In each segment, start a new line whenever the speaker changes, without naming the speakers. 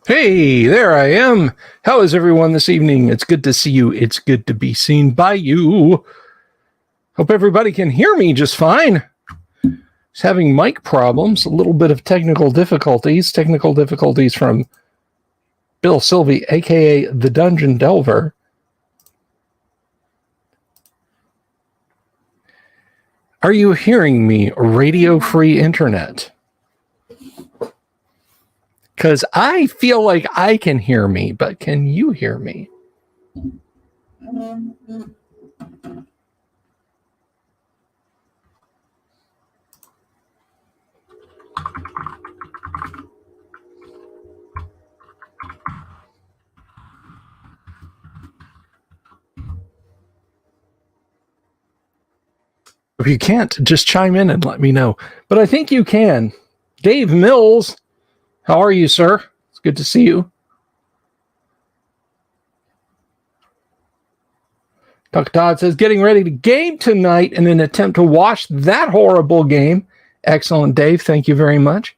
Hey, there I am. How is everyone this evening? It's good to see you. It's good to be seen by you. Hope everybody can hear me just fine. Just having mic problems, a little bit of technical difficulties from Bill Sylvie, aka the Dungeon Delver. Are you hearing me, radio free internet? Because I feel like I can hear me, but can you hear me? If you can't, just chime in and let me know. But I think you can. Dave Mills, how are you, sir? It's good to see you. Tuck Todd says, getting ready to game tonight in an attempt to watch that horrible game. Excellent, Dave. Thank you very much.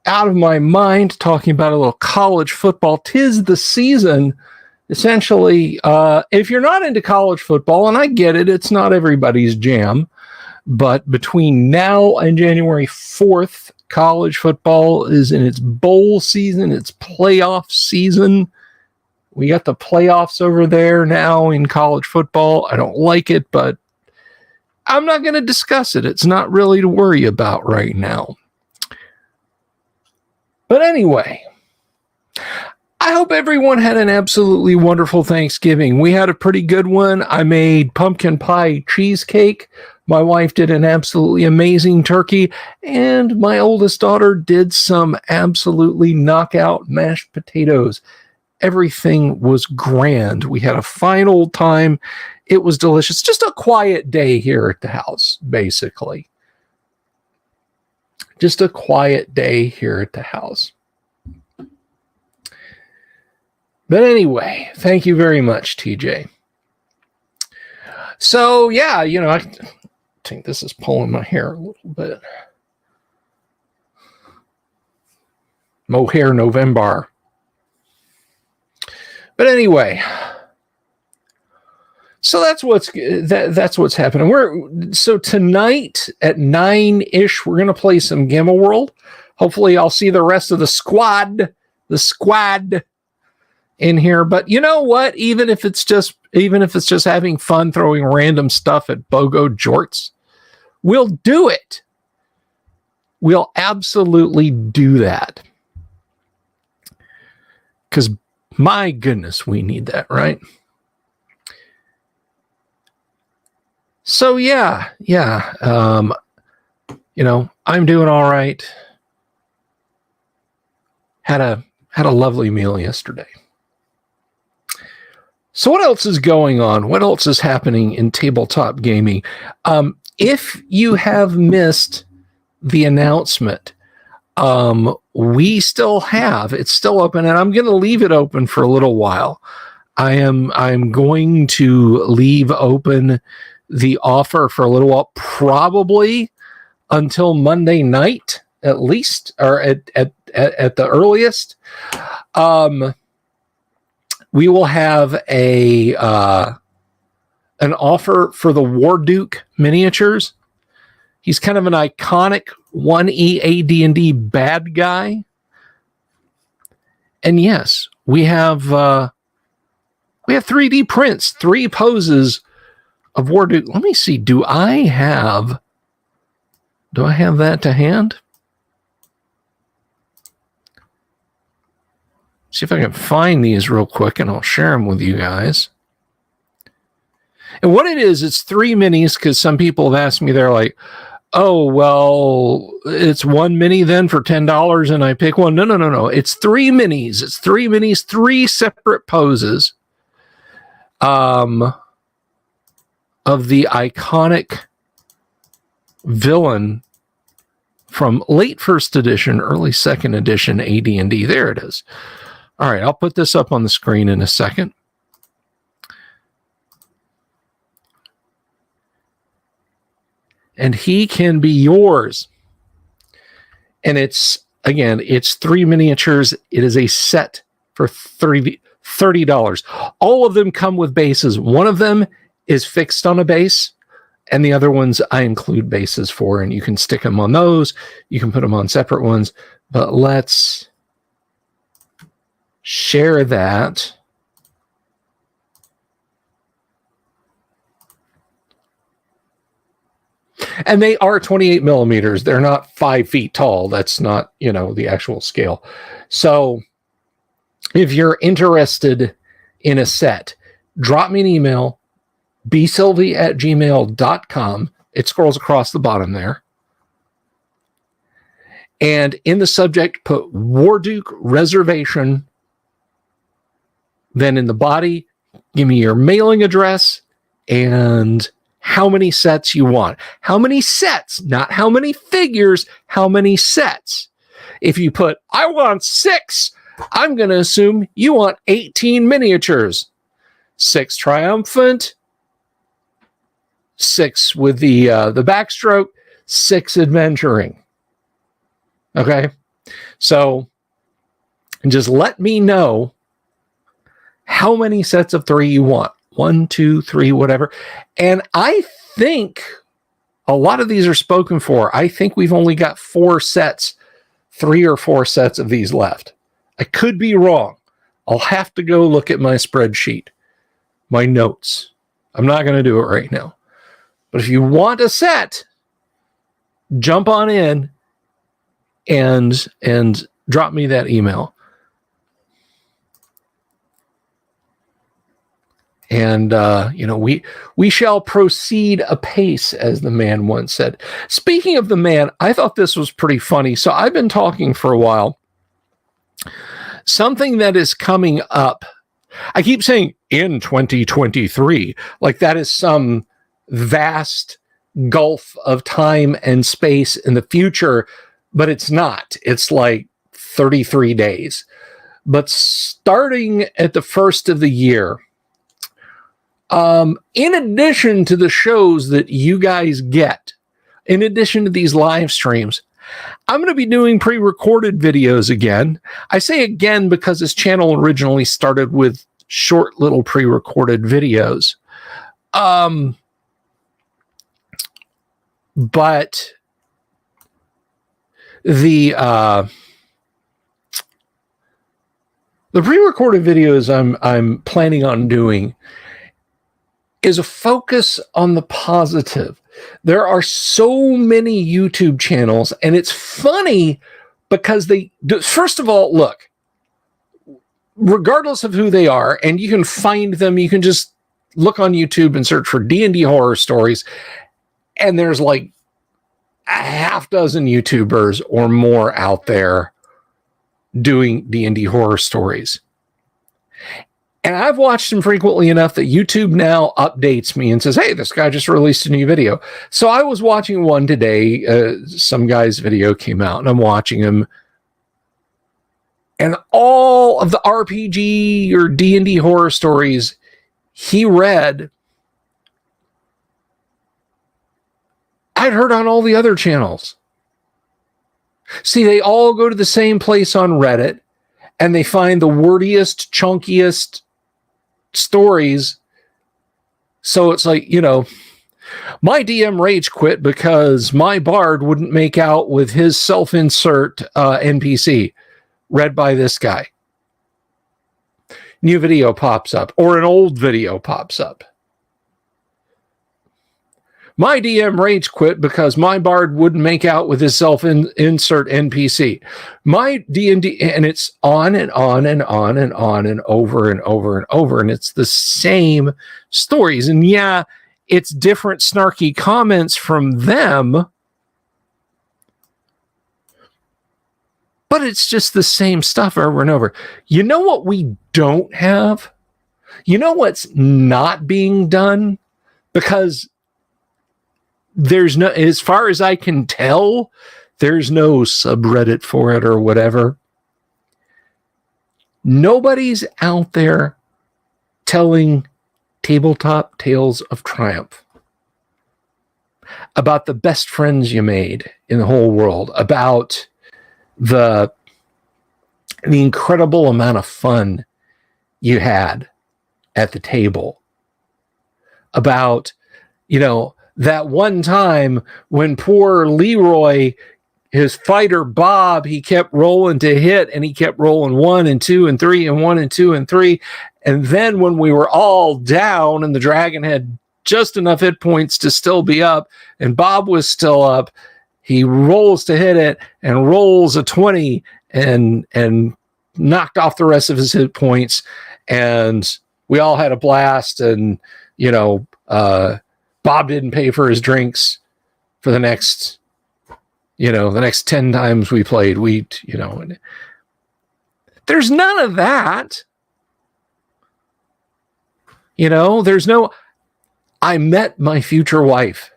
Out of my mind, talking about a little college football. 'Tis the season. Essentially, if you're not into college football, and I get it, it's not everybody's jam, but between now and January 4th, college football is in its bowl season, its playoff season. We got the playoffs over there now in college football. I don't like it, but I'm not going to discuss it. It's not really to worry about right now. But anyway, I hope everyone had an absolutely wonderful Thanksgiving. We had a pretty good one. I made pumpkin pie cheesecake. My wife did an absolutely amazing turkey, and my oldest daughter did some absolutely knockout mashed potatoes. Everything was grand. We had a fine old time. It was delicious. Just a quiet day here at the house, basically. Just a quiet day here at the house. But anyway, thank you very much, TJ. So, yeah, I think this is pulling my hair a little bit. Mohair November. But anyway, so that's what's happening. So tonight at 9-ish, we're gonna play some Gamma World. Hopefully, I'll see the rest of the squad in here. But you know what? Even if it's just having fun throwing random stuff at Bogo Jorts, we'll do it. We'll absolutely do that. Because my goodness, we need that, right? So yeah. I'm doing all right. Had a lovely meal yesterday. So what else is going on? What else is happening in tabletop gaming? If you have missed the announcement, we still have, it's still open, and I'm going to leave it open for a little while. I'm going to leave open the offer for a little while, probably until Monday night, at least, or at the earliest. We will have an offer for the War Duke miniatures. He's kind of an iconic 1E AD&D bad guy. And yes, we have 3D prints, 3 poses of War Duke. Let me see. Do I have that to hand? See if I can find these real quick, and I'll share them with you guys. And what it is, it's 3 minis, because some people have asked me, they're like, oh, well, it's 1 mini then for $10 and I pick one. No. It's 3 minis. It's 3 minis, 3 separate poses of the iconic villain from late 1st edition, early 2nd edition AD&D. There it is. All right, I'll put this up on the screen in a second. And he can be yours. And it's 3 miniatures. It is a set for $30. All of them come with bases. One of them is fixed on a base, and the other ones I include bases for, and you can stick them on those. You can put them on separate ones. But let's share that. And they are 28 millimeters. They're not 5 feet tall. That's not, the actual scale. So if you're interested in a set, drop me an email, bsylvie@gmail.com. It scrolls across the bottom there. And in the subject, put Warduke Reservation. Then in the body, give me your mailing address and how many sets you want. How many sets, not how many figures, how many sets. If you put, I want 6, I'm going to assume you want 18 miniatures. 6 triumphant, 6 with the backstroke, 6 adventuring. Okay? So just let me know how many sets of 3 you want. 1, 2, 3, whatever. And I think a lot of these are spoken for. I think we've only got 4 sets, 3 or 4 sets of these left. I could be wrong. I'll have to go look at my spreadsheet, my notes. I'm not going to do it right now. But if you want a set, jump on in and drop me that email. And, we shall proceed apace, as the man once said. Speaking of the man, I thought this was pretty funny. So I've been talking for a while. Something that is coming up. I keep saying in 2023, like that is some vast gulf of time and space in the future, but it's not. It's like 33 days. But starting at the first of the year, in addition to the shows that you guys get, in addition to these live streams, I'm going to be doing pre-recorded videos again. I say again because this channel originally started with short little pre-recorded videos. But the pre-recorded videos I'm planning on doing is a focus on the positive. There are so many YouTube channels, and it's funny because first of all, look, regardless of who they are, and you can find them, you can just look on YouTube and search for D&D horror stories, and there's like a half dozen YouTubers or more out there doing D&D horror stories. And I've watched them frequently enough that YouTube now updates me and says, hey, this guy just released a new video. So I was watching one today. Some guy's video came out, and I'm watching him. And all of the RPG or D&D horror stories he read, I'd heard on all the other channels. See, they all go to the same place on Reddit, and they find the wordiest, chunkiest stories. So it's like, my DM rage quit because my bard wouldn't make out with his self-insert NPC, read by this guy. New video pops up, or an old video pops up. My DM rage quit because my bard wouldn't make out with his self-insert NPC. My D&D, and it's on and on and on and on and over and over and over, and it's the same stories. And yeah, it's different snarky comments from them, but it's just the same stuff over and over. You know what we don't have? You know what's not being done? Because there's no, as far as I can tell, there's no subreddit for it or whatever. Nobody's out there telling tabletop tales of triumph about the best friends you made in the whole world, about the incredible amount of fun you had at the table, about, that one time when poor Leroy, his fighter Bob, he kept rolling to hit, and he kept rolling 1 and 2 and 3 and 1 and 2 and 3. And then when we were all down and the dragon had just enough hit points to still be up, and Bob was still up, he rolls to hit it and rolls a 20 and knocked off the rest of his hit points. And we all had a blast. And, Bob didn't pay for his drinks for the next 10 times we played. There's none of that. There's no, I met my future wife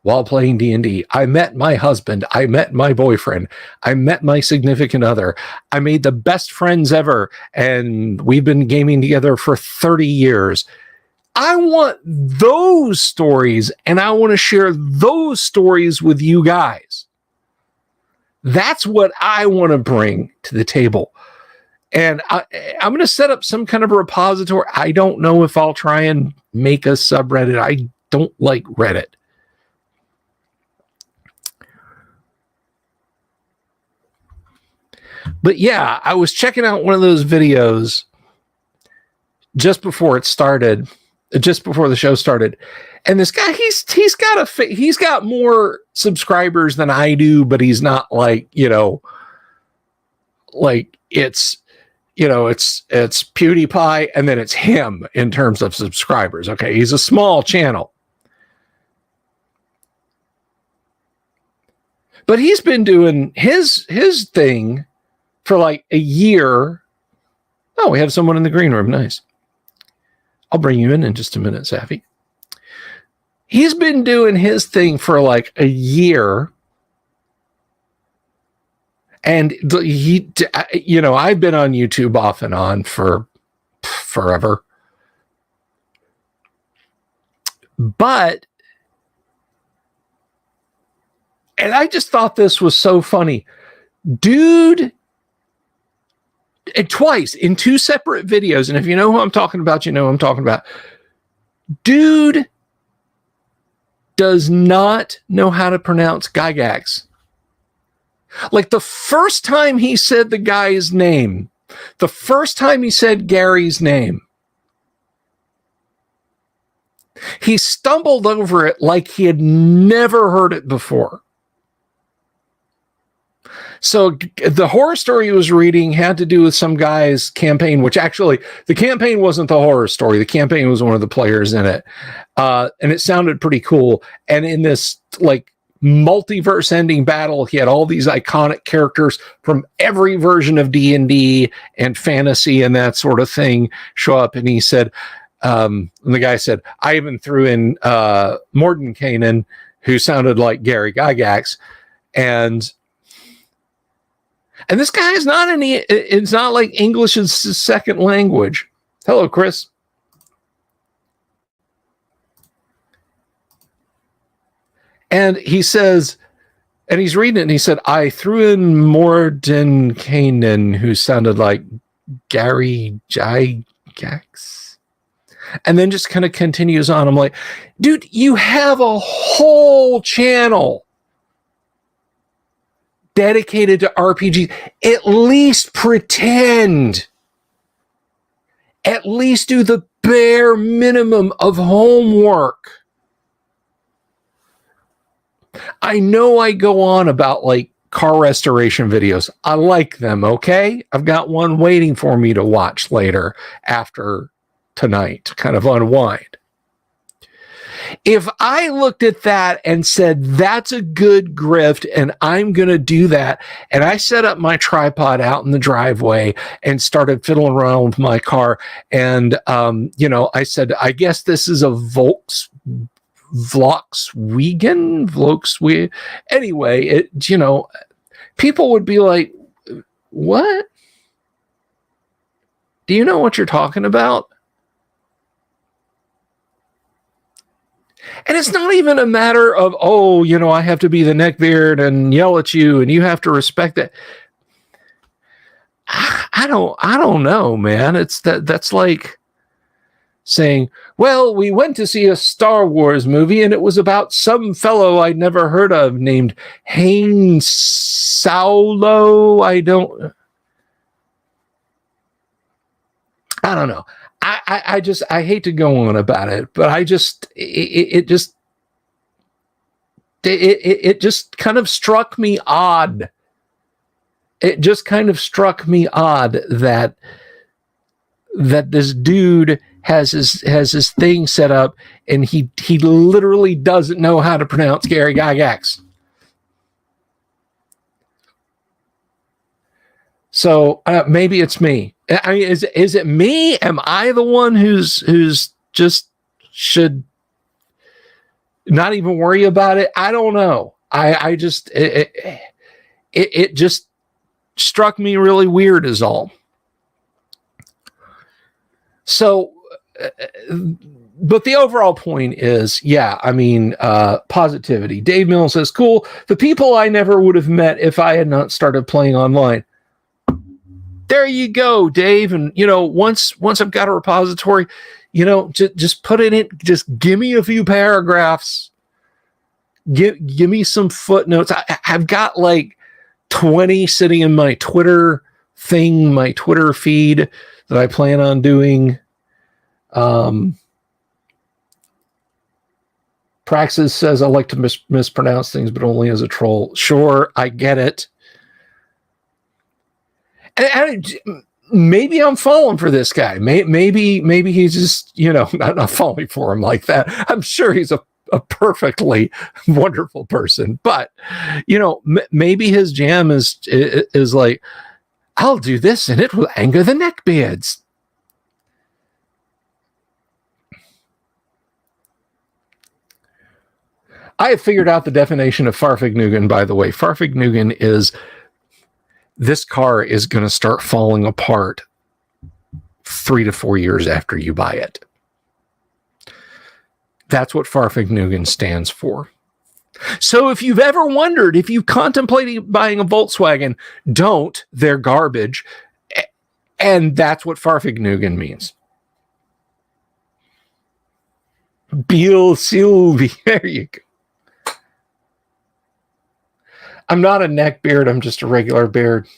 while playing D&D. I met my husband. I met my boyfriend. I met my significant other. I made the best friends ever, and we've been gaming together for 30 years. I want those stories, and I want to share those stories with you guys. That's what I want to bring to the table. And I'm going to set up some kind of a repository. I don't know if I'll try and make a subreddit. I don't like Reddit. But yeah, I was checking out one of those videos just before it started, just before the show started. And this guy, he's got more subscribers than I do, but he's not like, like it's PewDiePie and then it's him in terms of subscribers. Okay. He's a small channel, but he's been doing his thing for like a year. Oh, we have someone in the green room. Nice. I'll bring you in just a minute, Safi. He's been doing his thing for like a year. And I've been on YouTube off and on for forever. And I just thought this was so funny. Dude, and twice in 2 separate videos, and if you know who I'm talking about, you know who I'm talking about. Dude does not know how to pronounce Gygax. Like the first time he said the guy's name, the first time he said Gary's name, he stumbled over it like he had never heard it before. So the horror story he was reading had to do with some guy's campaign, which actually the campaign wasn't the horror story. The campaign was one of the players in it. And it sounded pretty cool. And in this like multiverse ending battle, he had all these iconic characters from every version of D&D and fantasy and that sort of thing show up. And he said, and the guy said, I even threw in Mordenkainen, who sounded like Gary Gygax. And this guy is not it's not like English is his second language. Hello, Chris. And he says, and he's reading it, and he said, I threw in Mordenkainen, who sounded like Gary Gygax. And then just kind of continues on. I'm like, dude, you have a whole channel dedicated to RPGs. At least pretend. At least do the bare minimum of homework. I know I go on about like car restoration videos. I like them, okay? I've got one waiting for me to watch later after tonight to kind of unwind. If I looked at that and said, that's a good grift and I'm going to do that, and I set up my tripod out in the driveway and started fiddling around with my car, and, I said, I guess this is a Volkswagen. Anyway, people would be like, what? Do you know what you're talking about? And it's not even a matter of, oh, I have to be the neckbeard and yell at you and you have to respect that. I don't know, man. That's like saying, well, we went to see a Star Wars movie and it was about some fellow I'd never heard of named Han Solo. I don't know. I hate to go on about it, but it just kind of struck me odd. It just kind of struck me odd that this dude has his thing set up and he literally doesn't know how to pronounce Gary Gygax. So maybe it's me. I mean, is it me? Am I the one who's just should not even worry about it? I don't know. I just it just struck me really weird is all. So, but the overall point is, yeah, I mean, positivity. Dave Mills says, cool. The people I never would have met if I had not started playing online. There you go, Dave. And, once I've got a repository, just put it in, just give me a few paragraphs. Give me some footnotes. I've got like 20 sitting in my Twitter thing, my Twitter feed that I plan on doing. Praxis says, I like to mispronounce things, but only as a troll. Sure, I get it. And maybe I'm falling for this guy. Maybe he's just, not falling for him like that. I'm sure he's a perfectly wonderful person, but maybe his jam is like, I'll do this and it will anger the neckbeards. I have figured out the definition of Farfignugan, by the way. Farfignugan is, this car is going to start falling apart 3 to 4 years after you buy it. That's what Farfignugan stands for. So if you've ever wondered, if you contemplated buying a Volkswagen, don't. They're garbage. And that's what Farfignugan means. Bill Sylvie. There you go. I'm not a neckbeard. I'm just a regular beard.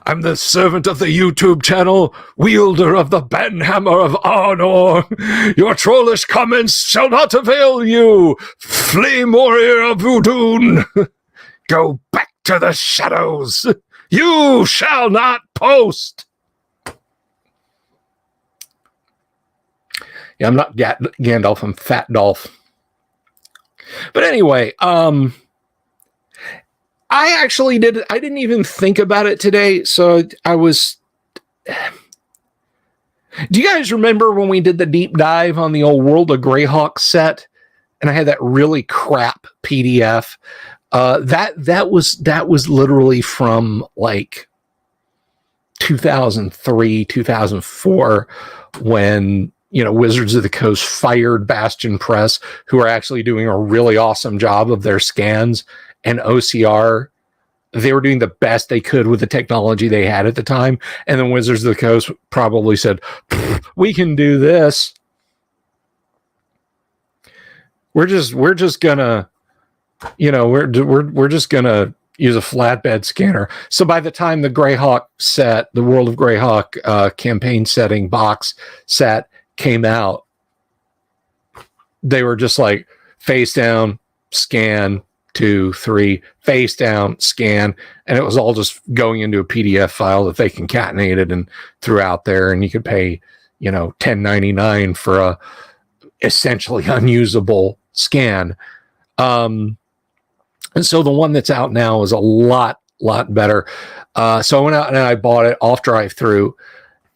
I'm the servant of the YouTube channel, wielder of the banhammer of Arnor. Your trollish comments shall not avail you, flame warrior of Voodoo. Go back to the shadows. You shall not post. Yeah, I'm not Gandalf. I'm Fat Dolph. But anyway, I didn't even think about it today. So do you guys remember when we did the deep dive on the old World of Greyhawk set? And I had that really crap PDF. That was literally from like 2003, 2004, when Wizards of the Coast fired Bastion Press, who are actually doing a really awesome job of their scans and OCR. They were doing the best they could with the technology they had at the time. And then Wizards of the Coast probably said, we can do this. We're just gonna, we're just gonna use a flatbed scanner. So by the time the Greyhawk set, the World of Greyhawk campaign setting box set came out, they were just like face down, scan, 2, 3, face down, scan, and it was all just going into a PDF file that they concatenated and threw out there, and you could pay, $10.99 for a essentially unusable scan. And so the one that's out now is a lot better. So I went out and I bought it off drive through.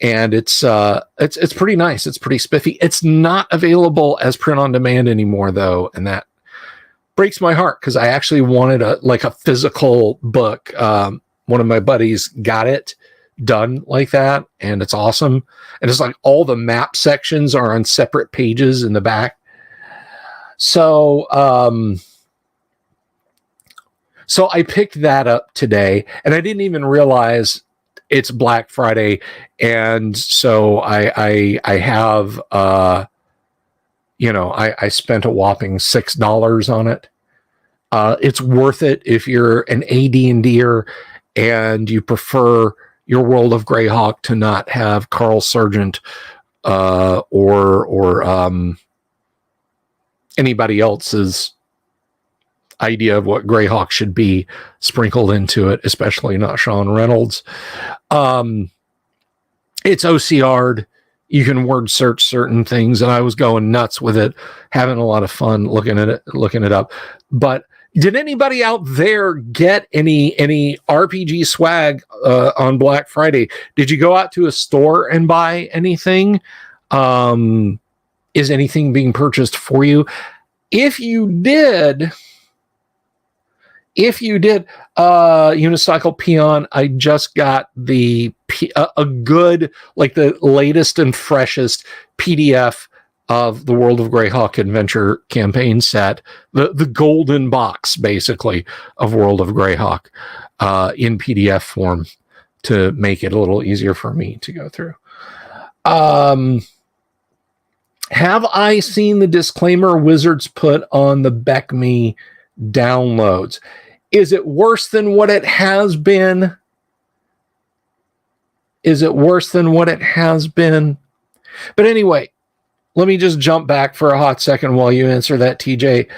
And it's pretty nice. It's pretty spiffy. It's not available as print on demand anymore, though, and that breaks my heart because I actually wanted a physical book. One of my buddies got it done like that, and it's awesome. And it's like all the map sections are on separate pages in the back. So so I picked that up today, and I didn't even realize it's Black Friday, and so I have I spent a whopping $6 on it. It's worth it if you're an AD&D'er and you prefer your World of Greyhawk to not have Carl Sargent or anybody else's idea of what Greyhawk should be sprinkled into it, especially not Sean Reynolds. It's OCR'd. You can word search certain things, and I was going nuts with it, having a lot of fun looking it up. But did anybody out there get any RPG swag on Black Friday? Did you go out to a store and buy anything? Is anything being purchased for you? If you did, Unicycle Peon, I just got a good, like the latest and freshest PDF of the World of Greyhawk Adventure campaign set, the golden box, basically, of World of Greyhawk in PDF form to make it a little easier for me to go through. Have I seen the disclaimer Wizards put on the BECME downloads? Is it worse than what it has been? Is it worse than what it has been? But anyway, let me just jump back for a hot second while you answer that, TJ.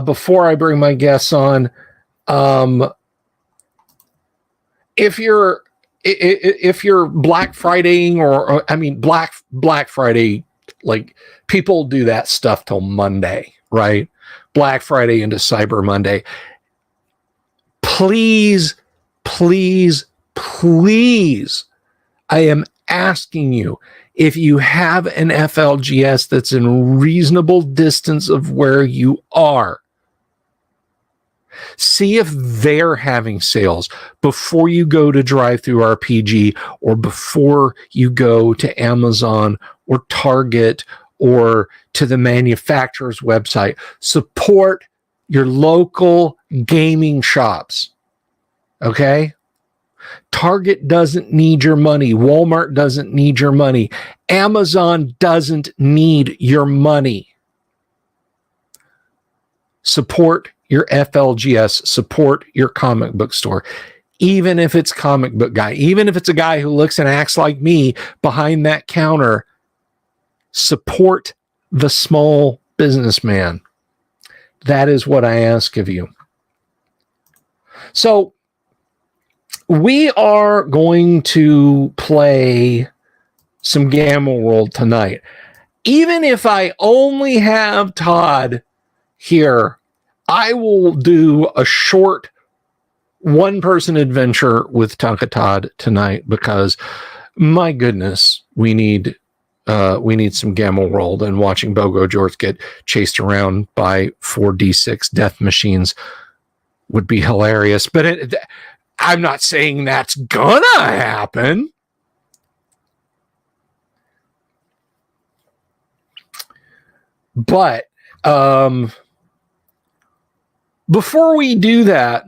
Before I bring my guests on, if you're Black Fridaying or I mean Black Friday, like people do that stuff till Monday, right? Black Friday into Cyber Monday. Please, I am asking you, if you have an FLGS that's in reasonable distance of where you are, see if they're having sales before you go to DriveThruRPG or before you go to Amazon or Target or to the manufacturer's website. Support your local gaming shops. Okay? Target doesn't need your money. Walmart doesn't need your money. Amazon doesn't need your money. Support your FLGS. Support your comic book store. Even if it's comic book guy, even if it's a guy who looks and acts like me behind that counter, support the small businessman. That is what I ask of you. So we are going to play some Gamma World tonight. Even if I only have Todd here, I will do a short one-person adventure with Tonka Todd tonight because, my goodness, we need some Gamma World, and watching Bogo Jorth get chased around by 4D6 death machines would be hilarious. But I'm not saying that's gonna happen. But before we do that,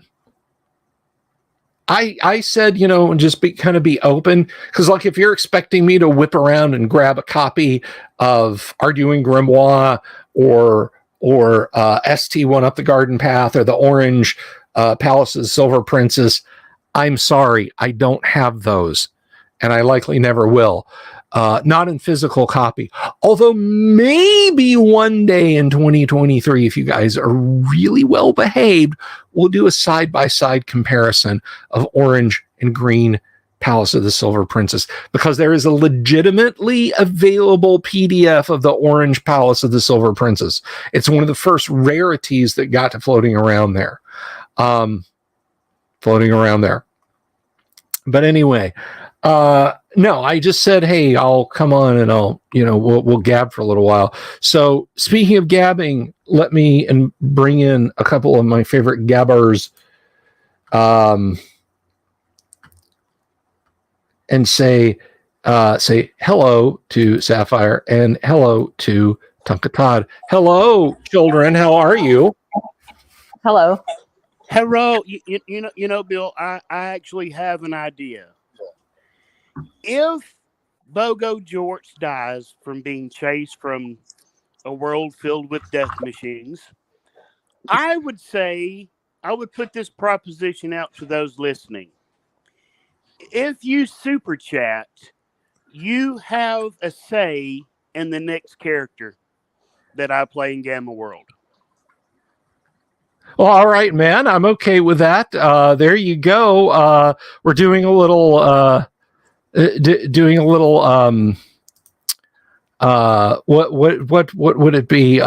I said, just be open, because like if you're expecting me to whip around and grab a copy of Arguing Grimoire or ST1 Up the Garden Path or the Orange Palace of the Silver Princess, I'm sorry, I don't have those, and I likely never will. Not in physical copy. Although maybe one day in 2023, if you guys are really well behaved, we'll do a side-by-side comparison of Orange and Green Palace of the Silver Princess, because there is a legitimately available PDF of the Orange Palace of the Silver Princess. It's one of the first rarities that got to floating around there. But anyway, no, I just said, hey, I'll come on and we'll gab for a little while. So speaking of gabbing, let me bring in a couple of my favorite gabbers. and say hello to Sapphire and hello to Tonka Todd. Hello, children. How are you?
Hello.
Hello. You know, Bill, I actually have an idea. If Bogo Jorts dies from being chased from a world filled with death machines, I would put this proposition out to those listening. If you super chat, you have a say in the next character that I play in Gamma World.
Well, all right, man. I'm okay with that. There you go. We're doing a little what would it be?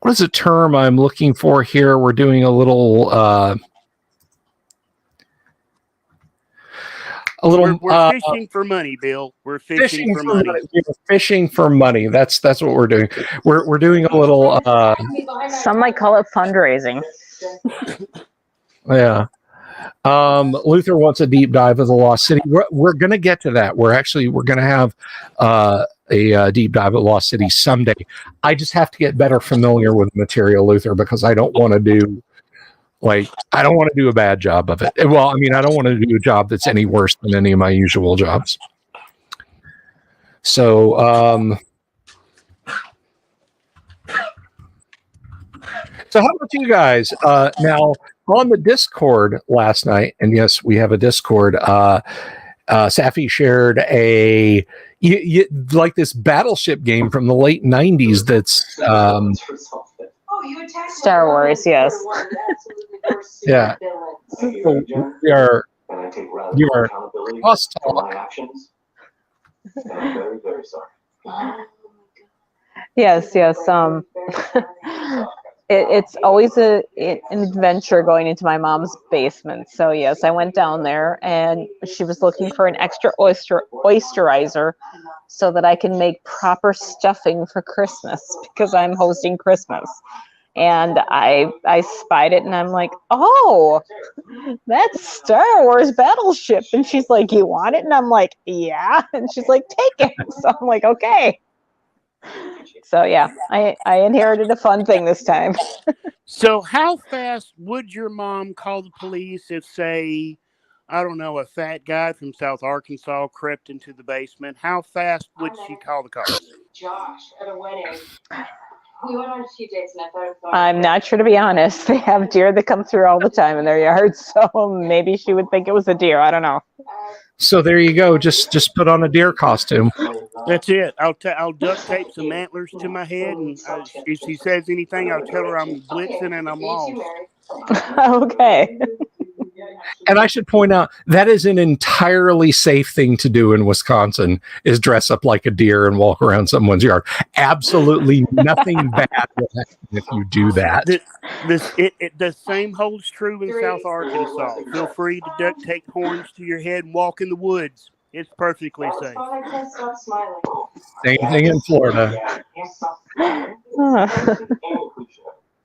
What is the term I'm looking for here? We're doing a little
we're fishing for money, Bill. We're fishing for money.
We're fishing for money. That's what we're doing. We're doing a little
Some might call it fundraising.
Yeah. Luther wants a deep dive of the Lost City. We're going to get to that. We're going to have a deep dive of Lost City someday. I just have to get better familiar with the material, Luther, because I don't want to do a bad job of it. Well, I mean, I don't want to do a job that's any worse than any of my usual jobs. So, how about you guys? Now, on the Discord last night, and yes, we have a Discord, Safi shared like this battleship game from the late 90s that's
Star Wars, yes.
Yeah. So we are crosstalk.
Very, very sorry.
Yes. It's always an adventure going into my mom's basement. So yes, I went down there and she was looking for an extra oysterizer so that I can make proper stuffing for Christmas because I'm hosting Christmas. And I spied it and I'm like, oh, that's Star Wars Battleship. And she's like, you want it? And I'm like, yeah. And she's like, take it. So I'm like, okay. So yeah, I inherited a fun thing this time.
So how fast would your mom call the police if, say, I don't know, a fat guy from South Arkansas crept into the basement? How fast would she call the cops?
Josh at a wedding. We went on a few dates and I thought
I'm not sure, to be honest. They have deer that come through all the time in their yard, so maybe she would think it was a deer. I don't know.
So there you go. Just put on a deer costume.
That's it. I'll duct tape some antlers to my head, and if she says anything, I'll tell her I'm blitzing and I'm lost.
Okay.
And I should point out that is an entirely safe thing to do in Wisconsin, is dress up like a deer and walk around someone's yard. Absolutely nothing bad will happen if you do that.
The same holds true in South Arkansas. Feel free to duct tape horns to your head and walk in the woods. It's perfectly safe.
Same thing in Florida.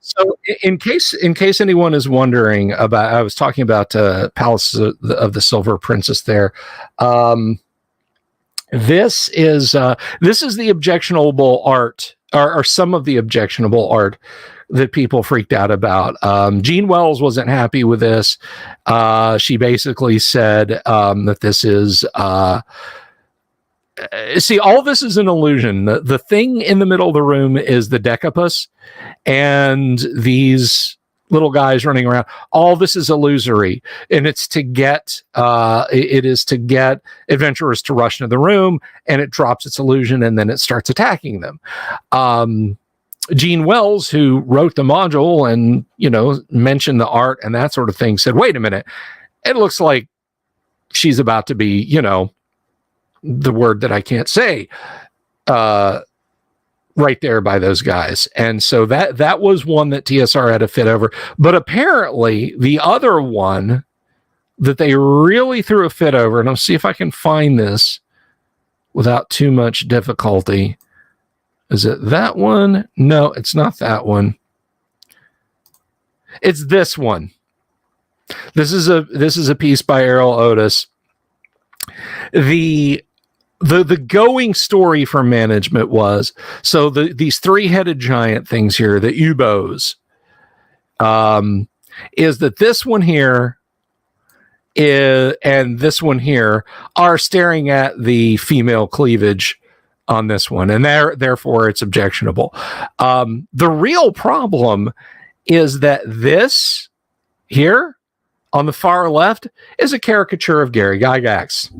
So, in case anyone is wondering about, I was talking about Palace of the Silver Princess. There, this is the objectionable art, or some of the objectionable art that people freaked out about. Jean Wells wasn't happy with this. She basically said that this is. See, all this is an illusion. The thing in the middle of the room is the Decapus, and these little guys running around. All this is illusory, and it's to get adventurers to rush into the room, and it drops its illusion, and then it starts attacking them. Gene Wells, who wrote the module and mentioned the art and that sort of thing, said, "Wait a minute, it looks like she's about to be, the word that I can't say, right there by those guys." And so that was one that TSR had to fit over. But apparently the other one that they really threw a fit over, and I'll see if I can find this without too much difficulty. Is it that one? No, it's not that one. It's this one. This is a piece by Errol Otis. the going story for management was, so these three-headed giant things here, the Ubos, is that this one here is, and this one here are staring at the female cleavage on this one, and therefore it's objectionable. The real problem is that this here on the far left is a caricature of Gary Gygax.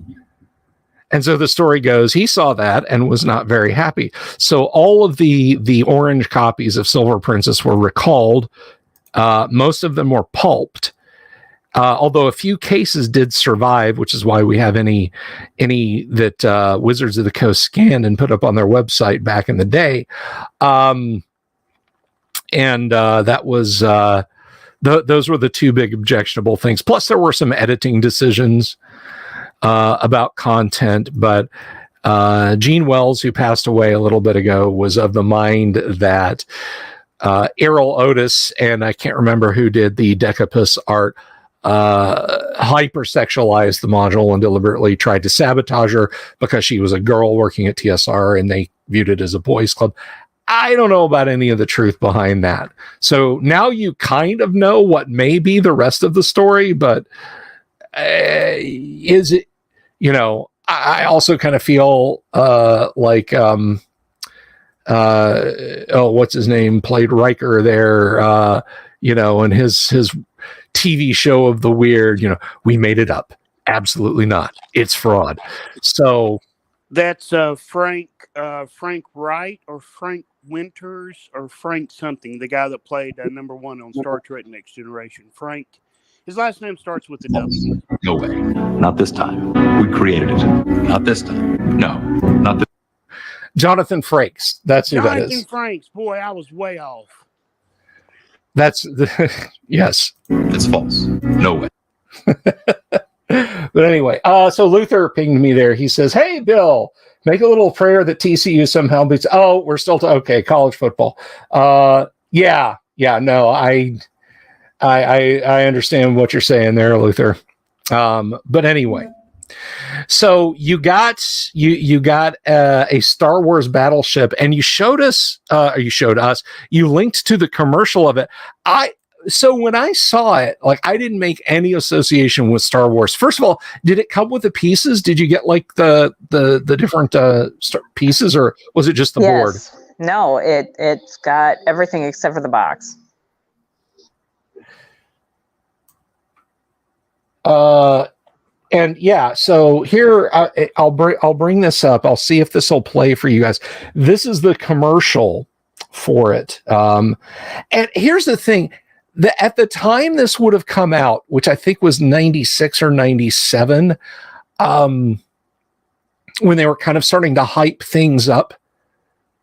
And so the story goes, he saw that and was not very happy. So all of the orange copies of Silver Princess were recalled. Most of them were pulped. Although a few cases did survive, which is why we have any that Wizards of the Coast scanned and put up on their website back in the day. That was those were the two big objectionable things. Plus, there were some editing decisions about content, but Gene Wells, who passed away a little bit ago, was of the mind that Errol Otis, and I can't remember who did the Decapus art, hypersexualized the module and deliberately tried to sabotage her because she was a girl working at TSR and they viewed it as a boys club. I don't know about any of the truth behind that. So now you kind of know what may be the rest of the story, but is it, I also kind of feel like, what's his name played Riker there, and his TV show of the weird, we made it up. Absolutely not. It's fraud. So
that's Frank Wright or Frank Winters or Frank something, the guy that played number 1 on Star Trek Next Generation. Frank, his last name starts with a W.
No way. Not this time. We created it. Not this time. No, not this.
Jonathan Frakes. That's who that is.
Jonathan Frakes. Boy, I was way off.
That's yes.
It's false. No way.
But anyway, so Luther pinged me there. He says, "Hey, Bill, make a little prayer that TCU somehow beats." Oh, we're still okay. College football. Yeah. No, I understand what you're saying there, Luther. But anyway, so you got a Star Wars battleship, and you showed us, you linked to the commercial of it. So when I saw it, I didn't make any association with Star Wars. First of all, did it come with the pieces? Did you get the different pieces, or was it just the board?
No, it's got everything except for the box.
And yeah, so here I'll bring this up. I'll see if this will play for you guys. This is the commercial for it. And here's the thing. At the time this would have come out, which I think was 96 or 97, when they were kind of starting to hype things up,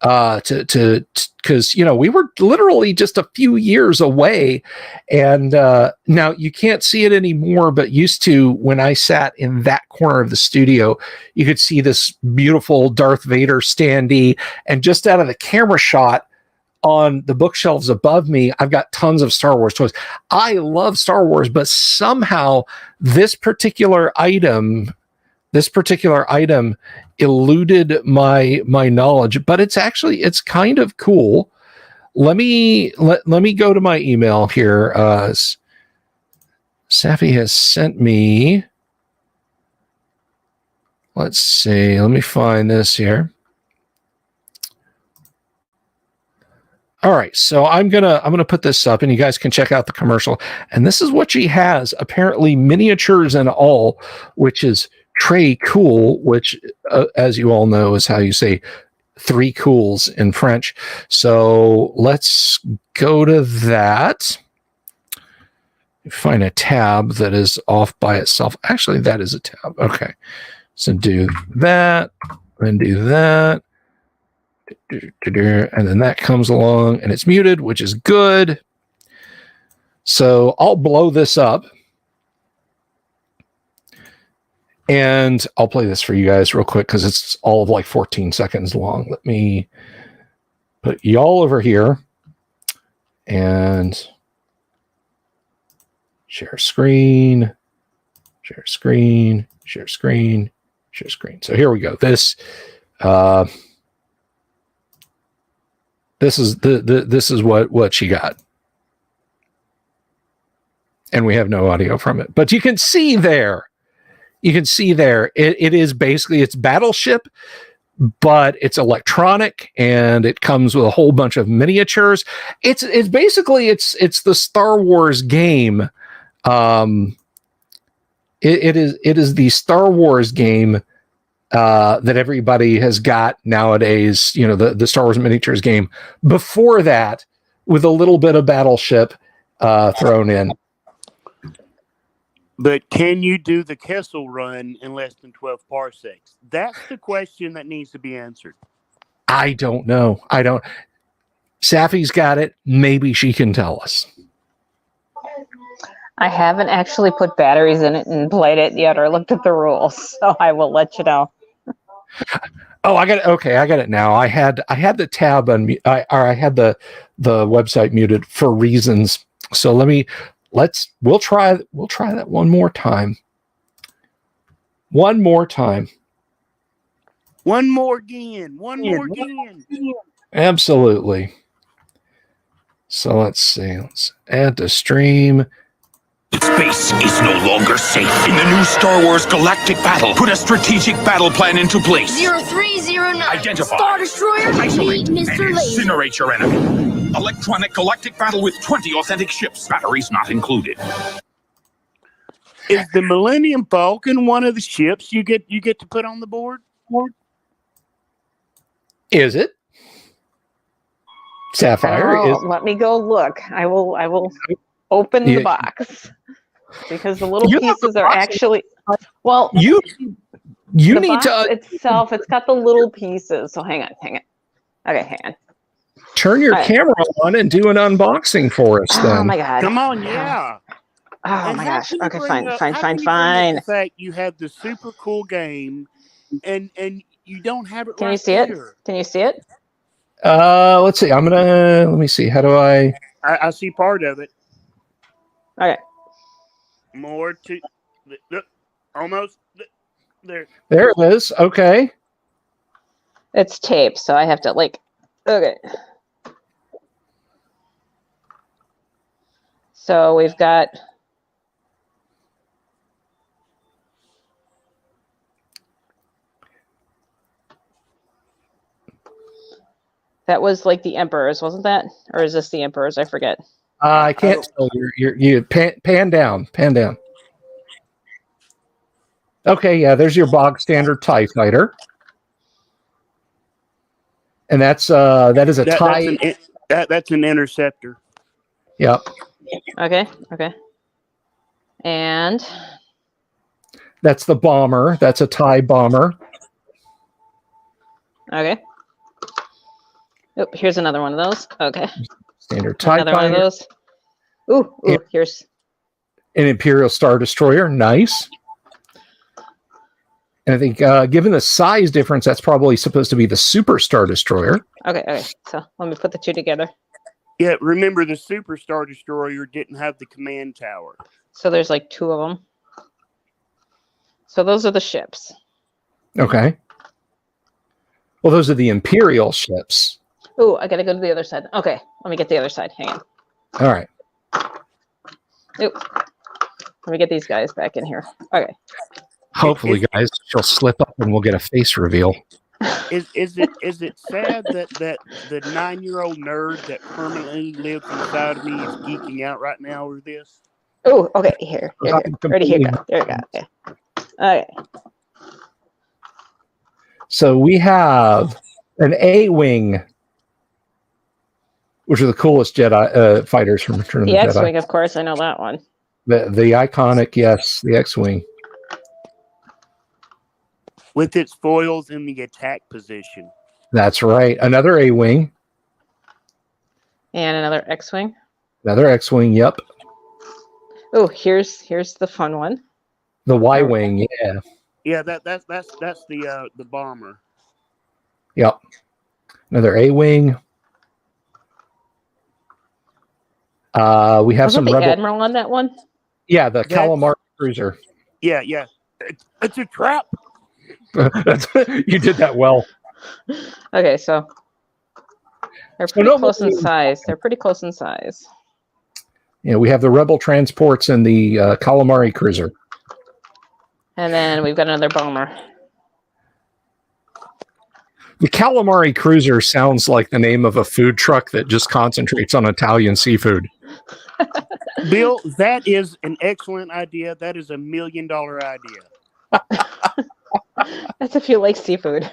because we were literally just a few years away, and now you can't see it anymore, but used to, when I sat in that corner of the studio, you could see this beautiful Darth Vader standee, and just out of the camera shot on the bookshelves above me, I've got tons of Star Wars toys. I love Star Wars, but somehow this particular item eluded my knowledge, but it's kind of cool. Let me go to my email here. Safi has sent me, let's see, let me find this here. All right, so I'm gonna put this up, and you guys can check out the commercial. And this is what she has, apparently miniatures and all, which is très cool, which, as you all know, is how you say 3 cools in French. So let's go to that. Find a tab that is off by itself. Actually, that is a tab. Okay, so do that, and do that. And then that comes along and it's muted, which is good. So I'll blow this up and I'll play this for you guys real quick because it's all of 14 seconds long. Let me put y'all over here and share screen. Share screen. Share screen. So here we go. This is what she got. And we have no audio from it. But you can see there. It is basically it's Battleship, but it's electronic and it comes with a whole bunch of miniatures. It's basically the Star Wars game. It is the Star Wars game that everybody has got nowadays. You know, the Star Wars miniatures game. Before that, with a little bit of Battleship thrown in.
But can you do the Kessel run in less than 12 parsecs? That's the question that needs to be answered.
I don't know. Safi's got it. Maybe she can tell us.
I haven't actually put batteries in it and played it yet or looked at the rules, so I will let you know.
Oh, I got it. Okay, I got it now. I had the tab on I had the website muted for reasons. So we'll try that one more time. One more again. Absolutely. So let's see. Let's add to stream.
Space is no longer safe. In the new Star Wars Galactic Battle, put a strategic battle plan into place.
0309.
Identify.
Star Destroyer,
Isolate
meet Mr.
and
Laser.
incinerate your enemy. Electronic Galactic Battle with 20 authentic ships. Batteries not included.
Is the Millennium Falcon one of the ships you get to put on the board?
Is it? Sapphire is.
Let me go look. I will open the box because the little pieces are actually
you
the
need
box
to
itself. It's got the little pieces. So hang on. Okay, hang on.
turn your camera on and do an unboxing for us. Then.
Oh my god!
Come on, yeah.
Oh
And
my
how
gosh.
can you
Okay,
bring up-
fine.
how can you bring up the fact you have the super cool game, and you don't have it.
Can
right
you see it?
there.
Can you see it?
Let's see. Let me see. How do I
see part of it.
Okay.
More to look, almost there.
There it is. Okay.
It's tape, so I have to okay. So we've got that was like the Emperor's, wasn't that? Or is this the Emperor's? I forget.
I can't tell. You pan down. Okay, yeah, there's your bog standard TIE fighter. And that is a TIE.
That's an interceptor.
Yep.
Okay. And
that's the bomber. That's a TIE bomber.
Okay. Oh, here's another one of those. Okay.
Standard TIE
another
fighter.
One of those. Ooh,
Yeah.
Here's
An Imperial Star Destroyer. Nice. And I think, given the size difference, that's probably supposed to be the Super Star Destroyer.
Okay. So let me put the two together.
Yeah, remember the Super Star Destroyer didn't have the command tower.
So there's like two of them. So those are the ships.
Okay. Well, those are the Imperial ships.
Ooh, I gotta go to the other side. Okay, let me get the other side. Hang on.
All right.
Ooh. Let me get these guys back in here. Okay.
Hopefully, guys, she'll slip up and we'll get a face reveal.
Is it sad that the 9-year-old nerd that permanently lives inside of me is geeking out right now over this?
Oh, okay. Here. Ready? Here. Go. There we go. Okay. Okay.
So we have an A-wing, which are the coolest Jedi fighters from Return of the
The
Jedi.
X-wing, of course. I know that one.
The iconic, yes, the X-wing.
With its foils in the attack position.
That's right. Another A-wing.
And another X-wing.
Another X-wing. Yep.
Oh, here's the fun one.
The Y-wing. Yeah.
Yeah, that's the bomber.
Yep. Another A-wing. We have
Wasn't
some
the
rebel.
Admiral on that one?
Yeah, the Calamar cruiser.
Yeah. It's a trap.
You did that well.
Okay, so they're
So
pretty
no
close in
more-
size. They're pretty close in size.
Yeah, we have the Rebel transports and the Calamari cruiser.
And then we've got another bomber.
The Calamari cruiser sounds like the name of a food truck that just concentrates on Italian seafood.
Bill, that is an excellent idea. That is $1 million idea.
That's if you like seafood.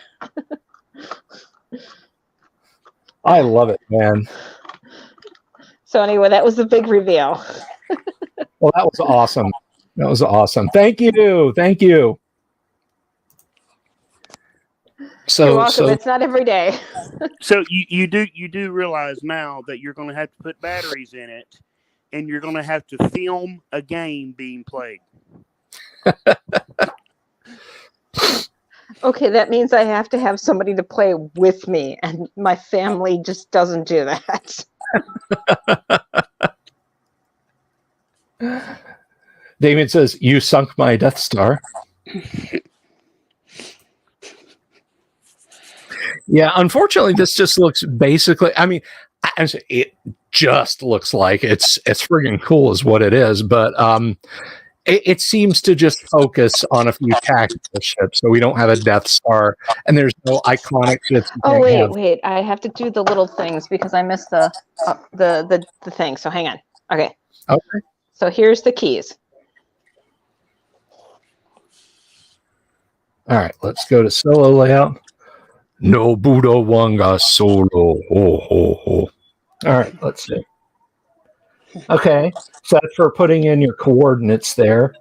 I love it, man.
So anyway, that was the big reveal.
Well, that was awesome. That was awesome. Thank you. Thank you.
You're welcome.
So
It's not every day.
So you do realize now that you're going to have to put batteries in it, and you're going to have to film a game being played.
Okay, that means I have to have somebody to play with me, and my family just doesn't do that.
Damien says, "You sunk my Death Star." Yeah, unfortunately, this just looks basically. I mean, it just looks like it's friggin' cool, is what it is. But it seems to just focus on a few tactical ships, so we don't have a Death Star, and there's no iconic ships.
Oh wait! I have to do the little things because I missed the thing. So hang on. Okay.
Okay.
So here's the keys.
All right, let's go to solo layout. No Buddha Wanga solo. Ho, ho, ho. All right, let's see. Okay, so that's for putting in your coordinates there.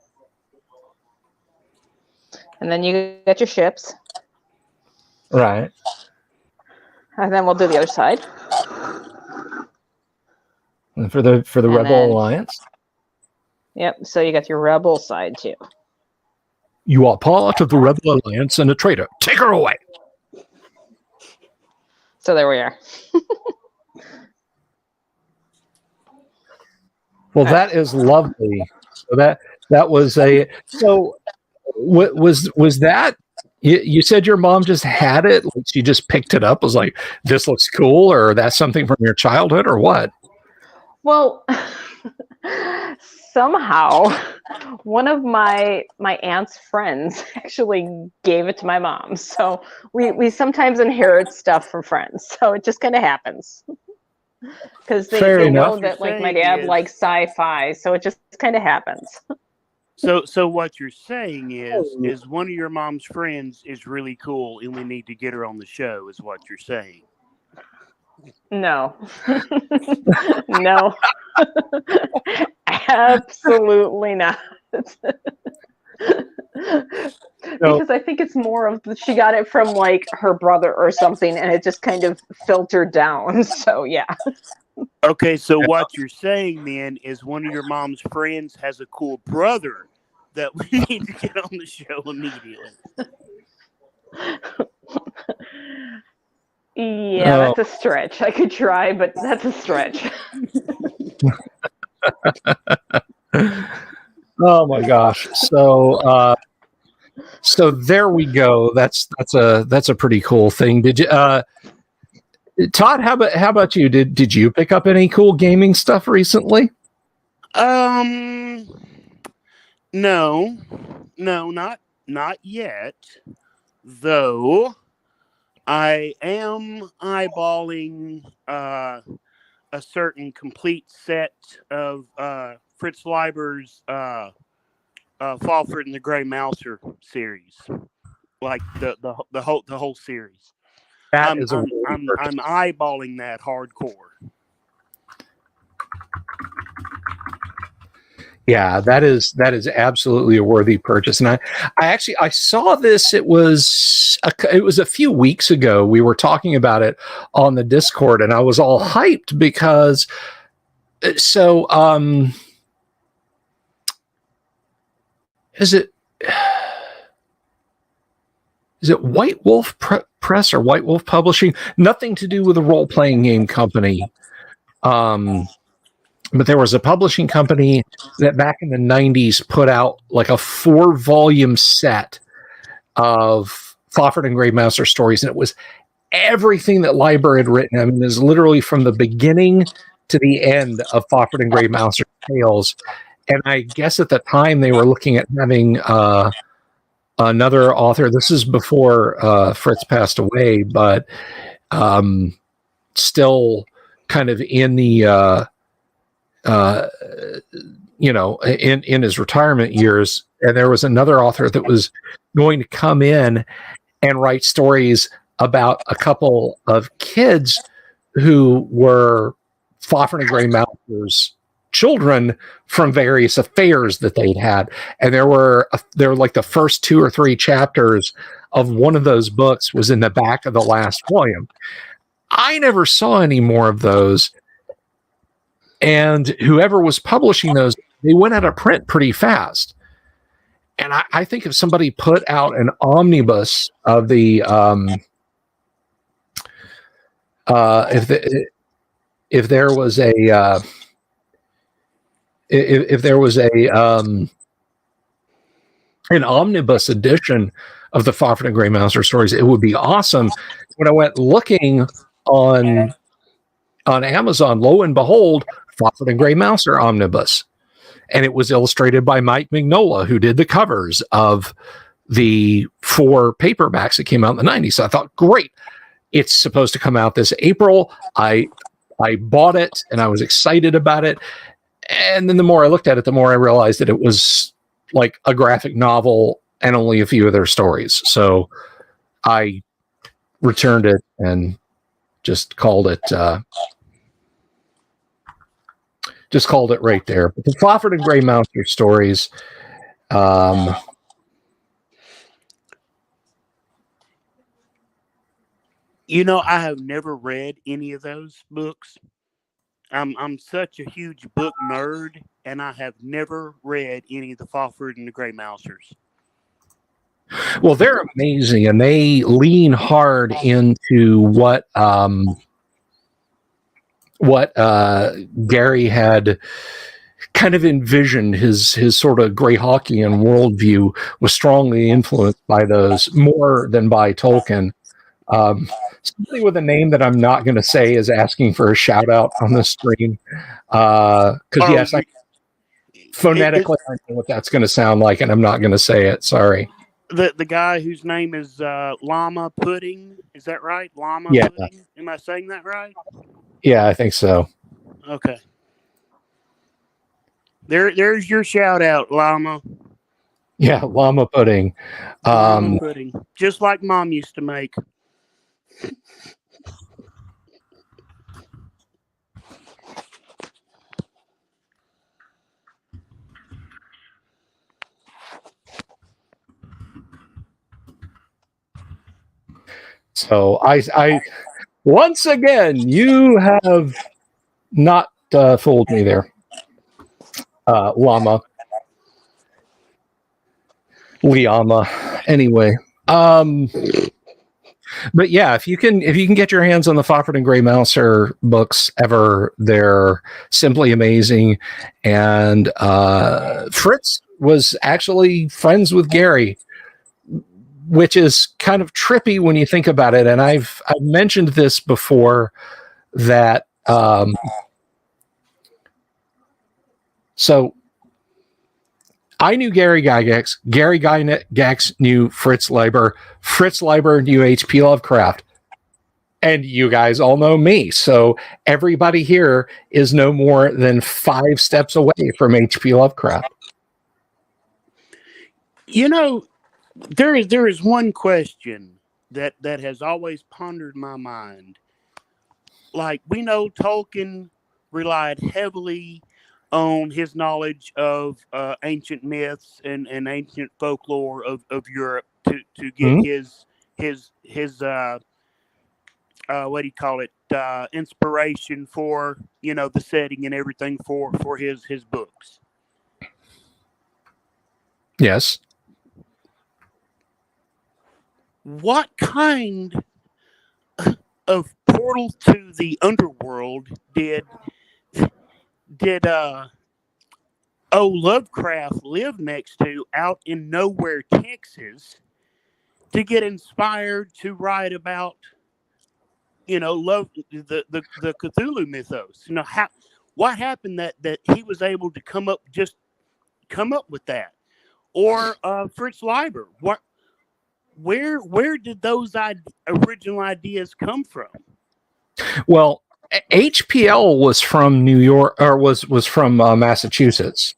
And then you got your ships.
Right.
And then we'll do the other side.
And for the
And
Rebel
then-
Alliance.
Yep. So you got your rebel side too.
You are part of the Rebel Alliance and a traitor. Take her away.
So there we are.
Well, that is lovely. So that was a was that you said your mom just had it, like she just picked it up, was like, this looks cool, or that's something from your childhood, or what?
Well, somehow one of my aunt's friends actually gave it to my mom. So we sometimes inherit stuff from friends. So it just kind of happens. Because they know that like my dad likes sci-fi, so it just kind of happens.
So what you're saying is one of your mom's friends is really cool, and we need to get her on the show. Is what you're saying?
No, no, absolutely not. Because I think it's more of she got it from like her brother or something, and it just kind of filtered down. So yeah.
Okay, so what you're saying then is one of your mom's friends has a cool brother that we need to get on the show immediately.
Yeah, that's a stretch. I could try, but that's a stretch.
Oh my gosh. So there we go. That's a pretty cool thing. Did you Todd, how about you? Did you pick up any cool gaming stuff recently?
No, not yet. Though I am eyeballing a certain complete set of Fritz Leiber's Falford and the Grey Mouser series, like the whole series. I'm eyeballing that hardcore.
Yeah, that is absolutely a worthy purchase. And I saw this. It was a few weeks ago. We were talking about it on the Discord, and I was all hyped because is it White Wolf Press or White Wolf Publishing? Nothing to do with a role-playing game company. but there was a publishing company that back in the 90s put out like a 4-volume set of Fafhrd and Grey Mouser stories, and it was everything that Leiber had written. I mean, it was literally from the beginning to the end of Fafhrd and Grey Mouser tales. And I guess at the time they were looking at having another author. This is before Fritz passed away, but still kind of in the in his retirement years. And there was another author that was going to come in and write stories about a couple of kids who were Fafhrd and Grey Mouser's children from various affairs that they'd had. And there were like the first 2 or 3 chapters of one of those books was in the back of the last volume. I never saw any more of those. And whoever was publishing those, they went out of print pretty fast. And I think if somebody put out an omnibus of the if there was a an omnibus edition of the Fafhrd and Grey Mouser stories, it would be awesome. When I went looking on Amazon, lo and behold, Fafhrd and Grey Mouser omnibus. And it was illustrated by Mike Mignola, who did the covers of the 4 paperbacks that came out in the 90s. So I thought, great, it's supposed to come out this April. I bought it, and I was excited about it. And then the more I looked at it, the more I realized that it was like a graphic novel and only a few of their stories. So I returned it and just called it right there. But the Fafhrd and Grey Mouser stories,
You know, I have never read any of those books. I'm such a huge book nerd, and I have never read any of the Fafhrd and the Grey Mousers.
well, they're amazing, and they lean hard into what Gary had kind of envisioned. His sort of Greyhawkian worldview was strongly influenced by those more than by Tolkien. Somebody with a name that I'm not going to say is asking for a shout out on the stream. Because yes, phonetically I know what that's going to sound like, and I'm not going to say it. Sorry.
The guy whose name is Llama Pudding, is that right? Llama
Yeah.
Pudding? Am I saying that right?
Yeah, I think so.
Okay. There's your shout out, Llama.
Yeah, Llama Pudding.
Llama Pudding. Just like Mom used to make.
So I once again, you have not fooled me there, Llama. Liama. Anyway, but yeah, if you can get your hands on the Fafhrd and Grey Mouser books ever, they're simply amazing. And Fritz was actually friends with Gary, which is kind of trippy when you think about it. And I've mentioned this before that so I knew Gary Gygax. Gary Gygax knew Fritz Leiber. Fritz Leiber knew H.P. Lovecraft. And you guys all know me. So everybody here is no more than 5 steps away from H.P. Lovecraft.
You know, there is one question that has always pondered my mind. Like, we know Tolkien relied heavily on his knowledge of ancient myths and ancient folklore of Europe to get his what do you call it, inspiration for, you know, the setting and everything for his books.
Yes.
What kind of portal to the underworld did did Lovecraft live next to out in nowhere, Texas, to get inspired to write about, love the Cthulhu mythos? What happened that he was able to come up with that? Or Fritz Leiber, where did those original ideas come from?
Well, HPL was from New York, or was from Massachusetts.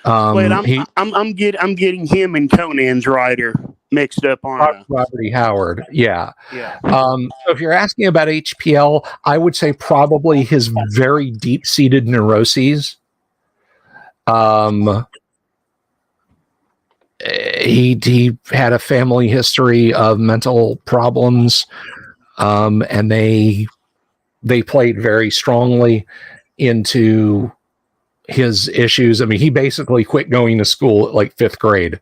Wait, I'm getting him and Conan's writer mixed up on
Robert E. Howard. Yeah.
Yeah.
So if you're asking about HPL, I would say probably his very deep-seated neuroses. He had a family history of mental problems, and they played very strongly into his issues. I mean, he basically quit going to school at like 5th grade.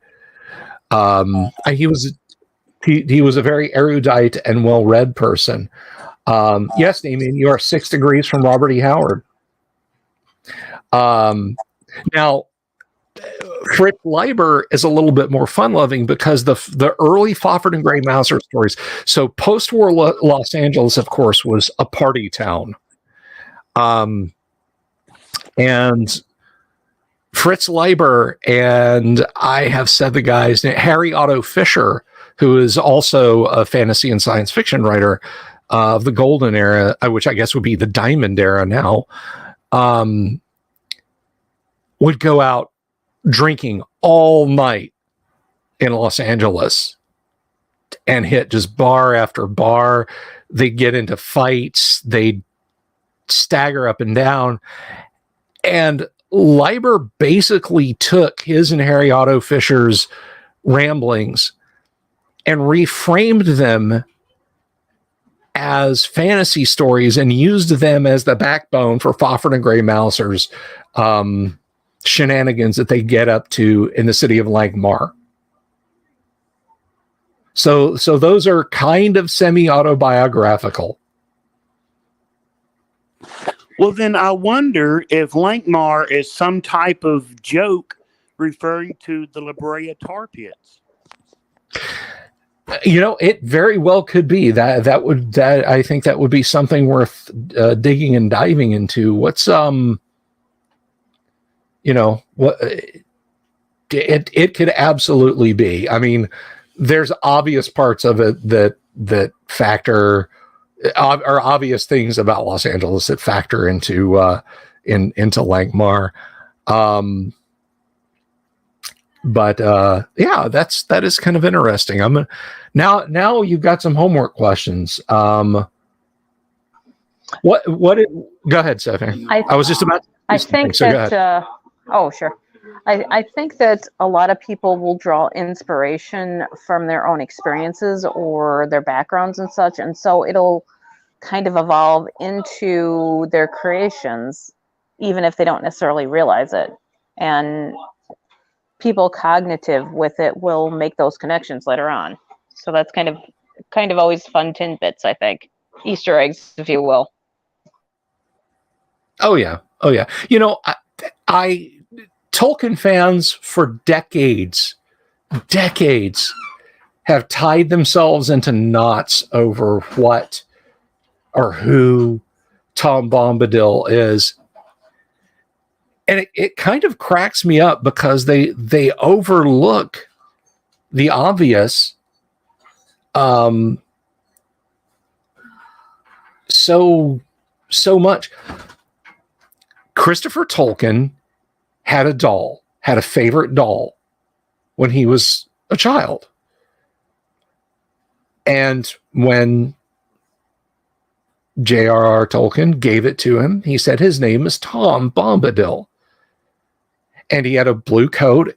He was a very erudite and well-read person. Yes, Damien, you are 6 degrees from Robert E. Howard. Now, Fritz Leiber is a little bit more fun-loving because the early Fafhrd and Grey Mouser stories. So post-war Los Angeles, of course, was a party town. And Fritz Leiber, and I have said the guy's name, Harry Otto Fisher, who is also a fantasy and science fiction writer of the golden era, which I guess would be the diamond era now, would go out drinking all night in Los Angeles and hit just bar after bar. They get into fights. They stagger up and down. And Leiber basically took his and Harry Otto Fisher's ramblings and reframed them as fantasy stories and used them as the backbone for Fafhrd and Grey Mouser's shenanigans that they get up to in the city of Langmar. So those are kind of semi-autobiographical.
Well, then I wonder if Langmar is some type of joke referring to the La Brea tar pits.
It very well could be that I think that would be something worth digging and diving into. What's what it could absolutely be. I mean, there's obvious parts of it that factor, are obvious things about Los Angeles that factor into Langmar. But that is kind of interesting. Now you've got some homework questions. Go ahead, Stephanie.
I was just about to I think so that sure. I think that a lot of people will draw inspiration from their own experiences or their backgrounds and such, and so it'll kind of evolve into their creations, even if they don't necessarily realize it. And people cognitive with it will make those connections later on. So that's kind of always fun tidbits, I think. Easter eggs, if you will.
Oh yeah. I Tolkien fans for decades have tied themselves into knots over what or who Tom Bombadil is. And it kind of cracks me up because they overlook the obvious so much. Christopher Tolkien had a favorite doll when he was a child. And when J.R.R. Tolkien gave it to him, he said his name is Tom Bombadil. And he had a blue coat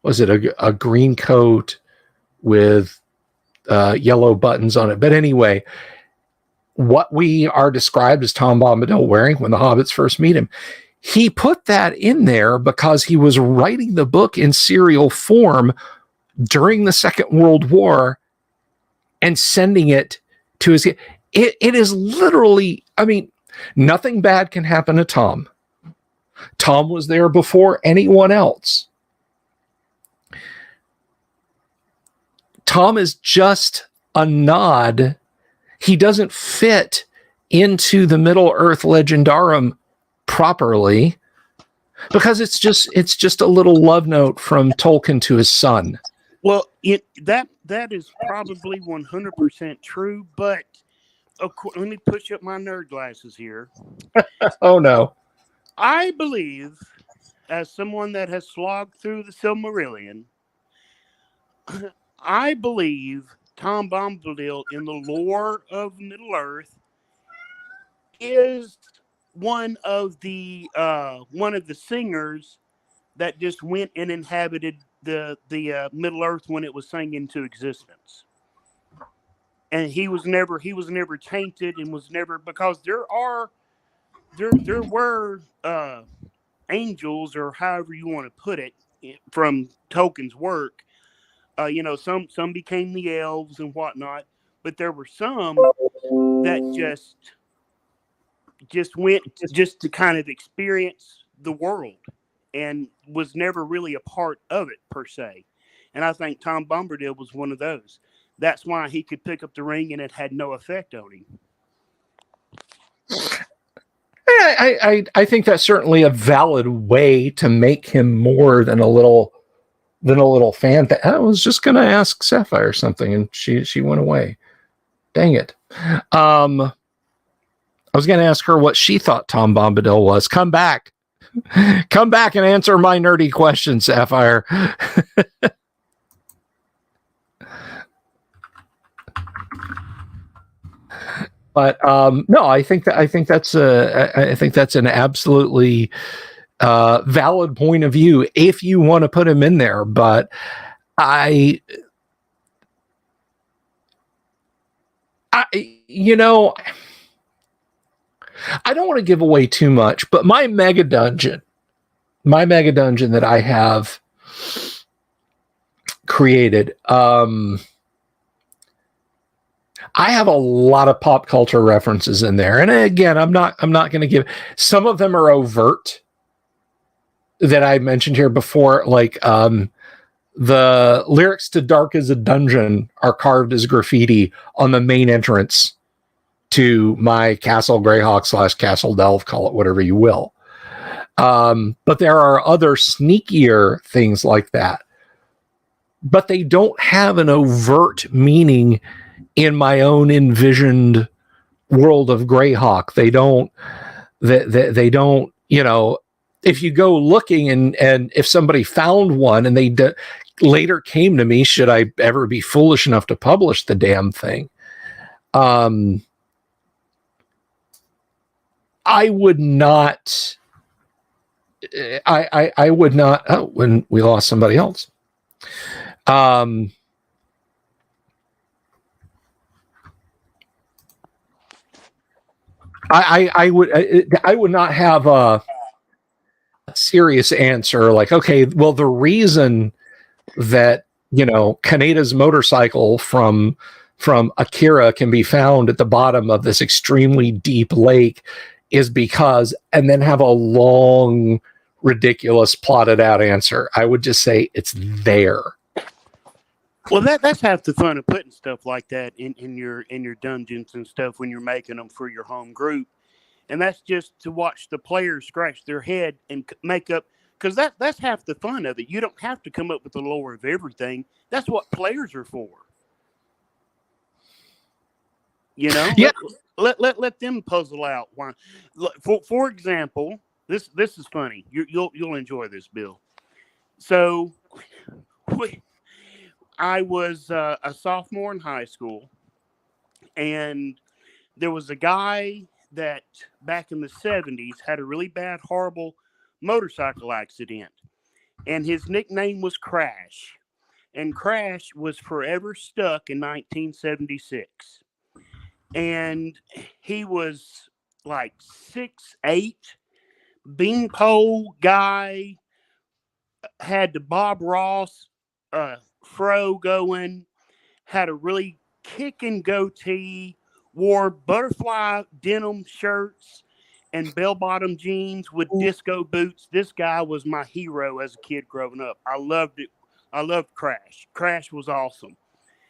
was it a green coat with yellow buttons on it? But anyway, what we are described as Tom Bombadil wearing when the hobbits first meet him, he put that in there because he was writing the book in serial form during the Second World War and sending it to his. it is literally, I mean, nothing bad can happen to Tom. Tom was there before anyone else. Tom is just a nod. He doesn't fit into the Middle Earth Legendarum properly because it's just a little love note from Tolkien to his son.
Well, that is probably 100% true, but let me push up my nerd glasses here.
Oh no.
I believe, as someone that has slogged through the Silmarillion, I believe Tom Bombadil in the lore of Middle Earth is one of the singers that just went and inhabited the Middle Earth when it was sang into existence. And he was never tainted and was never, because there were angels, or however you want to put it, from Tolkien's work. Some became the elves and whatnot, but there were some that just went just to kind of experience the world and was never really a part of it per se. And I think Tom Bombadil was one of those. That's why he could pick up the ring and it had no effect on him.
I think that's certainly a valid way to make him more than a little fan. I was just going to ask Sapphire something, and she went away. Dang it. I was going to ask her what she thought Tom Bombadil was. Come back and answer my nerdy question, Sapphire. But no, I think that's an absolutely valid point of view if you want to put him in there. But I don't want to give away too much, but my mega dungeon that I have created, I have a lot of pop culture references in there. And again, I'm not going to give, some of them are overt that I mentioned here before, like the lyrics to Dark as a Dungeon are carved as graffiti on the main entrance to my Castle Greyhawk / Castle Delve, call it whatever you will. But there are other sneakier things like that. But they don't have an overt meaning in my own envisioned world of Greyhawk. They don't, if you go looking and if somebody found one and they later came to me, should I ever be foolish enough to publish the damn thing? I would not, I would not, when we lost somebody else. I would not have a serious answer like, okay, well, the reason that Kaneda's motorcycle from Akira can be found at the bottom of this extremely deep lake is because, and then have a long, ridiculous, plotted out answer. I would just say it's there.
Well, that's half the fun of putting stuff like that in your dungeons and stuff when you're making them for your home group, and that's just to watch the players scratch their head and make up, because that's half the fun of it. You don't have to come up with the lore of everything. That's what players are for.
Yeah.
Let them puzzle out why. For example, this is funny. You'll enjoy this, Bill. So, I was a sophomore in high school, and there was a guy that back in the 70s had a really bad, horrible motorcycle accident, and his nickname was Crash, and Crash was forever stuck in 1976, and he was like 6'8", beanpole guy, had the Bob Ross fro going, had a really kicking goatee, wore butterfly denim shirts and bell-bottom jeans with disco boots. This guy was my hero as a kid growing up. I loved it. I loved Crash. Crash was awesome.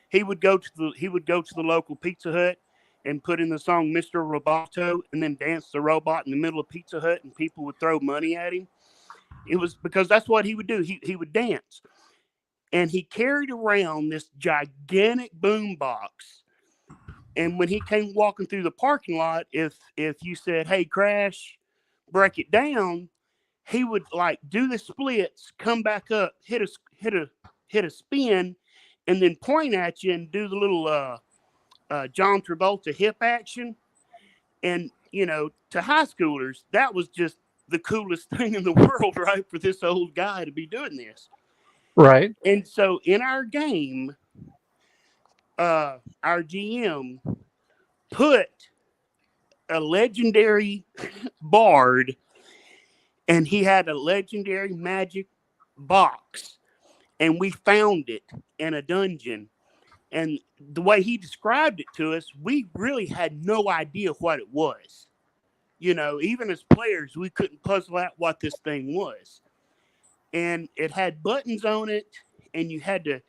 He would go to the local Pizza Hut and put in the song Mr. Roboto and then dance the robot in the middle of Pizza Hut, and people would throw money at him. It was because that's what he would do. He would dance. And he carried around this gigantic boom box. And when he came walking through the parking lot, if you said, "Hey, Crash, break it down," he would like do the splits, come back up, hit a spin, and then point at you and do the little John Travolta hip action. And to high schoolers, that was just the coolest thing in the world, right? For this old guy to be doing this.
Right.
And so in our game, our GM put a legendary bard, and he had a legendary magic box, and we found it in a dungeon. And the way he described it to us, we really had no idea what it was. Even as players, we couldn't puzzle out what this thing was. And it had buttons on it, and you had to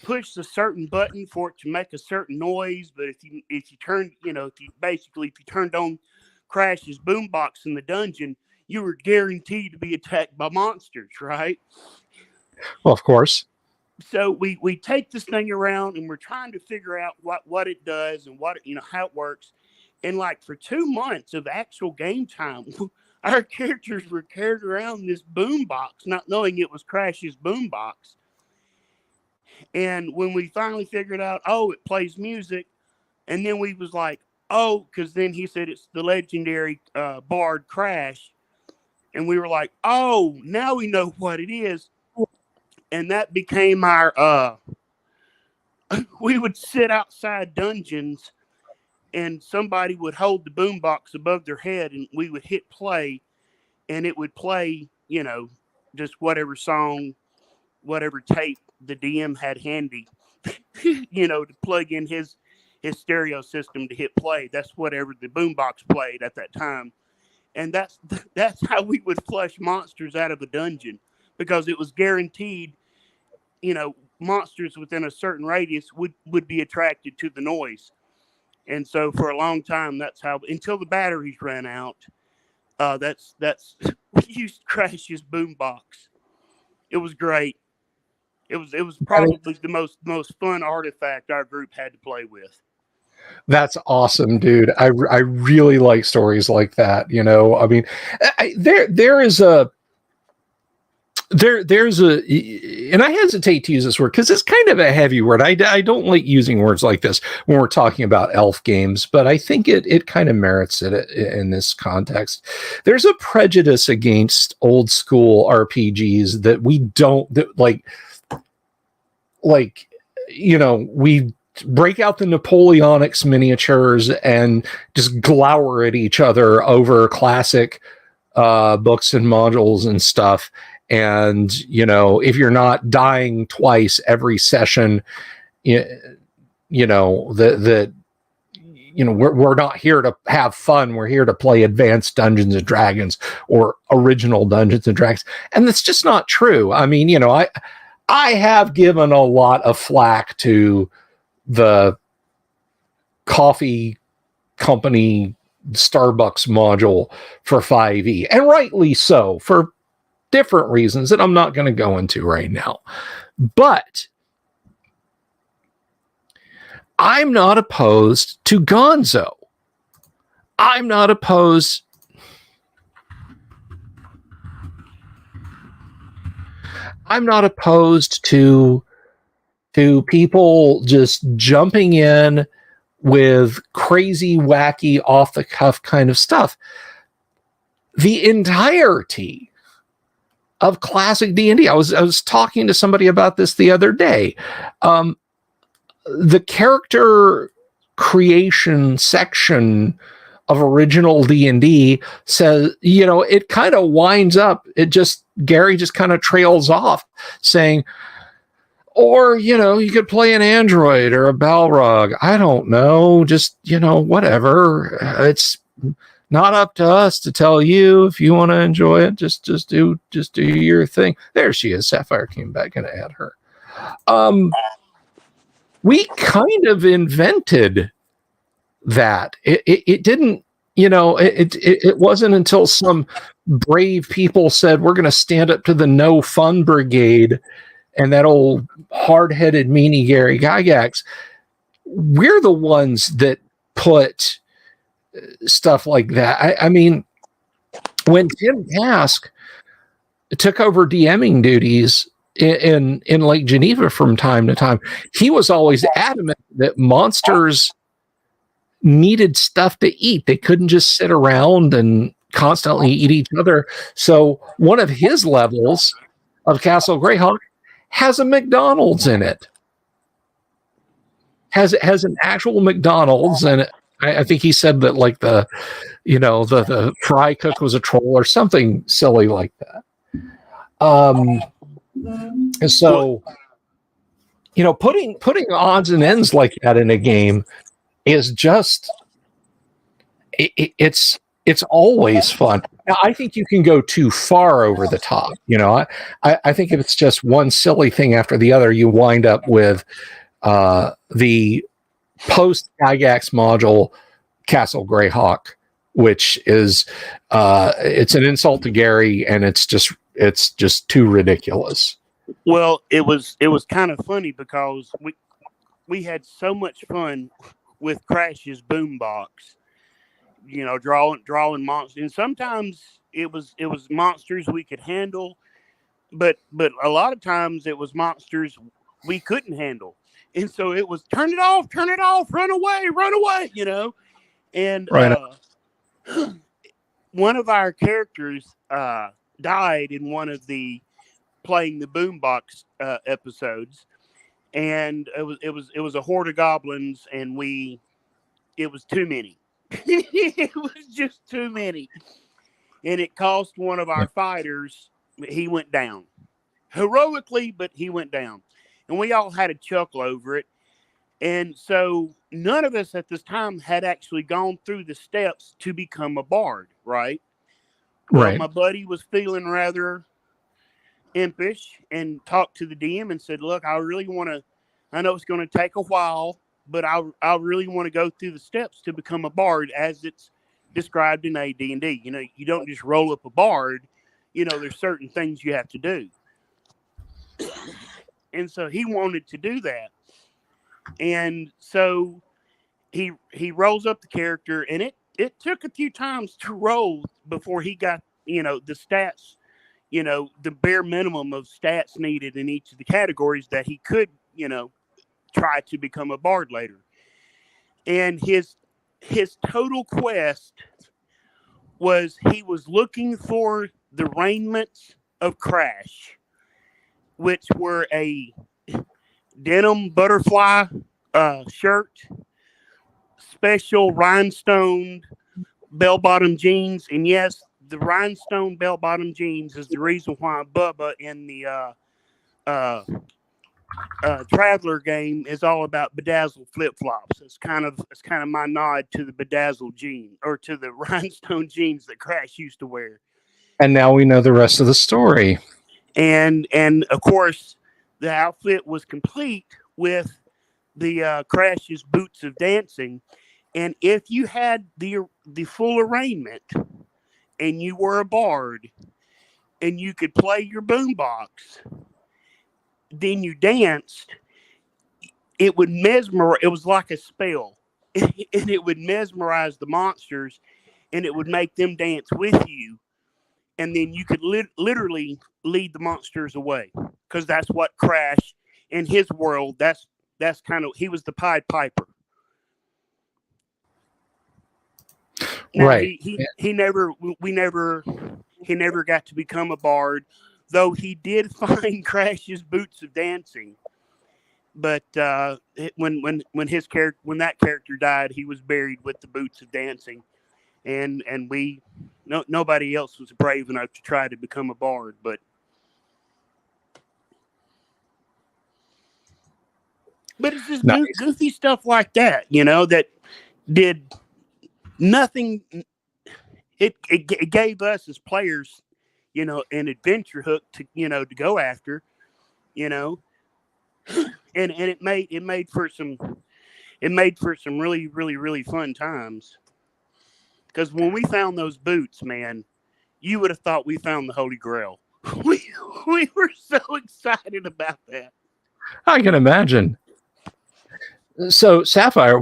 push a certain button for it to make a certain noise. But if you turned on Crash's boombox in the dungeon, you were guaranteed to be attacked by monsters, right?
Well, of course.
So we take this thing around, and we're trying to figure out what it does and how it works. And like for 2 months of actual game time, our characters were carried around this boombox, not knowing it was Crash's boombox. And when we finally figured out, it plays music, and then we was like, because then he said it's the legendary bard Crash, and we were like, now we know what it is. And that became our we would sit outside dungeons, and somebody would hold the boombox above their head, and we would hit play, and it would play, just whatever song, whatever tape the DM had handy, to plug in his stereo system to hit play. That's whatever the boombox played at that time. And that's how we would flush monsters out of a dungeon, because it was guaranteed, monsters within a certain radius would be attracted to the noise. And so for a long time, that's how, until the batteries ran out, that's we used Crash's boombox. It was great. It was probably the most fun artifact our group had to play with.
That's awesome, dude. I really like stories like that. I mean, there's a, and I hesitate to use this word because it's kind of a heavy word. I don't like using words like this when we're talking about elf games, but I think it kind of merits it in this context. There's a prejudice against old school RPGs that we don't, we break out the Napoleonics miniatures and just glower at each other over classic books and modules and stuff. And, if you're not dying twice every session, we're not here to have fun. We're here to play advanced Dungeons and Dragons or original Dungeons and Dragons. And that's just not true. I mean, I have given a lot of flack to the coffee company Starbucks module for 5e, and rightly so, for different reasons that I'm not going to go into right now. But I'm not opposed to Gonzo. I'm not opposed to people just jumping in with crazy, wacky, off the cuff kind of stuff. The entirety of classic D&D. I was talking to somebody about this the other day. The character creation section of original D&D says, it kind of winds up. Gary just kind of trails off saying, Or, you could play an android or a Balrog. I don't know. Just, whatever. It's not up to us to tell you if you want to enjoy it. Just do your thing. There she is. Sapphire came back and add her. We kind of invented that. It didn't, it wasn't until some brave people said, we're going to stand up to the no fun brigade and that old hard-headed meanie Gary Gygax. We're the ones that put stuff like that. I mean, when Tim Task took over DMing duties in Lake Geneva from time to time, he was always adamant that monsters needed stuff to eat. They couldn't just sit around and constantly eat each other. So one of his levels of Castle Greyhawk has a McDonald's in it. Has an actual McDonald's, and I think he said that like the fry cook was a troll or something silly like that. So putting odds and ends like that in a game is just it's always fun. Now, I think you can go too far over the top. I think if it's just one silly thing after the other, you wind up with the post Gygax module Castle Greyhawk, which is it's an insult to Gary, and it's just too ridiculous.
Well, it was kind of funny because we had so much fun with Crash's boombox, drawing monsters, and sometimes it was monsters we could handle, but a lot of times it was monsters we couldn't handle, and so it was turn it off, run away, and
right.
One of our characters died in one of the playing the boombox episodes, and it was a horde of goblins, and it was too many. It was just too many, and it cost one of our fighters. He went down heroically, but he went down, and we all had a chuckle over it. And so none of us at this time had actually gone through the steps to become a bard, right? Well, my buddy was feeling rather impish and talked to the DM and said, look, I know it's going to take a while, but I really want to go through the steps to become a bard as it's described in AD&D. You don't just roll up a bard. There's certain things you have to do. And so he wanted to do that. And so he rolls up the character, and it took a few times to roll before he got, the stats, the bare minimum of stats needed in each of the categories that he could, try to become a bard later. And his total quest was he was looking for the raiments of Crash, which were a denim butterfly shirt, special rhinestone bell-bottom jeans, and yes, the rhinestone bell-bottom jeans is the reason why Bubba in the Traveler game is all about bedazzled flip-flops. It's kind of my nod to the bedazzled jean, or to the rhinestone jeans that Crash used to wear.
And now we know the rest of the story.
And of course, the outfit was complete with the Crash's boots of dancing. And if you had the full arraignment and you were a bard and you could play your boombox, then you danced, it would mesmerize. It was like a spell, and it would mesmerize the monsters, and it would make them dance with you. And then you could literally lead the monsters away, because that's what Crash in his world. That's kind of, he was the Pied Piper. Now,
right.
He never got to become a bard, though he did find Crash's boots of dancing. But when that character died, he was buried with the boots of dancing, and nobody else was brave enough to try to become a bard. But But it's just
Nice.
goofy stuff like that, that did nothing. It gave us as players, an adventure hook to go after, and it made for some really, really, really fun times. Because when we found those boots, man, you would have thought we found the Holy Grail. We were so excited about that.
I can imagine. So, Sapphire,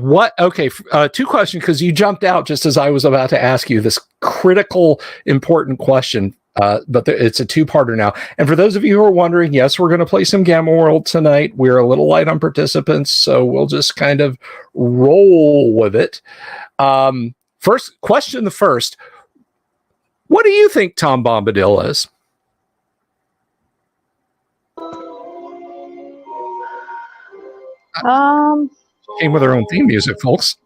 two questions, because you jumped out just as I was about to ask you this critical, important question, but it's a two-parter now. And for those of you who are wondering, yes, we're going to play some Gamma World tonight. We're a little light on participants, so we'll just kind of roll with it. First question, what do you think Tom Bombadil is? Came with her own theme music, folks.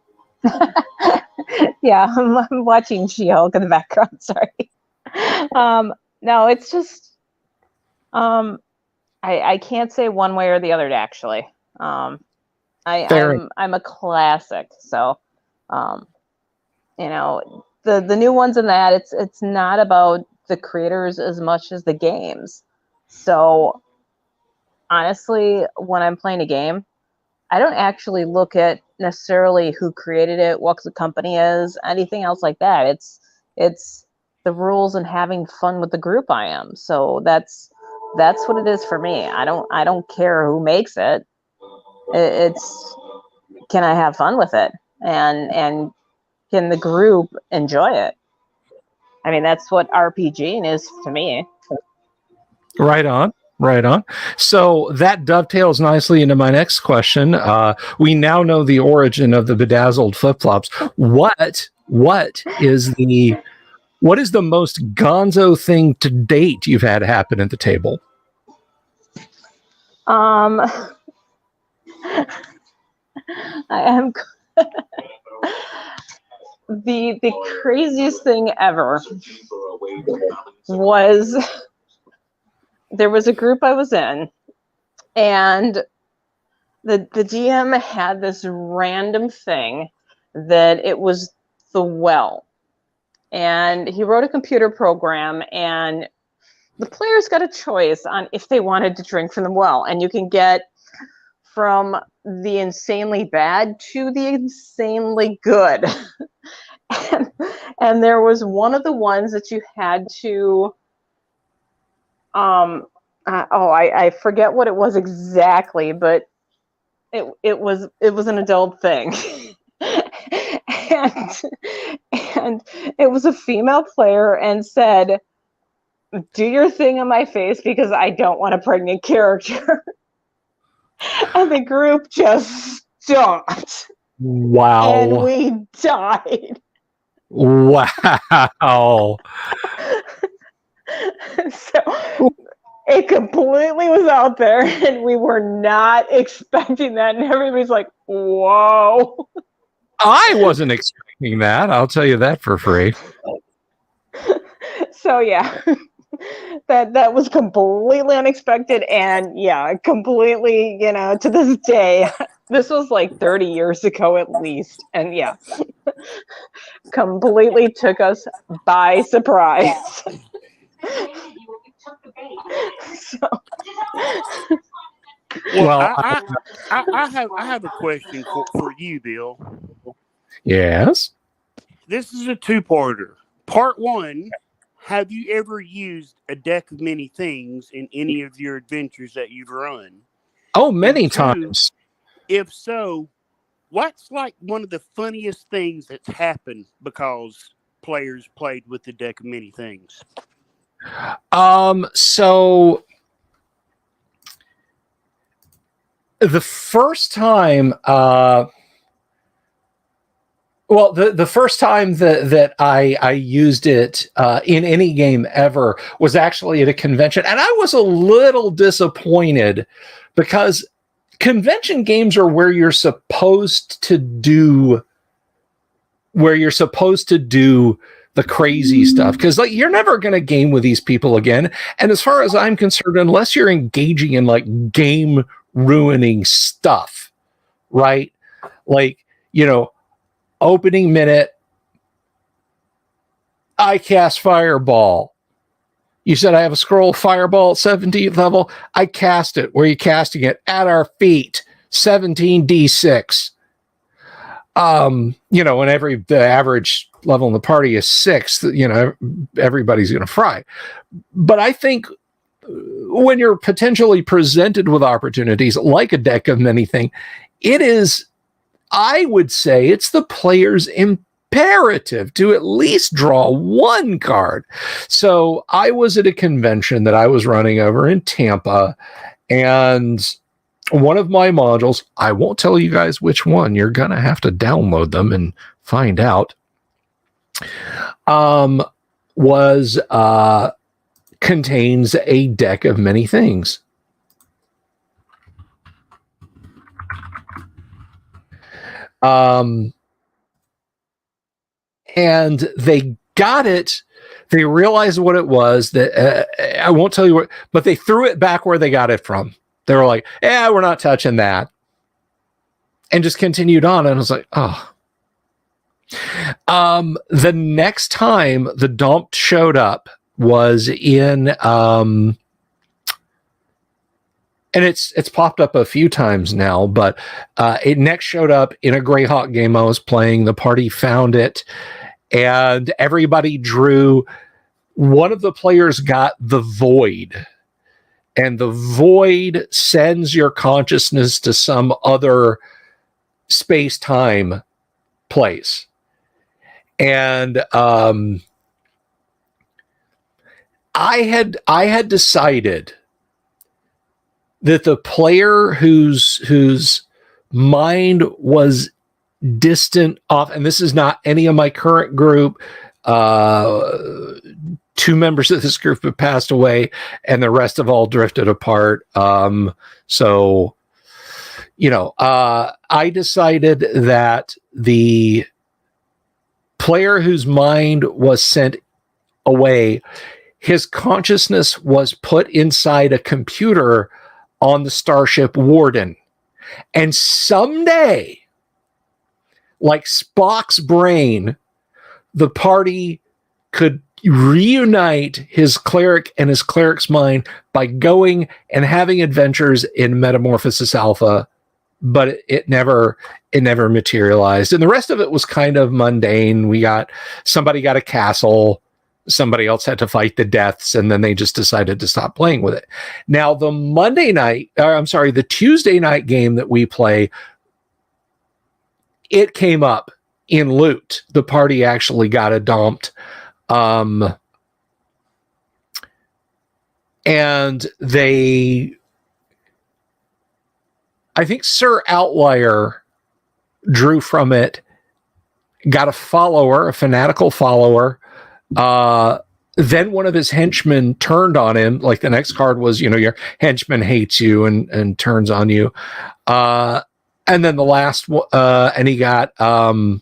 Yeah, I'm watching She-Hulk in the background. Sorry. No, it's just I can't say one way or the other actually. I'm a classic, so the new ones in that it's not about the creators as much as the games. So honestly, when I'm playing a game, I don't actually look at necessarily who created it, what the company is, anything else like that. It's the rules and having fun with the group I am. So that's what it is for me. I don't care who makes it. It's can I have fun with it, and can the group enjoy it? I mean, that's what RPGing is to me.
Right on. So that dovetails nicely into my next question. We now know the origin of the bedazzled flip-flops. What is the most gonzo thing to date you've had happen at the table?
I am the craziest thing ever was there was a group I was in, and the DM had this random thing that it was the well, and he wrote a computer program, and the players got a choice on if they wanted to drink from the well, and you can get from the insanely bad to the insanely good. and there was one of the ones that you had to I forget what it was exactly, but it was an adult thing. and it was a female player and said, "Do your thing on my face because I don't want a pregnant character." And the group just stopped.
Wow.
And we died.
Wow.
So it completely was out there, and we were not expecting that. And everybody's like, whoa.
I wasn't expecting that. I'll tell you that for free.
So, yeah. That was completely unexpected, and yeah, completely, to this day, this was like 30 years ago at least, and yeah, completely took us by surprise. So.
Well, I have a question for you, Bill.
Yes.
This is a two-parter. Part one. Have you ever used a deck of many things in any of your adventures that you've run?
Oh, many times.
If so, what's like one of the funniest things that's happened because players played with the deck of many things?
So the first time, the first time that I used it in any game ever was actually at a convention, and I was a little disappointed because convention games are where you're supposed to do the crazy stuff, because like you're never going to game with these people again. And as far as I'm concerned, unless you're engaging in like game ruining stuff, right? Like, opening minute, I cast Fireball. You said I have a scroll Fireball at 17th level. I cast it. Where are you casting it? At our feet. 17d6. And the average level in the party is 6, everybody's going to fry. But I think when you're potentially presented with opportunities like a deck of many things, I would say it's the player's imperative to at least draw one card. So I was at a convention that I was running over in Tampa, and one of my modules, I won't tell you guys which one, you're going to have to download them and find out, contains a deck of many things. And they got it. They realized what it was. That I won't tell you what, but they threw it back where they got it from. They were like, "Yeah, we're not touching that," and just continued on. And I was like, "Oh." The next time the dump showed up was in, and it's popped up a few times now, but it next showed up in a Greyhawk game I was playing. The party found it, and everybody drew. One of the players got the Void, and the Void sends your consciousness to some other space-time place. And I had decided that the player whose mind was distant off, and this is not any of my current group. 2 members of this group have passed away, and the rest have all drifted apart. So, I decided that the player whose mind was sent away, his consciousness was put inside a computer on the Starship Warden. And someday, like Spock's brain, the party could reunite his cleric and his cleric's mind by going and having adventures in Metamorphosis Alpha, but it never materialized. And the rest of it was kind of mundane. Somebody got a castle, somebody else had to fight the deaths, and then they just decided to stop playing with it. Now, the Tuesday night game that we play, it came up in loot. The party actually got it dumped. And I think Sir Outlier drew from it, got a fanatical follower. Then one of his henchmen turned on him. Like the next card was, your henchman hates you and turns on you. And then the last, and he got, the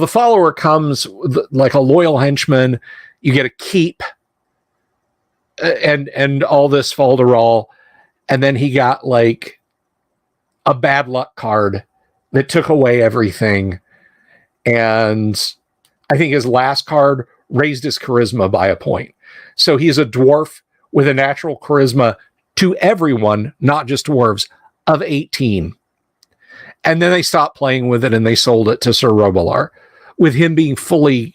follower comes like a loyal henchman. You get a keep and all this falderall. And then he got like a bad luck card that took away everything. And I think his last card raised his charisma by a point. So he's a dwarf with a natural charisma to everyone, not just dwarves, of 18. And then they stopped playing with it and they sold it to Sir Robilar, with him being fully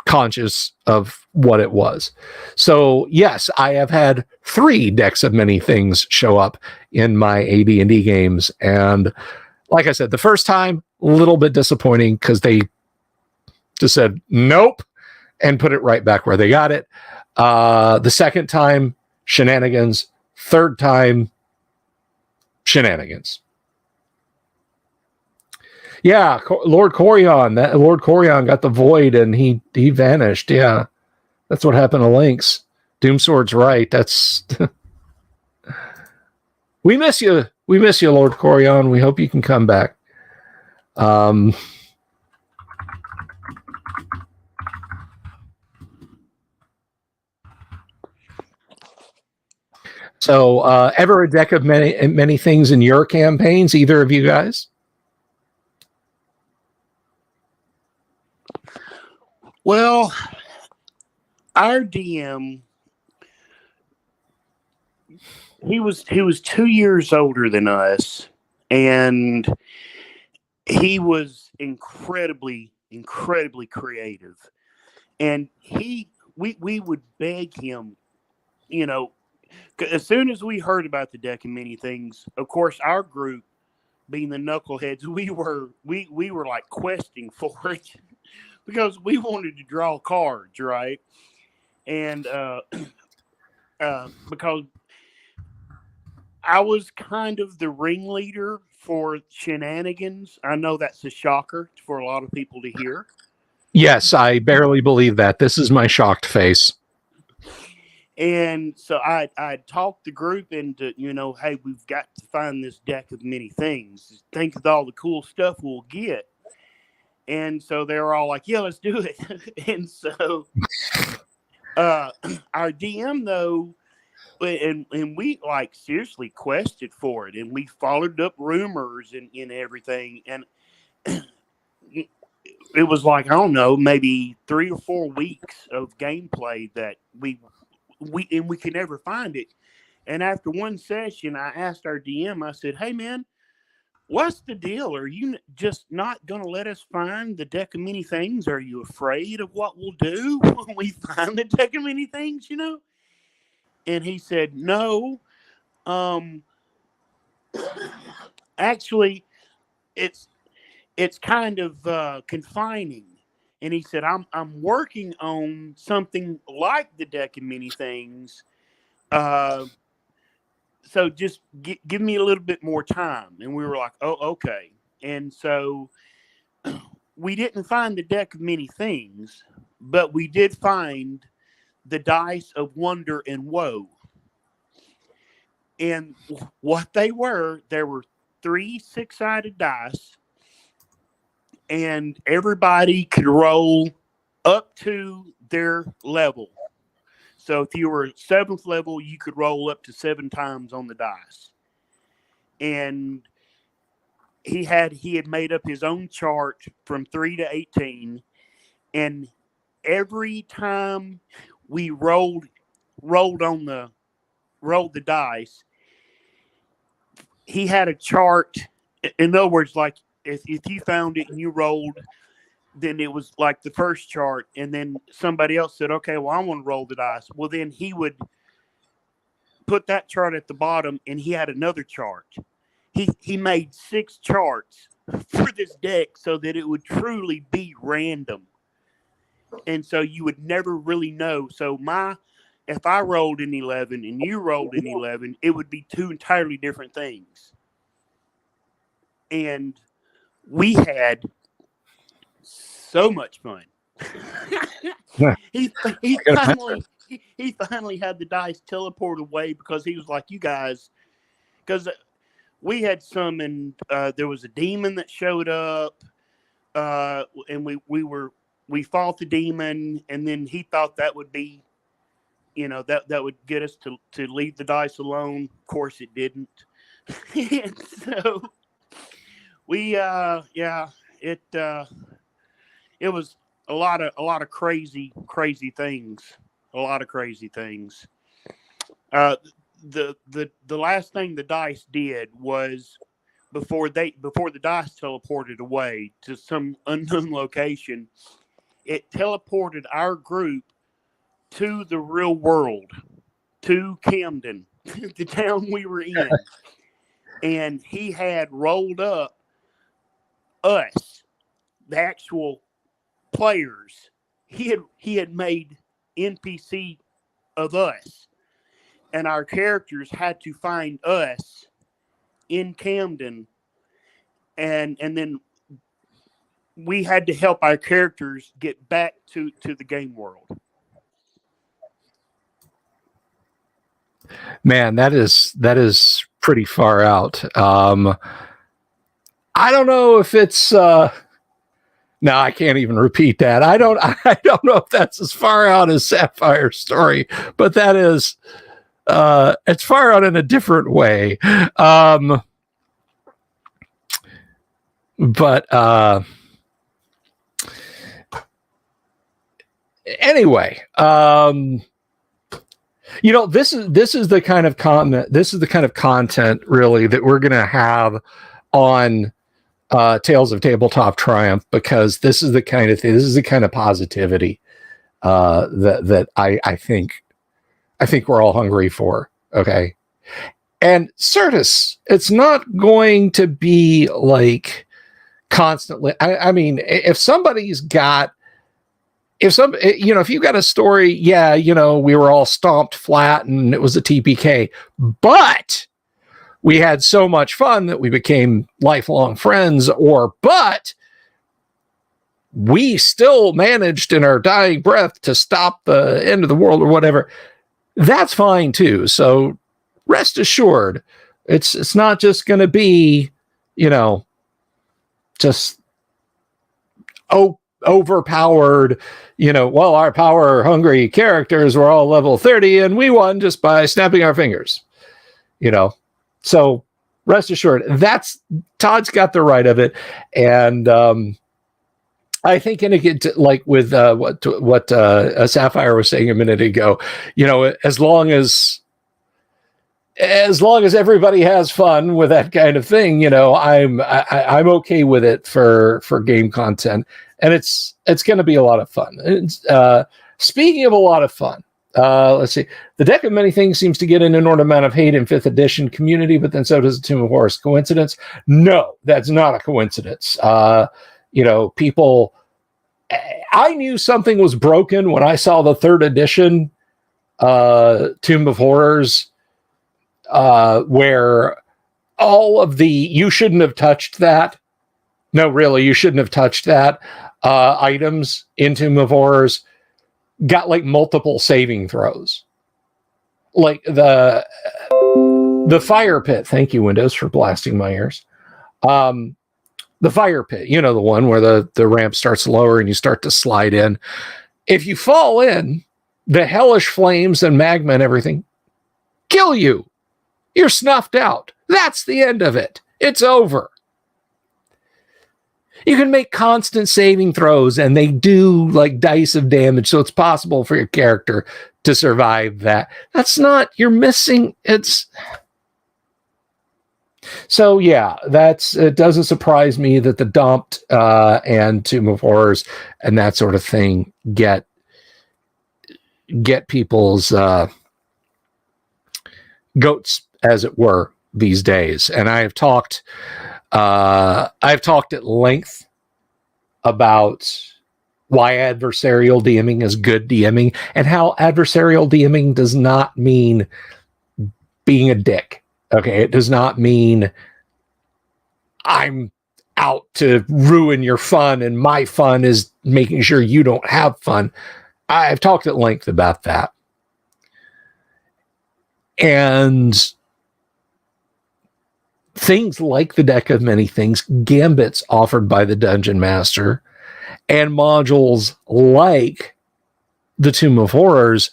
conscious of what it was. So yes, I have had 3 decks of many things show up in my AD&D games. And like I said, the first time, a little bit disappointing because they just said, nope, and put it right back where they got it. The second time, shenanigans. Third time, shenanigans. Yeah, Lord Corion. Lord Corion got the Void and he vanished. Yeah, that's what happened to Lynx. Doomsword's right. That's we miss you. We miss you, Lord Corion. We hope you can come back. So, ever a deck of many things in your campaigns, either of you guys?
Well, our DM, he was 2 years older than us, and he was incredibly creative. And we would beg him, you know, as soon as we heard about the deck and many things, of course, our group, being the knuckleheads, we were like questing for it because we wanted to draw cards, right? And because I was kind of the ringleader for shenanigans. I know that's a shocker for a lot of people to hear.
Yes, I barely believe that. This is my shocked face.
And so I talked the group into, hey, we've got to find this deck of many things. Think of all the cool stuff we'll get. And so they were all like, yeah, let's do it. And so our DM, though, and we like seriously quested for it, and we followed up rumors and everything. And it was like, I don't know, maybe 3 or 4 weeks of gameplay that we could never find it. And after one session, I asked our DM, I said, hey, man, what's the deal? Are you just not going to let us find the deck of many things? Are you afraid of what we'll do when we find the deck of many things, And he said, no. Actually, it's kind of confining. And he said, I'm working on something like the deck of many things. So just give me a little bit more time. And we were like, oh, okay. And so we didn't find the deck of many things, but we did find the dice of wonder and woe. And what there were 3 6-sided dice, and everybody could roll up to their level. So if you were 7th level, you could roll up to 7 times on the dice. And he had made up his own chart from 3 to 18. And every time we rolled the dice, he had a chart. In other words, like if you found it and you rolled, then it was like the first chart, and then somebody else said, okay, well, I want to roll the dice. Well, then he would put that chart at the bottom, and he had another chart. He made 6 charts for this deck so that it would truly be random. And so you would never really know. So if I rolled an 11 and you rolled an 11, it would be 2 entirely different things. And we had so much fun. he finally had the dice teleport away because he was like, you guys, because we had summoned, there was a demon that showed up, and we fought the demon, and then he thought that would be, that would get us to leave the dice alone. Of course it didn't. And so we it was a lot of crazy things. A lot of crazy things. The last thing the dice did was before the dice teleported away to some unknown location, it teleported our group to the real world, to Camden, the town we were in. And he had rolled up us, the actual players. He had made NPC of us, and our characters had to find us in Camden, and then we had to help our characters get back to the game world.
Man, that is pretty far out. I don't know if it's no, I can't even repeat that. I don't know if that's as far out as Sapphire's story, but that is It's far out in a different way. But anyway, this is the kind of content really that we're going to have on Tales of Tabletop Triumph, because this is the kind of thing, this is the kind of positivity that I think we're all hungry for. Okay. And Certus, it's not going to be like constantly. I mean, if you've got a story, we were all stomped flat and it was a TPK, but we had so much fun that we became lifelong friends, but we still managed in our dying breath to stop the end of the world or whatever, that's fine too. So rest assured, it's not just going to be, just overpowered, our power hungry characters were all level 30 and we won just by snapping our fingers, So rest assured, Todd's got the right of it. And I think like with what Sapphire was saying a minute ago, as long as everybody has fun with that kind of thing, I'm okay with it for game content, and it's going to be a lot of fun. Speaking of a lot of fun, let's see. The Deck of Many Things seems to get an inordinate amount of hate in 5th edition community, but then so does the Tomb of Horrors. Coincidence? No, that's not a coincidence. People. I knew something was broken when I saw the 3rd edition Tomb of Horrors, where all of the "you shouldn't have touched that," no, really, you shouldn't have touched that items in Tomb of Horrors got like multiple saving throws. Like the fire pit. Thank you, Windows, for blasting my ears. The fire pit, the one where the ramp starts lower and you start to slide in. If you fall in, the hellish flames and magma and everything kill you. You're snuffed out. That's the end of it. It's over. You can make constant saving throws and they do like dice of damage, so it's possible for your character to survive that. You're missing, so yeah, it doesn't surprise me that the Dumped and Tomb of Horrors and that sort of thing get people's goats, as it were, these days. And I've talked at length about why adversarial DMing is good DMing and how adversarial DMing does not mean being a dick. Okay, it does not mean I'm out to ruin your fun and my fun is making sure you don't have fun. I've talked at length about that. And things like the Deck of Many Things, gambits offered by the Dungeon Master, and modules like the Tomb of Horrors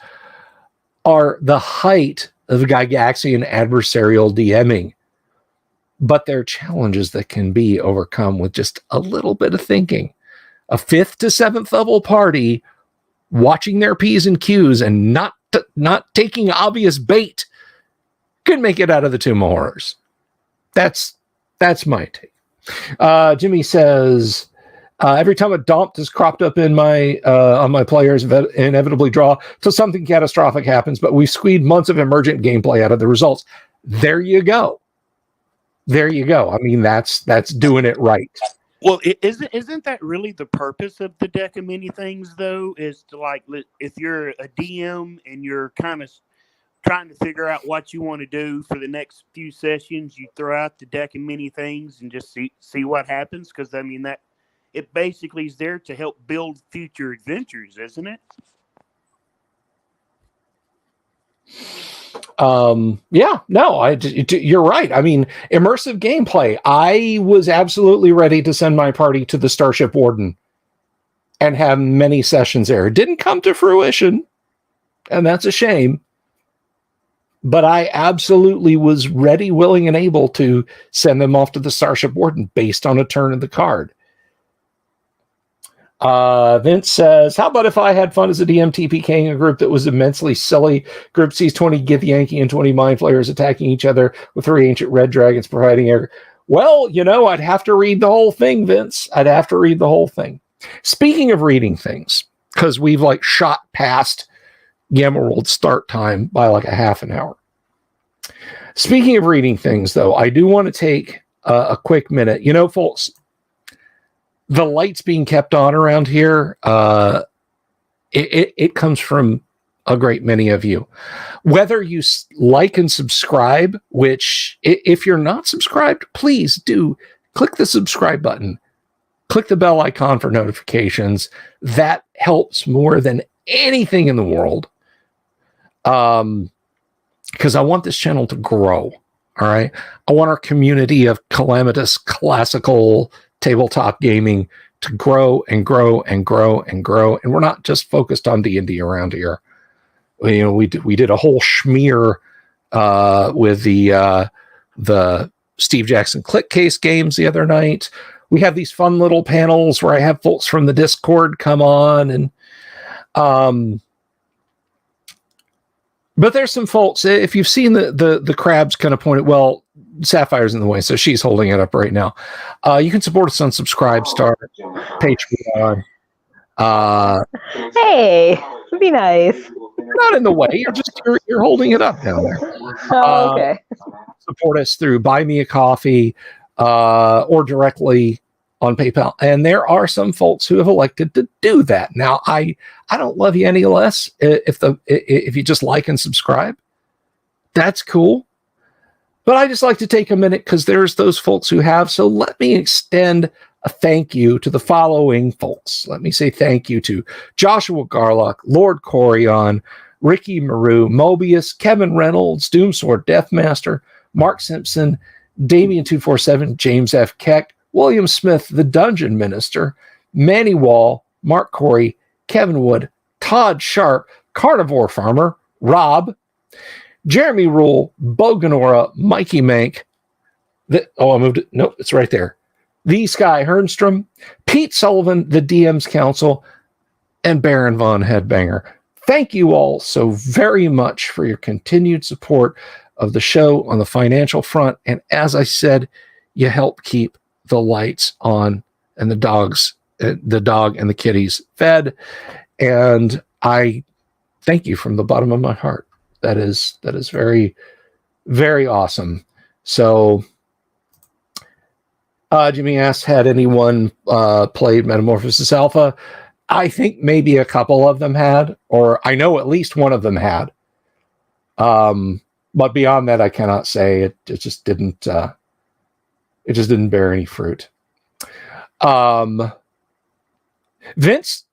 are the height of Gygaxian adversarial DMing, but there are challenges that can be overcome with just a little bit of thinking. A 5th to 7th level party watching their P's and Q's and not taking obvious bait could make it out of the Tomb of Horrors. That's my take. Jimmy says, every time a Dumped is cropped up in my on my players, inevitably draw till something catastrophic happens, but we've squeezed months of emergent gameplay out of the results. There you go. I mean, that's doing it right.
Well, isn't that really the purpose of the Deck of Many Things, though? Is to, like, if you're a DM and you're kind of trying to figure out what you want to do for the next few sessions, you throw out the Deck of Many Things and just see what happens. Because I mean, that it basically is there to help build future adventures, isn't it?
Yeah, no, you're right. I mean, immersive gameplay. I was absolutely ready to send my party to the Starship Warden and have many sessions there. It didn't come to fruition, and that's a shame. but I absolutely was ready, willing, and able to send them off to the Starship Warden based on a turn of the card. Vince says, how about if I had fun as a DM TPKing a group that was immensely silly? Group sees 20 Gith Yankee and 20 Mind Flayers attacking each other with 3 ancient red dragons providing air. Well, I'd have to read the whole thing, Vince. I'd have to read the whole thing. Speaking of reading things, because we've shot past Gamma World start time by a half an hour. Speaking of reading things, though, I do want to take a quick minute. Folks, the lights being kept on around here, it comes from a great many of you. Whether you like and subscribe, which if you're not subscribed, please do click the subscribe button. Click the bell icon for notifications. That helps more than anything in the world. Because I want this channel to grow. All right. I want our community of calamitous classical tabletop gaming to grow and grow and grow and grow. And we're not just focused on D&D around here. We did a whole schmear with the Steve Jackson Click Case games the other night. We have these fun little panels where I have folks from the Discord come on, and but there's some folks. If you've seen the crabs kind of pointed, well, Sapphire's in the way, so she's holding it up right now. You can support us on Subscribestar, Patreon.
Hey, it'd be nice.
You're not in the way. You're holding it up down there.
Oh, okay.
Support us through Buy Me a Coffee or directly on PayPal. And there are some folks who have elected to do that. Now, I don't love you any less if you just like and subscribe. That's cool. But I just like to take a minute because there's those folks who have. So let me extend a thank you to the following folks. Let me say thank you to Joshua Garlock, Lord Corion, Ricky Maru, Mobius, Kevin Reynolds, Doomsword Deathmaster, Mark Simpson, Damien247, James F. Keck, William Smith, the Dungeon Minister, Manny Wall, Mark Corey, Kevin Wood, Todd Sharp, Carnivore Farmer, Rob, Jeremy Rule, Boganora, Mikey Mank. I moved it. Nope, it's right there. The Sky Hernstrom, Pete Sullivan, the DM's Council, and Baron Von Headbanger. Thank you all so very much for your continued support of the show on the financial front. And as I said, you help keep the lights on and the dog and the kitties fed. And I thank you from the bottom of my heart. That is very, very awesome. So Jimmy asks, had anyone played Metamorphosis Alpha? I think maybe a couple of them had, or I know at least one of them had. But beyond that, I cannot say. It just didn't. It just didn't bear any fruit. Vince,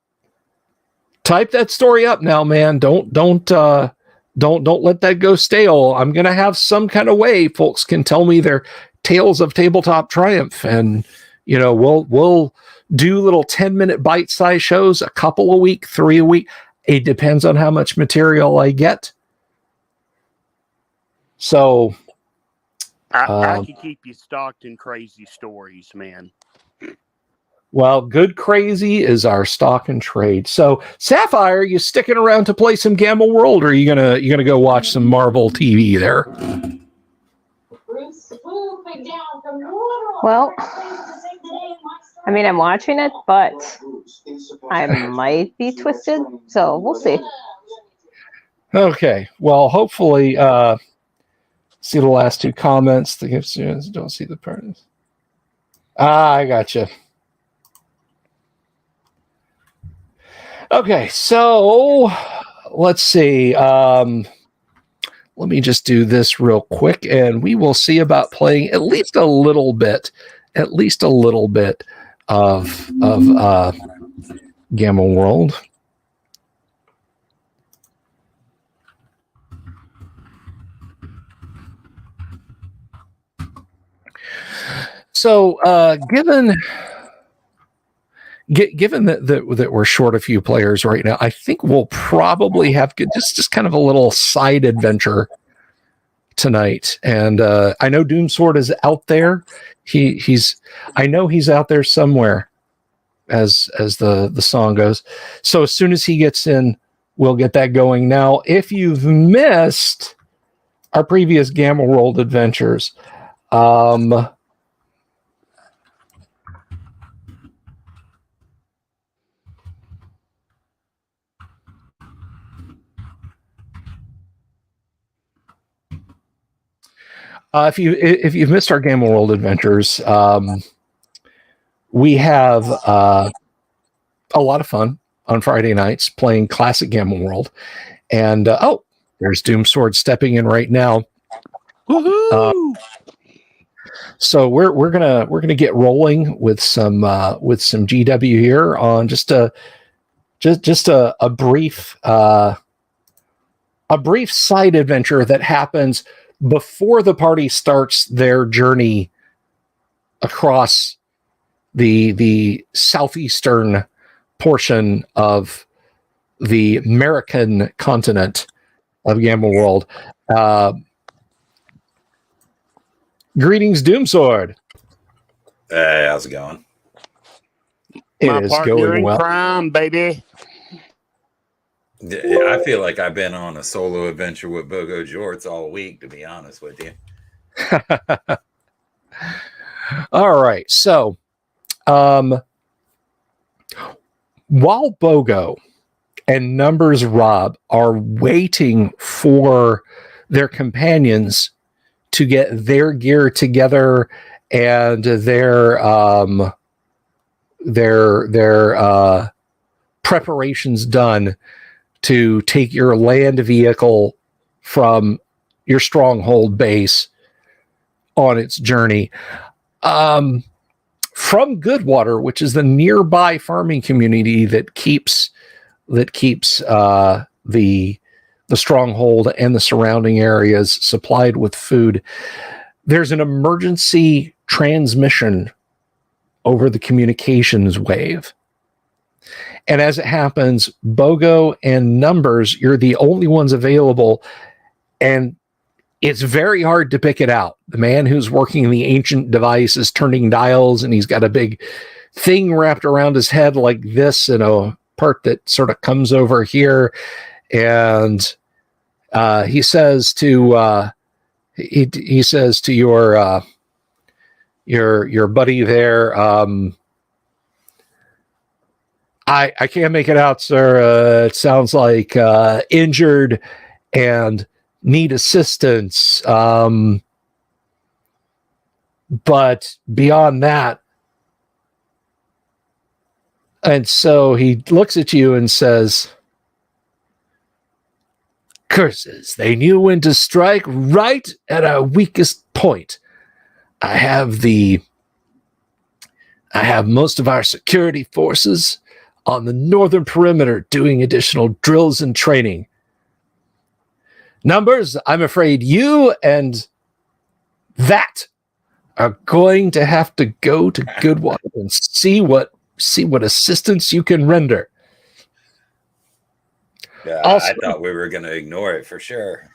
type that story up now, man. Don't let that go stale. I'm gonna have some kind of way folks can tell me their tales of tabletop triumph, and we'll do little 10-minute bite-sized shows, a couple a week, 3 a week. It depends on how much material I get. So
I can keep you stocked in crazy stories, man.
Well, good crazy is our stock and trade. So Sapphire, you sticking around to play some Gamma World, or are you gonna go watch some Marvel TV there?
Well, I mean, I'm watching it, but I might be twisted, so we'll see.
Okay. Well, hopefully, see the last two comments. The gift students don't see the parents. I gotcha. Okay, so let's see. Let me just do this real quick, and we will see about playing at least a little bit of Gamma World. So, given that we're short a few players right now, I think we'll probably have just kind of a little side adventure tonight, and I know Doomsword is out there. I know he's out there somewhere, as the song goes. So as soon as he gets in, we'll get that going. Now, if you've missed our previous Gamma World adventures, if you've missed our Gamma World adventures, we have a lot of fun on Friday nights playing classic Gamma World, and there's Doomsword stepping in right now.
Woohoo!
So we're gonna get rolling with some GW here on just a brief side adventure that happens before the party starts their journey across the southeastern portion of the American continent of Gamma World. Greetings, Doomsword.
Hey, how's it going?
My
It is
partner
going
in
well.
crime, baby.
Yeah, I feel like I've been on a solo adventure with Bogo Jorts all week, to be honest with you.
All right. So, while Bogo and Numbers Rob are waiting for their companions to get their gear together and their preparations done to take your land vehicle from your stronghold base on its journey. From Goodwater, which is the nearby farming community that keeps the stronghold and the surrounding areas supplied with food, there's an emergency transmission over the communications wave. And as it happens, Bogo and Numbers, you're the only ones available, and it's very hard to pick it out. The man who's working in the ancient device is turning dials, and he's got a big thing wrapped around his head like this, and a part that sort of comes over here. And he says to your buddy there, I can't make it out, sir. It sounds like injured and need assistance. But beyond that, and so he looks at you and says, "Curses, they knew when to strike right at our weakest point. I have most of our security forces on the northern perimeter doing additional drills and training. Numbers, I'm afraid you and that are going to have to go to Goodwater and see what assistance you can render."
Yeah,
Also,
I thought we were going to ignore it for sure.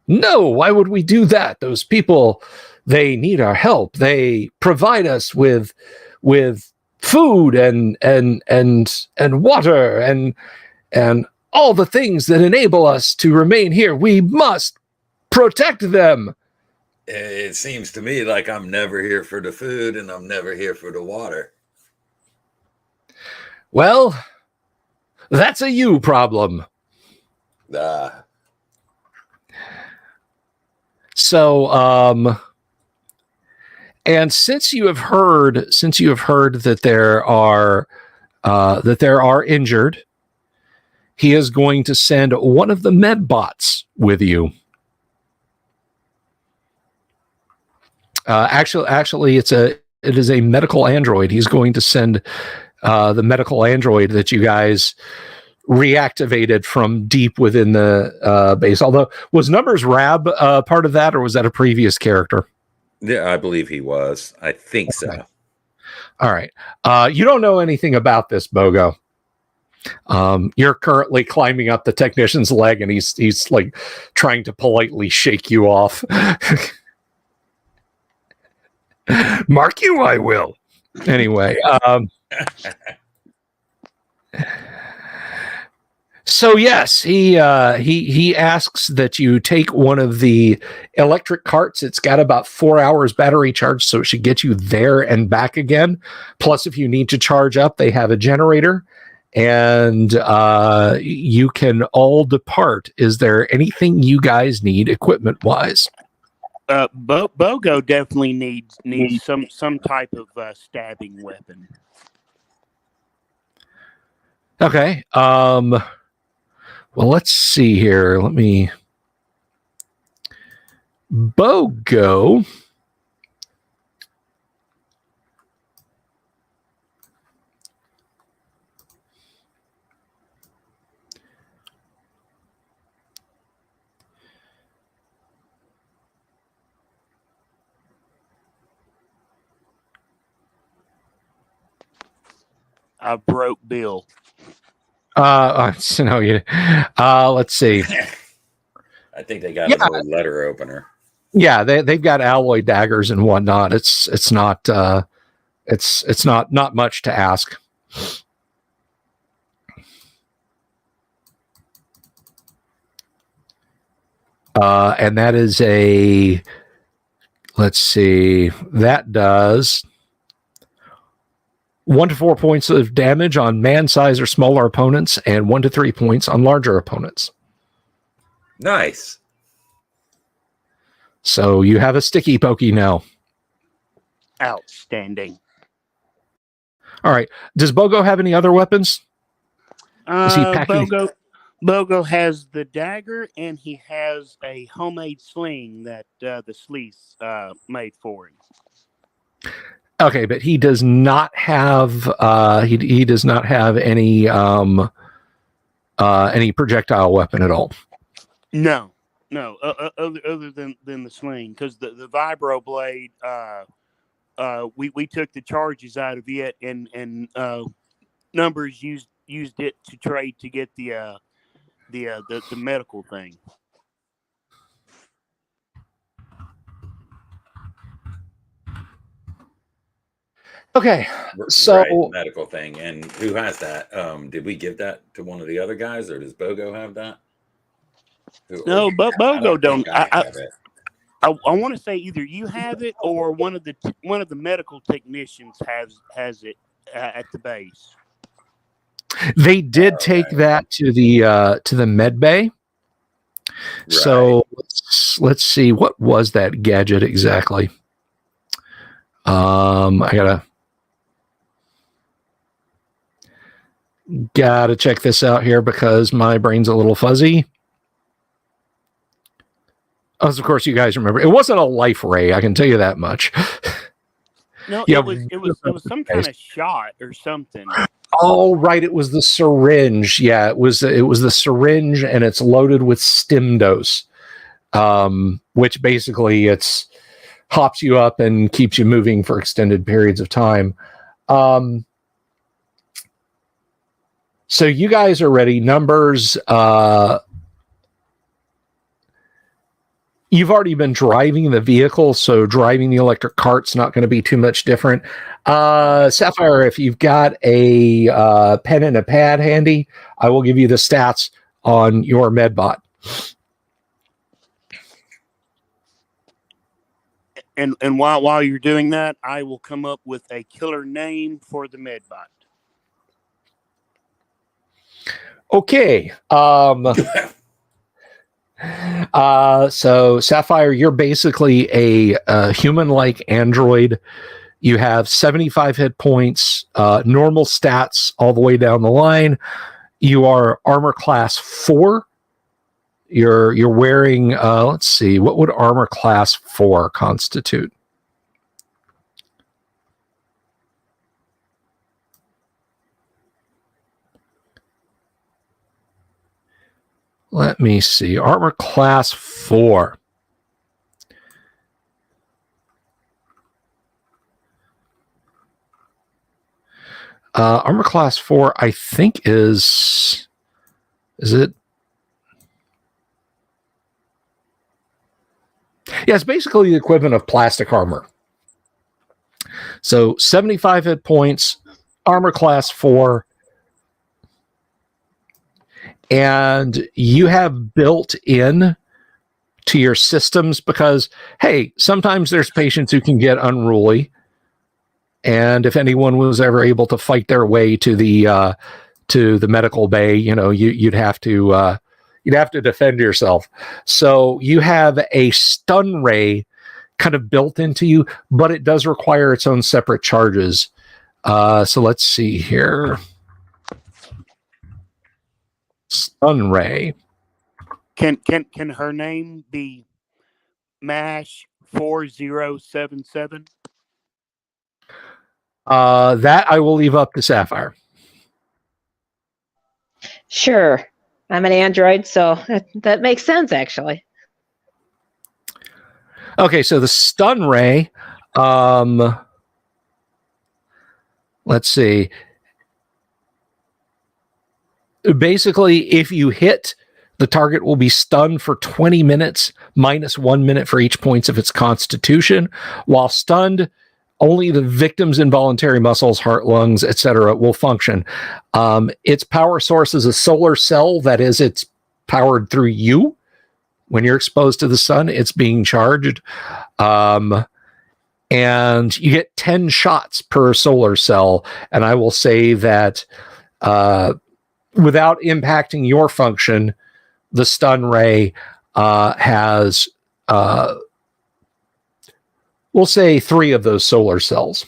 No, why would we do that? Those people, they need our help. They provide us with food and water and all the things that enable us to remain here. We must protect them.
It seems to me like I'm never here for the food and I'm never here for the water.
Well, that's a you problem. So, and since you have heard that there are injured, he is going to send one of the med bots with you. Actually, it is a medical android. He's going to send the medical android that you guys reactivated from deep within the base. Although, was Numbers Rab part of that, or was that a previous character?
Yeah, I believe he was. I think so.
All right. You don't know anything about this, Bogo. You're currently climbing up the technician's leg, and he's like trying to politely shake you off. Mark you, I will. Anyway, so yes, he asks that you take one of the electric carts. It's got about 4 hours battery charge, so it should get you there and back again. Plus, if you need to charge up, they have a generator, and you can all depart. Is there anything you guys need equipment-wise?
Bogo definitely needs some type of stabbing weapon.
Okay. Well, let's see here. Let me. Bogo.
I broke Bill.
So no, you. Let's see.
I think they got a little letter opener.
Yeah, they've got alloy daggers and whatnot. It's not it's not much to ask. And that is a. Let's see. That does 1 to 4 points of damage on man size or smaller opponents, and 1 to 3 points on larger opponents.
Nice.
So you have a sticky pokey now.
Outstanding.
All right. Does Bogo have any other weapons? Is he packing?
Bogo has the dagger, and he has a homemade sling that the Sleece made for him.
Okay, but he does not have he does not have any projectile weapon at all.
No. Other than the sling, because the vibro blade, we took the charges out of it, and Numbers used it to trade to get the medical thing.
Okay, so
right, medical thing, and who has that? Did we give that to one of the other guys, or does Bogo have that?
No, but Bogo don't.
Have it.
I want to say either you have it or one of the medical technicians has it at the base.
They did take that to the med bay. Right. So let's see, what was that gadget exactly? I gotta check this out here because my brain's a little fuzzy. As of course you guys remember, it wasn't a life ray, I can tell you that much.
No,
yeah,
it was some kind of shot or something.
Oh, right, it was the syringe. Yeah, it was the syringe, and it's loaded with stim dose, which basically it's hops you up and keeps you moving for extended periods of time. So you guys are ready. Numbers. You've already been driving the vehicle, so driving the electric cart's not going to be too much different. Sapphire, if you've got a pen and a pad handy, I will give you the stats on your medbot.
And while you're doing that, I will come up with a killer name for the medbot.
Okay. So Sapphire, you're basically a human-like android. You have 75 hit points, normal stats all the way down the line. You are armor class 4. You're wearing, let's see, what would armor class 4 constitute? Let me see. Armor class 4. Armor class 4, I think is it? Yeah, it's basically the equivalent of plastic armor. So 75 hit points, armor class 4, and you have built in to your systems because, hey, sometimes there's patients who can get unruly. And if anyone was ever able to fight their way to the medical bay, you'd have to defend yourself. So you have a stun ray kind of built into you, but it does require its own separate charges. So let's see here. Stun ray.
Can her name be MASH 4077?
That I will leave up to Sapphire.
Sure. I'm an android, so that makes sense, actually.
Okay, so the stun ray, let's see. Basically, if you hit, the target will be stunned for 20 minutes, minus 1 minute for each points of its constitution. While stunned, only the victim's involuntary muscles, heart, lungs, etc. will function. Its power source is a solar cell. That is, it's powered through you. When you're exposed to the sun, it's being charged. And you get 10 shots per solar cell. And I will say that without impacting your function, the stun ray has, we'll say, 3 of those solar cells.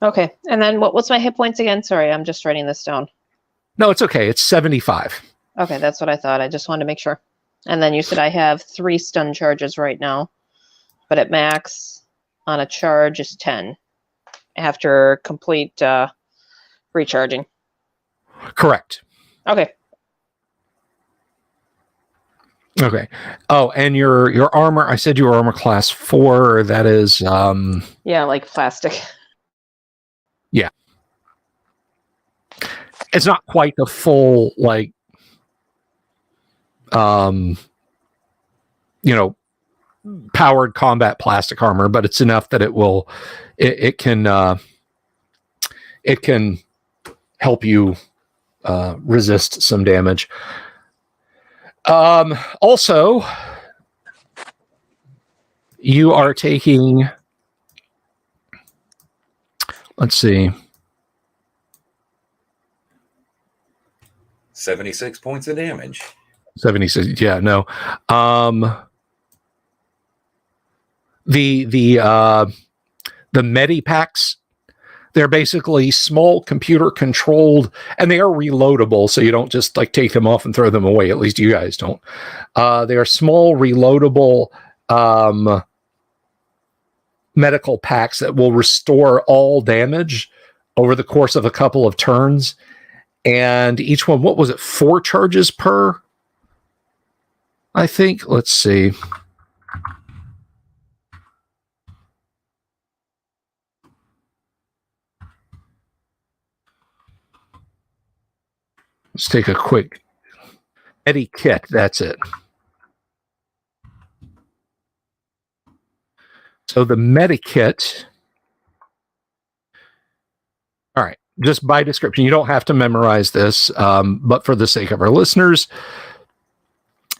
Okay. And then what's my hit points again? Sorry, I'm just writing this down.
No, it's okay. It's 75.
Okay, that's what I thought. I just wanted to make sure. And then you said I have 3 stun charges right now, but at max on a charge is 10 after complete recharging.
Correct.
Okay.
Okay. Oh, and your armor, I said you were armor class 4. That is
Yeah, like plastic.
Yeah. It's not quite the full, like, powered combat plastic armor, but it's enough that it can help you resist some damage. Also, you are taking, let's see,
76 points of damage.
76. Yeah, no. The Medipacks, they're basically small computer controlled, and they are reloadable, so you don't just like take them off and throw them away. At least you guys don't. They are small reloadable medical packs that will restore all damage over the course of a couple of turns. And each one, what was it, 4 charges per? I think. Let's see. Let's take a quick Eddie kit. That's it. So the Medikit. All right. Just by description, you don't have to memorize this, but for the sake of our listeners,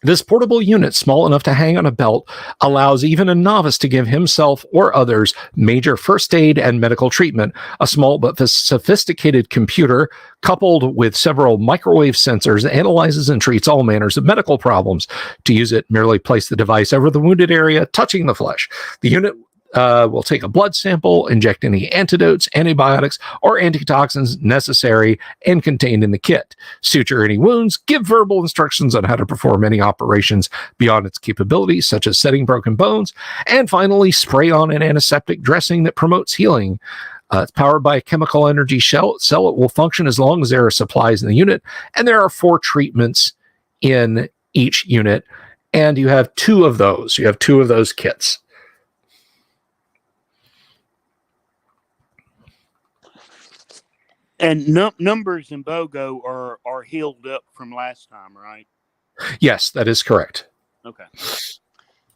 this portable unit, small enough to hang on a belt, allows even a novice to give himself or others major first aid and medical treatment. A small but sophisticated computer, coupled with several microwave sensors, analyzes and treats all manners of medical problems. To use it, merely place the device over the wounded area, touching the flesh. The unit will take a blood sample, inject any antidotes, antibiotics, or antitoxins necessary and contained in the kit, suture any wounds, give verbal instructions on how to perform any operations beyond its capabilities, such as setting broken bones, and finally spray on an antiseptic dressing that promotes healing. It's powered by a chemical energy cell. It will function as long as there are supplies in the unit, and there are 4 treatments in each unit, and you have 2 of those. You have 2 of those kits.
And numbers in BOGO are healed up from last time, right?
Yes, that is correct.
Okay.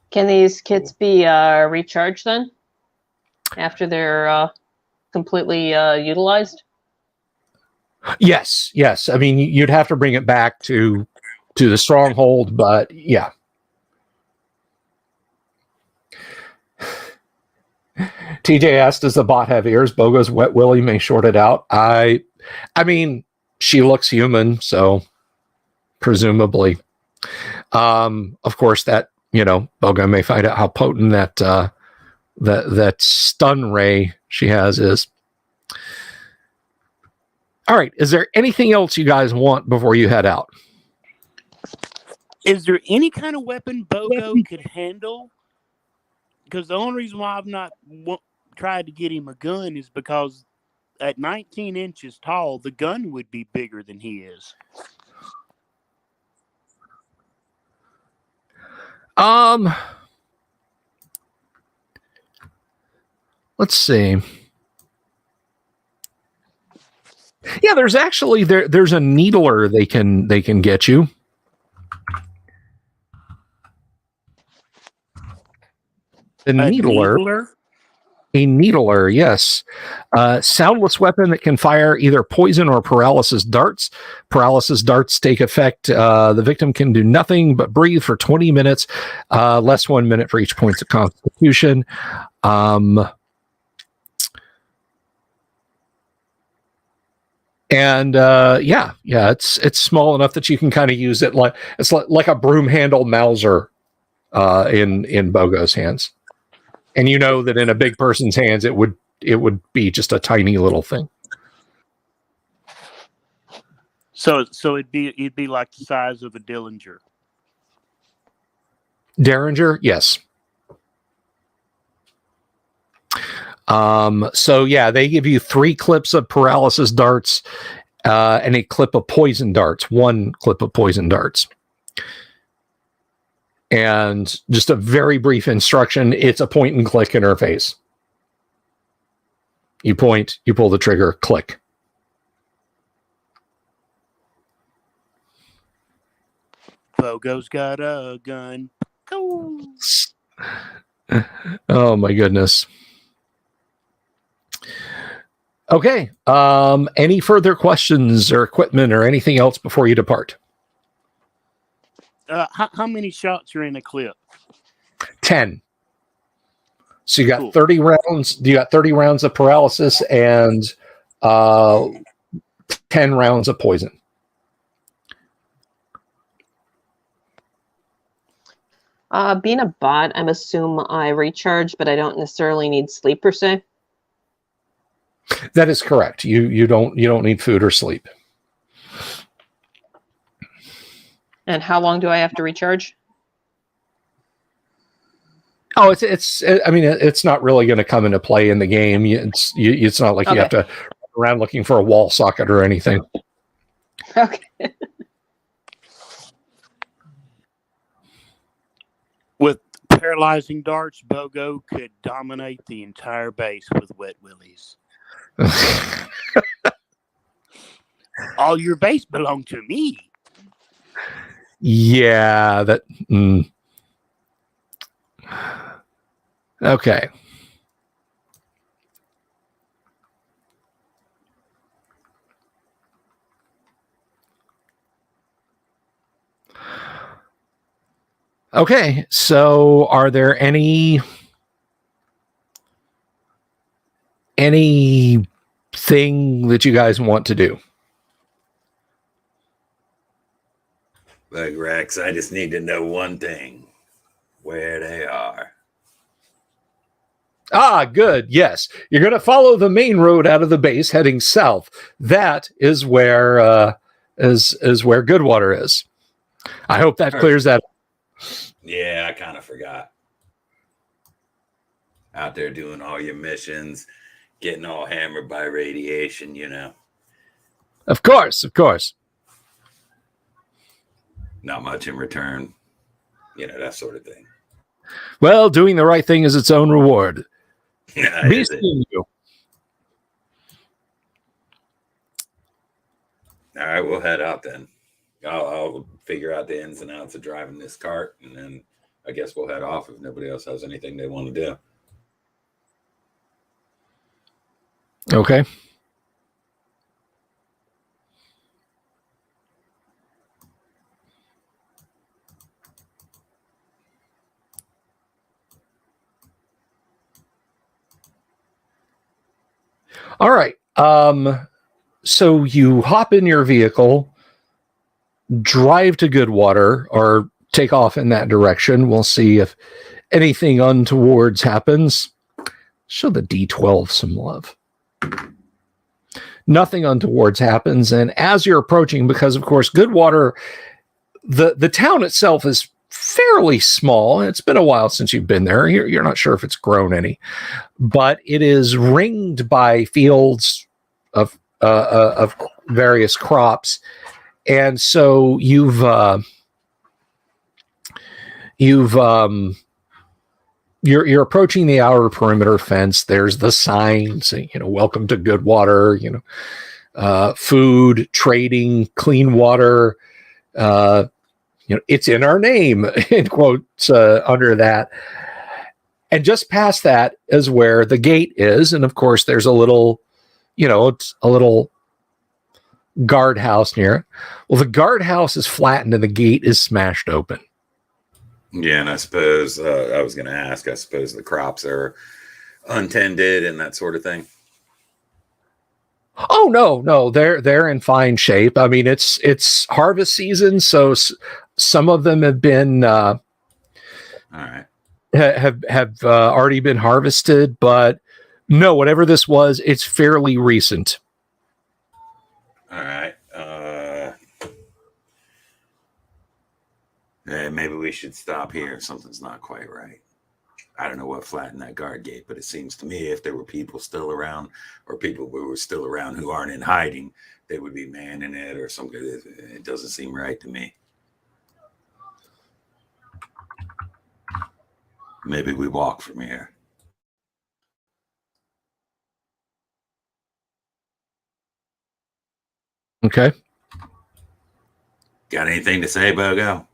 Can these kits be recharged then after they're completely utilized?
Yes, yes. I mean, you'd have to bring it back to the stronghold, but yeah. TJ asked, "Does the bot have ears?" Bogo's wet willy may short it out. I mean, she looks human, so presumably. Of course, that Bogo may find out how potent that stun ray she has is. All right. Is there anything else you guys want before you head out?
Is there any kind of weapon BOGO could handle? Because the only reason why I've not tried to get him a gun is because at 19 inches tall, the gun would be bigger than he is.
Let's see. Yeah, there's actually there's a needler they can get you. A needler? A needler, yes. Soundless weapon that can fire either poison or paralysis darts. Paralysis darts take effect. The victim can do nothing but breathe for 20 minutes, less 1 minute for each point of constitution. It's small enough that you can kind of use it like a broom handle Mauser in Bogo's hands. And you know that in a big person's hands, it would be just a tiny little thing.
So it'd be like the size of a Dillinger.
Derringer, yes. They give you 3 clips of paralysis darts and a clip of poison darts. 1 clip of poison darts. And just a very brief instruction. It's a point and click interface. You point, you pull the trigger, click.
Bogo's got a gun. Cool.
Oh my goodness. Okay. Any further questions or equipment or anything else before you depart?
How many shots are in a clip?
10. So you got
Cool.
30 rounds. You got 30 rounds of paralysis and 10 rounds of poison.
Being a bot, I'm assume I recharge, but I don't necessarily need sleep per se.
That is correct. You don't need food or sleep.
And how long do I have to recharge?
Oh, it's not really going to come into play in the game. It's not like you have to run around looking for a wall socket or anything.
Okay.
With paralyzing darts, Bogo could dominate the entire base with wet willies. All your base belong to me.
Yeah, that. Okay. Okay, so are there anything that you guys want to do?
Look, Rex, I just need to know one thing. Where they are.
Ah, good. Yes. You're going to follow the main road out of the base heading south. That is where is where Goodwater is. I hope that clears that up.
Yeah, I kind of forgot. Out there doing all your missions, getting all hammered by radiation,
Of course.
Not much in return. That sort of thing.
Well, doing the right thing is its own reward.
Yeah,
Be seeing you.
All right, we'll head out then. I'll figure out the ins and outs of driving this cart, and then I guess we'll head off if nobody else has anything they want to do.
Okay. All right. So you hop in your vehicle, drive to Goodwater, or take off in that direction. We'll see if anything untowards happens. Show the D12 some love. Nothing untowards happens, and as you're approaching, because of course Goodwater, the town itself is fairly small. It's been a while since you've been there. You're not sure if it's grown any, but it is ringed by fields of various crops, and so you're approaching the outer perimeter fence. There's the signs, welcome to Goodwater, food, trading, clean water. It's in our name, in quotes, under that. And just past that is where the gate is. And of course, there's a little, it's a little guardhouse near it. Well, the guardhouse is flattened and the gate is smashed open.
Yeah, and I suppose I was going to ask, I suppose the crops are untended and that sort of thing.
Oh, no, they're in fine shape. I mean, it's harvest season, so some of them have been
all right,
have already been harvested, but no, whatever this was, it's fairly recent.
All right. Maybe we should stop here. Something's not quite right. I don't know what flattened that guard gate, but it seems to me if there were people still around, or people who were still around who aren't in hiding, they would be manning it or something. It doesn't seem right to me. Maybe we walk from here.
Okay.
Got anything to say, Bogo?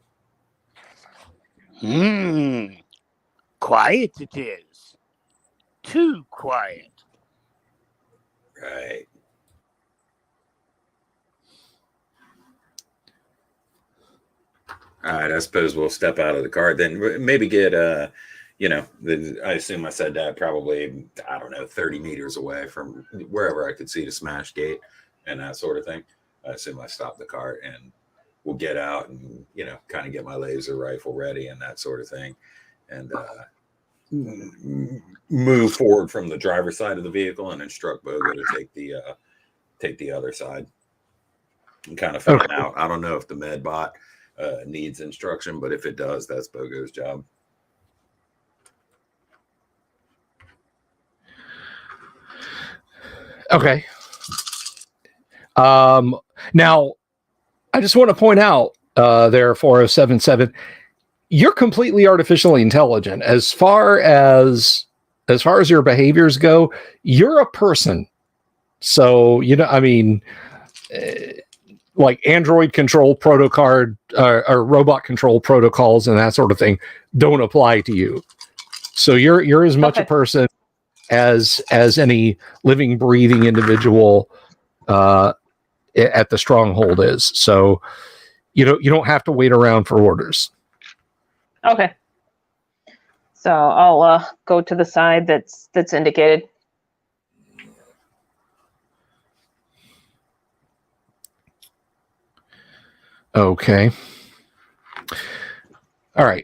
Quiet it is. Too quiet.
Right. All right, I suppose we'll step out of the car then. Maybe get I assume I said that probably, I don't know, 30 meters away from wherever I could see the smash gate and that sort of thing. I assume I stopped the car and we'll get out and, kind of get my laser rifle ready and that sort of thing. And move forward from the driver's side of the vehicle and instruct Bogo to take the other side and kind of fan out. I don't know if the med bot needs instruction, but if it does, that's Bogo's job.
Okay. Now, I just want to point out there, 4077, you're completely artificially intelligent. As far as your behaviors go, you're a person. So, like Android control protocol or robot control protocols and that sort of thing don't apply to you. So you're as much a person as any living, breathing individual at the stronghold is. So you don't have to wait around for orders.
Okay. So I'll go to the side that's indicated.
Okay. All right.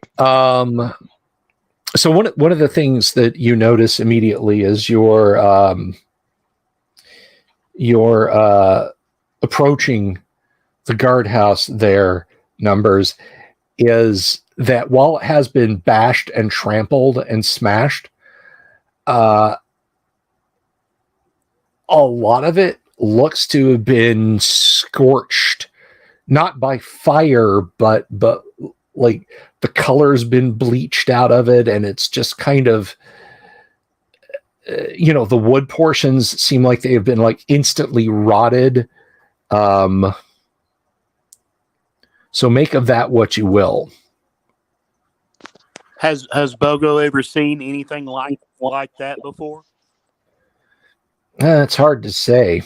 So one of the things that you notice immediately is you're approaching the guardhouse there, Numbers, is that while it has been bashed and trampled and smashed, a lot of it looks to have been scorched, not by fire, but like the color's been bleached out of it, and it's just kind of, the wood portions seem like they have been like instantly rotted. So make of that what you will.
Has Bogo ever seen anything like that before?
It's hard to say.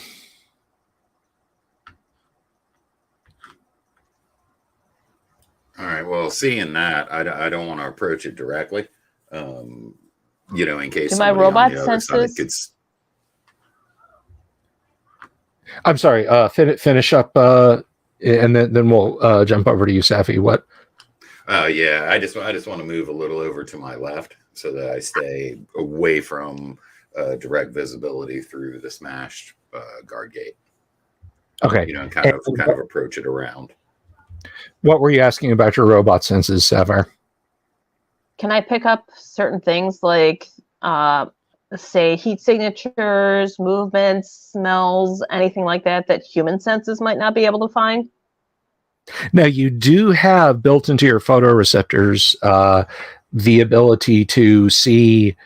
All right. Well, seeing that, I don't want to approach it directly. In case
Do my
somebody on
robot
the other side
senses?
gets.
I'm sorry. Finish up, and then we'll jump over to you, Safi. What?
Yeah. I just want to move a little over to my left so that I stay away from direct visibility through the smashed guard gate.
Okay.
Kind of approach it around.
What were you asking about your robot senses, Sapphire?
Can I pick up certain things like, say, heat signatures, movements, smells, anything like that human senses might not be able to find?
Now, you do have built into your photoreceptors the ability to see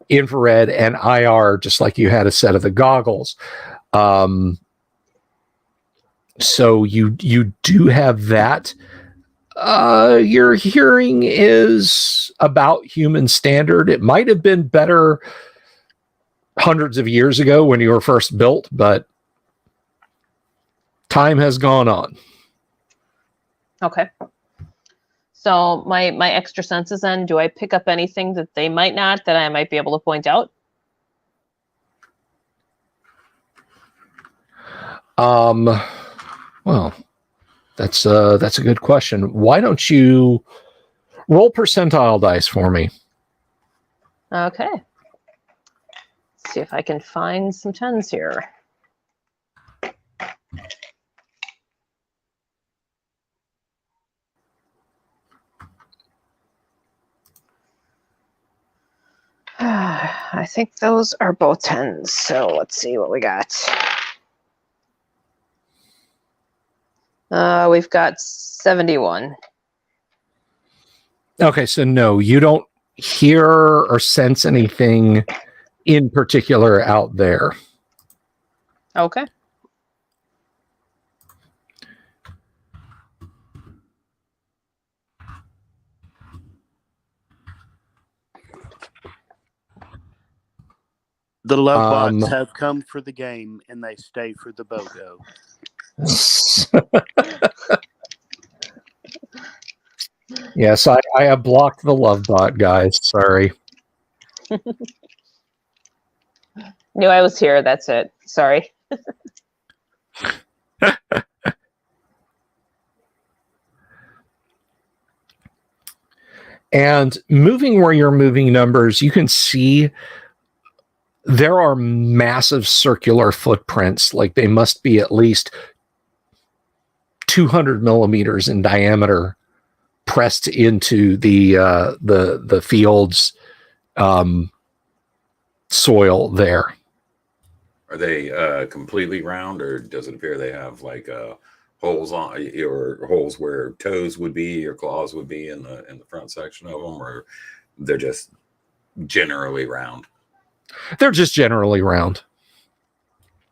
infrared and IR, just like you had a set of the goggles. So you do have that. Your hearing is about human standard. It might have been better hundreds of years ago when you were first built, but time has gone on.
Okay. So my extra senses then, do I pick up anything that they might not, that I might be able to point out?
Well, that's a good question. Why don't you roll percentile dice for me?
Okay. Let's see if I can find some 10s here. I think those are both 10s. So let's see what we got. We've got 71.
Okay, so no, you don't hear or sense anything in particular out there.
Okay.
The Lovebots have come for the game, and they stay for the BOGO.
Yes, I have blocked the Lovebot guys. Sorry.
Knew I was here. That's it. Sorry.
And moving where you're moving numbers, you can see there are massive circular footprints. Like they must be at least 200 millimeters in diameter, pressed into the field's soil there.
Are they completely round, or does it appear they have like holes on, or holes where toes would be or claws would be in the front section of them, or they're just generally round?
They're just generally round.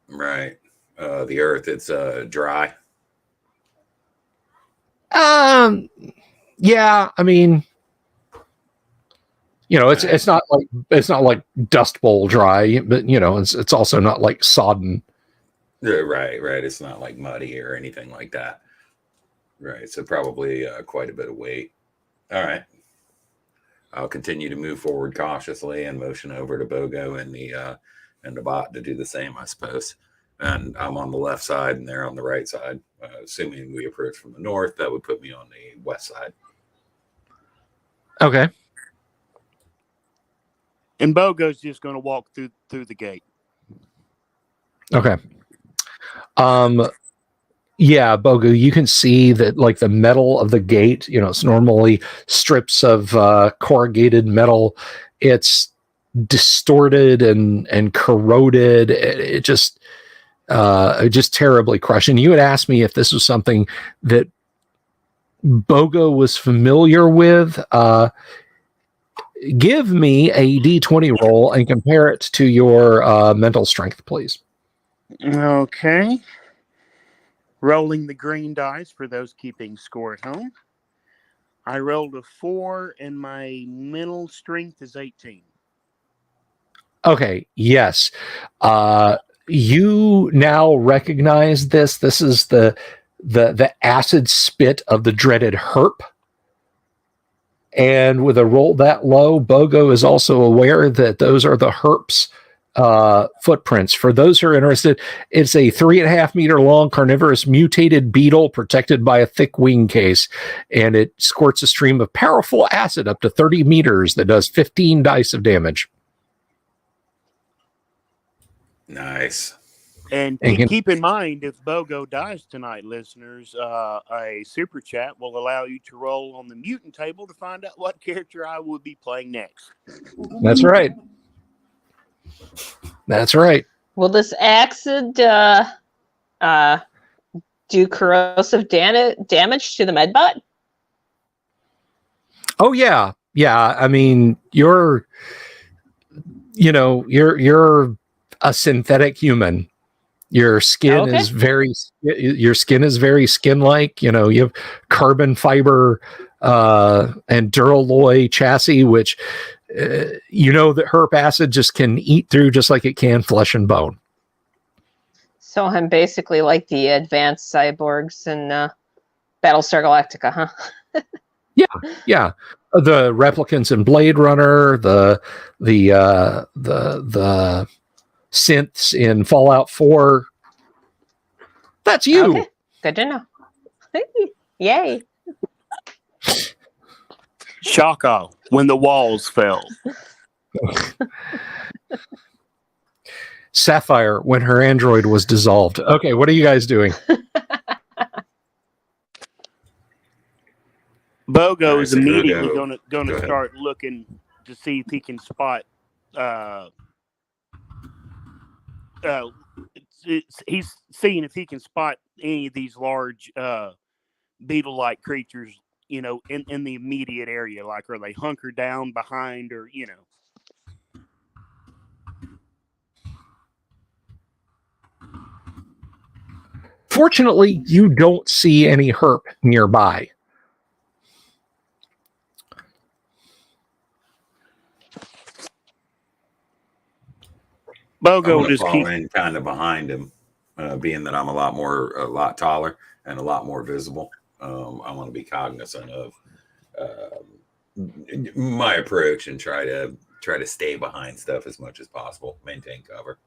Right. The earth, it's dry.
Yeah, I mean, it's not like Dust Bowl dry, but it's also not like sodden.
Right. It's not like muddy or anything like that. Right. So probably quite a bit of weight. All right. I'll continue to move forward cautiously and motion over to Bogo and the bot to do the same, I suppose. And I'm on the left side and they're on the right side. Assuming we approach from the north, that would put me on the west side.
Okay.
And Bogo's just going to walk through the gate.
Okay. Yeah, Bogo, you can see that like the metal of the gate, it's normally strips of corrugated metal. It's distorted and corroded. It just terribly crushed. And you had asked me if this was something that Bogo was familiar with. Give me a D20 roll and compare it to your mental strength, please.
Okay. Rolling the green dice for those keeping score at home. I rolled a 4, and my mental strength is 18.
Okay, yes. You now recognize this. This is the acid spit of the dreaded herp. And with a roll that low, Bogo is also aware that those are the herp's footprints. For those who are interested, it's a 3.5 meter long carnivorous mutated beetle protected by a thick wing case, and it squirts a stream of powerful acid up to 30 meters that does 15 dice of damage.
Nice.
And keep in mind, if Bogo dies tonight, listeners, a super chat will allow you to roll on the mutant table to find out what character I will be playing next.
That's right. That's right.
Will this acid do corrosive damage to the medbot?
Oh yeah. I mean, you're a synthetic human. Your skin is very skin-like. You have carbon fiber and duralloy chassis, which that herp acid just can eat through just like it can flesh and bone.
So I'm basically like the advanced cyborgs in Battlestar Galactica, huh?
Yeah. The replicants in Blade Runner, the synths in Fallout 4. That's you.
Okay. Good to know. Yay.
Shaka, when the walls fell.
Sapphire, when her android was dissolved. Okay, what are you guys doing?
Bogo is immediately going
Go
to
ahead.
start looking to see if he can spot. He's seeing if he can spot any of these large beetle-like creatures, in the immediate area. Like, are they hunkered down behind, or
Fortunately, you don't see any herp nearby.
Bogo
I'm
just
fall in kind of behind him, being that I'm a lot taller and a lot more visible. I want to be cognizant of my approach and try to stay behind stuff as much as possible, maintain cover.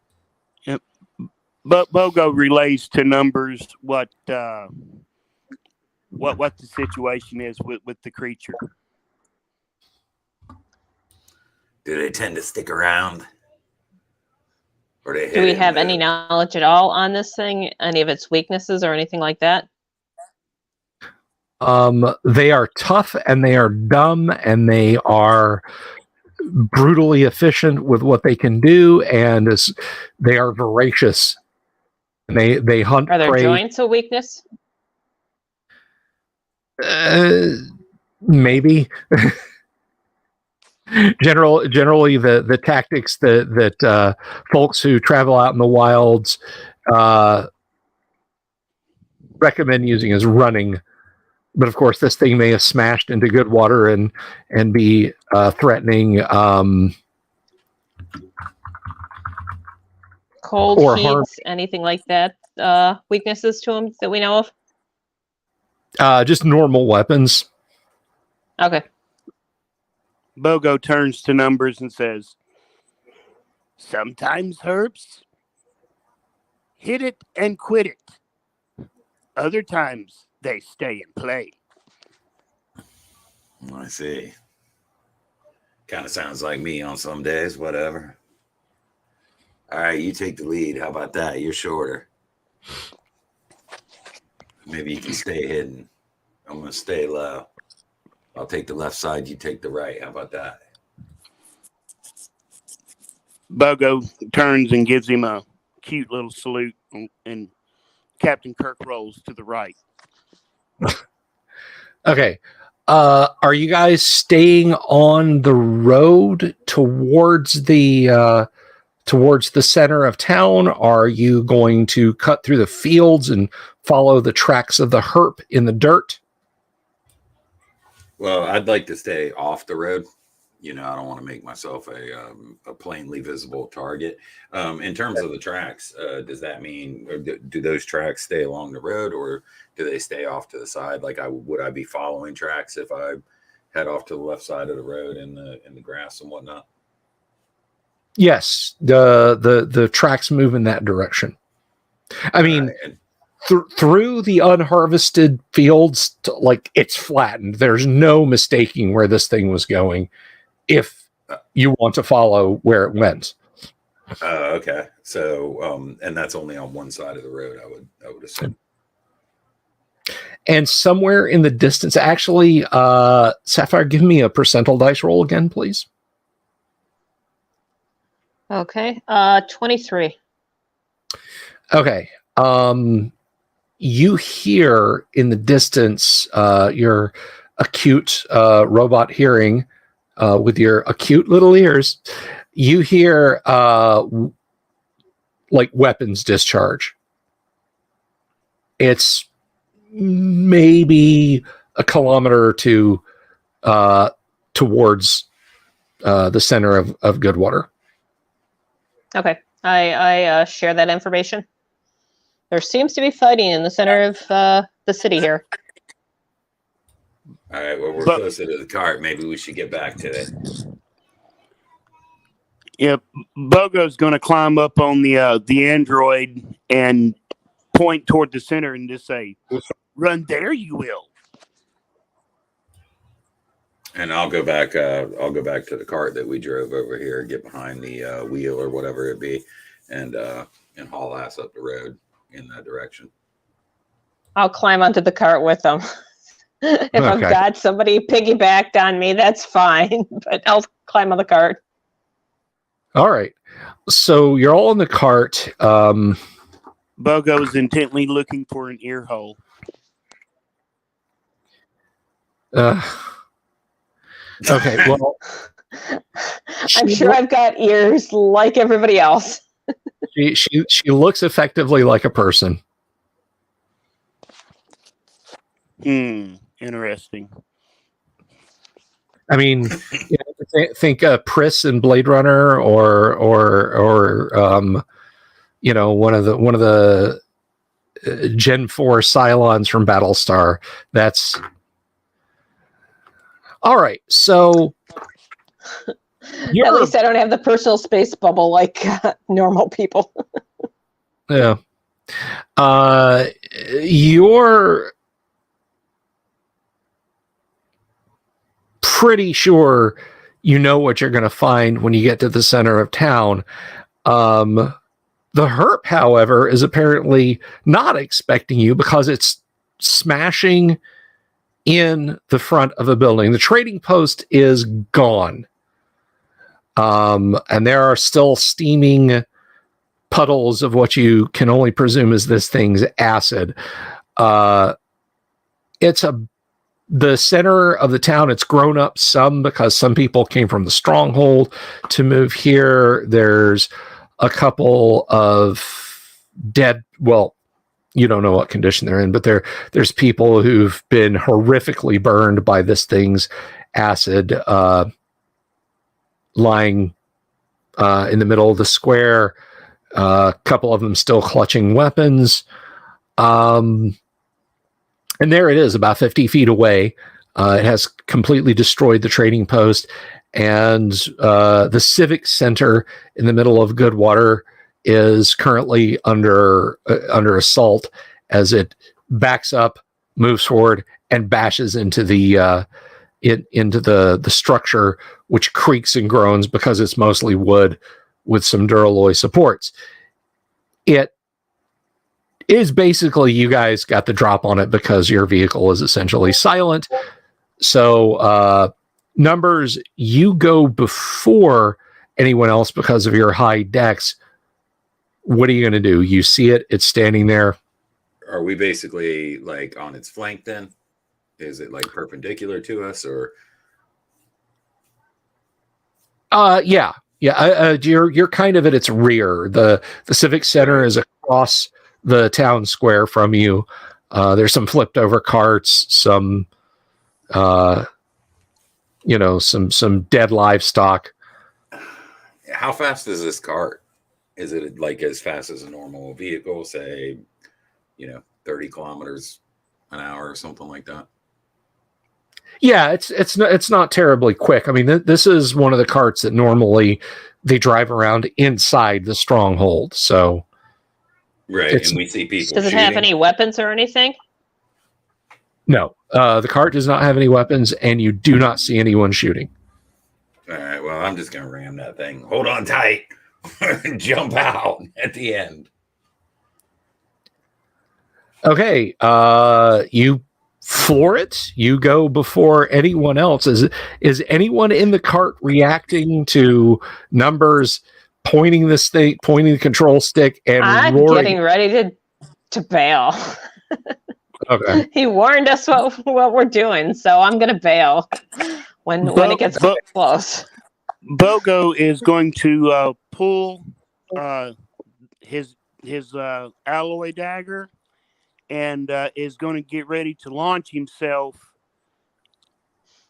Yep. But Bogo relays to numbers what the situation is with the creature.
Do they tend to stick around? Or
Do we have any knowledge at all on this thing? Any of its weaknesses or anything like that?
They are tough and they are dumb and they are brutally efficient with what they can do, and they are voracious. They hunt.
Are their
prey.
joints a weakness?
Maybe. Generally, the tactics that folks who travel out in the wilds recommend using is running. But of course, this thing may have smashed into good water and be threatening.
Cold,
or
heat,
harm.
anything like that? Weaknesses to them that we know of?
Just normal weapons.
Okay.
Bogo turns to numbers and says, "Sometimes herps hit it and quit it. Other times they stay and play."
I see. Kind of sounds like me on some days, whatever. All right, you take the lead. How about that? You're shorter. Maybe you can stay hidden. I'm going to stay low. I'll take the left side. You take the right. How about that?
Bogo turns and gives him a cute little salute, and Captain Kirk rolls to the right.
Okay. Are you guys staying on the road towards the towards the center of town? Are you going to cut through the fields and follow the tracks of the herp in the dirt?
Well, I'd like to stay off the road. You know, I don't want to make myself a plainly visible target. In terms of the tracks, does that mean, or do those tracks stay along the road, or do they stay off to the side? Like, would I be following tracks if I head off to the left side of the road in the grass and whatnot?
Yes, the tracks move in that direction. I mean, through the unharvested fields, like, it's flattened. There's no mistaking where this thing was going if you want to follow where it went.
Okay. So, and that's only on one side of the road, I would assume.
And somewhere in the distance, actually, Sapphire, give me a percentile dice roll again, please.
Okay. 23.
Okay. You hear in the distance, your acute robot hearing, with your acute little ears, you hear like weapons discharge. It's maybe a kilometer or two towards the center of Goodwater.
Okay. I share that information. There seems to be fighting in the center of the city here.
All right. Well, we're closer to the cart. Maybe we should get back to it.
Yeah, Bogo's going to climb up on the android and point toward the center and just say, "Run there, you will."
And I'll go back. I'll go back to the cart that we drove over here, get behind the wheel or whatever it be, and haul ass up the road in that direction.
I'll climb onto the cart with them. If I've got somebody piggybacked on me, that's fine, but I'll climb on the cart.
All right. So you're all in the cart.
Bogo is intently looking for an ear hole.
Okay, well,
I'm sure I've got ears like everybody else.
she looks effectively like a person.
Interesting.
I mean, think Priss in Blade Runner, or one of the Gen 4 Cylons from Battlestar. That's all right. So
at least I don't have the personal space bubble like normal people.
Yeah. You're pretty sure you know what you're going to find when you get to the center of town. The herp, however, is apparently not expecting you because it's smashing in the front of a building. The trading post is gone. And there are still steaming puddles of what you can only presume is this thing's acid. It's the center of the town. It's grown up some because some people came from the stronghold to move here. There's a couple of dead, well, you don't know what condition they're in, but there's people who've been horrifically burned by this thing's acid, lying in the middle of the square. A couple of them still clutching weapons. And there it is, about 50 feet away. It has completely destroyed the trading post. And the Civic Center in the middle of Goodwater is currently under assault as it backs up, moves forward, and bashes into the structure, which creaks and groans because it's mostly wood with some duralloy supports. It is basically, you guys got the drop on it because your vehicle is essentially silent. So numbers, you go before anyone else because of your high dex. What are you going to do? You see it, it's standing there.
Are we basically like on its flank then? Is it like perpendicular to us, or?
Yeah. You're kind of at its rear. The Civic Center is across the town square from you. There's some flipped over carts, some some dead livestock.
How fast is this cart? Is it like as fast as a normal vehicle, say, 30 kilometers an hour or something like that?
Yeah, it's not terribly quick. I mean, this is one of the carts that normally they drive around inside the stronghold. So,
right, and we see people.
Does it have any weapons or anything?
No, the cart does not have any weapons, and you do not see anyone shooting.
All right, well, I'm just gonna ram that thing. Hold on tight, and jump out at the end.
Okay, you floor it. You go before anyone else. Is anyone in the cart reacting to Numbers pointing the control stick, and
I'm
roaring?
getting ready to bail.
Okay.
He warned us what we're doing, so I'm gonna bail when it gets close.
Bogo is going to pull his alloy dagger and is going to get ready to launch himself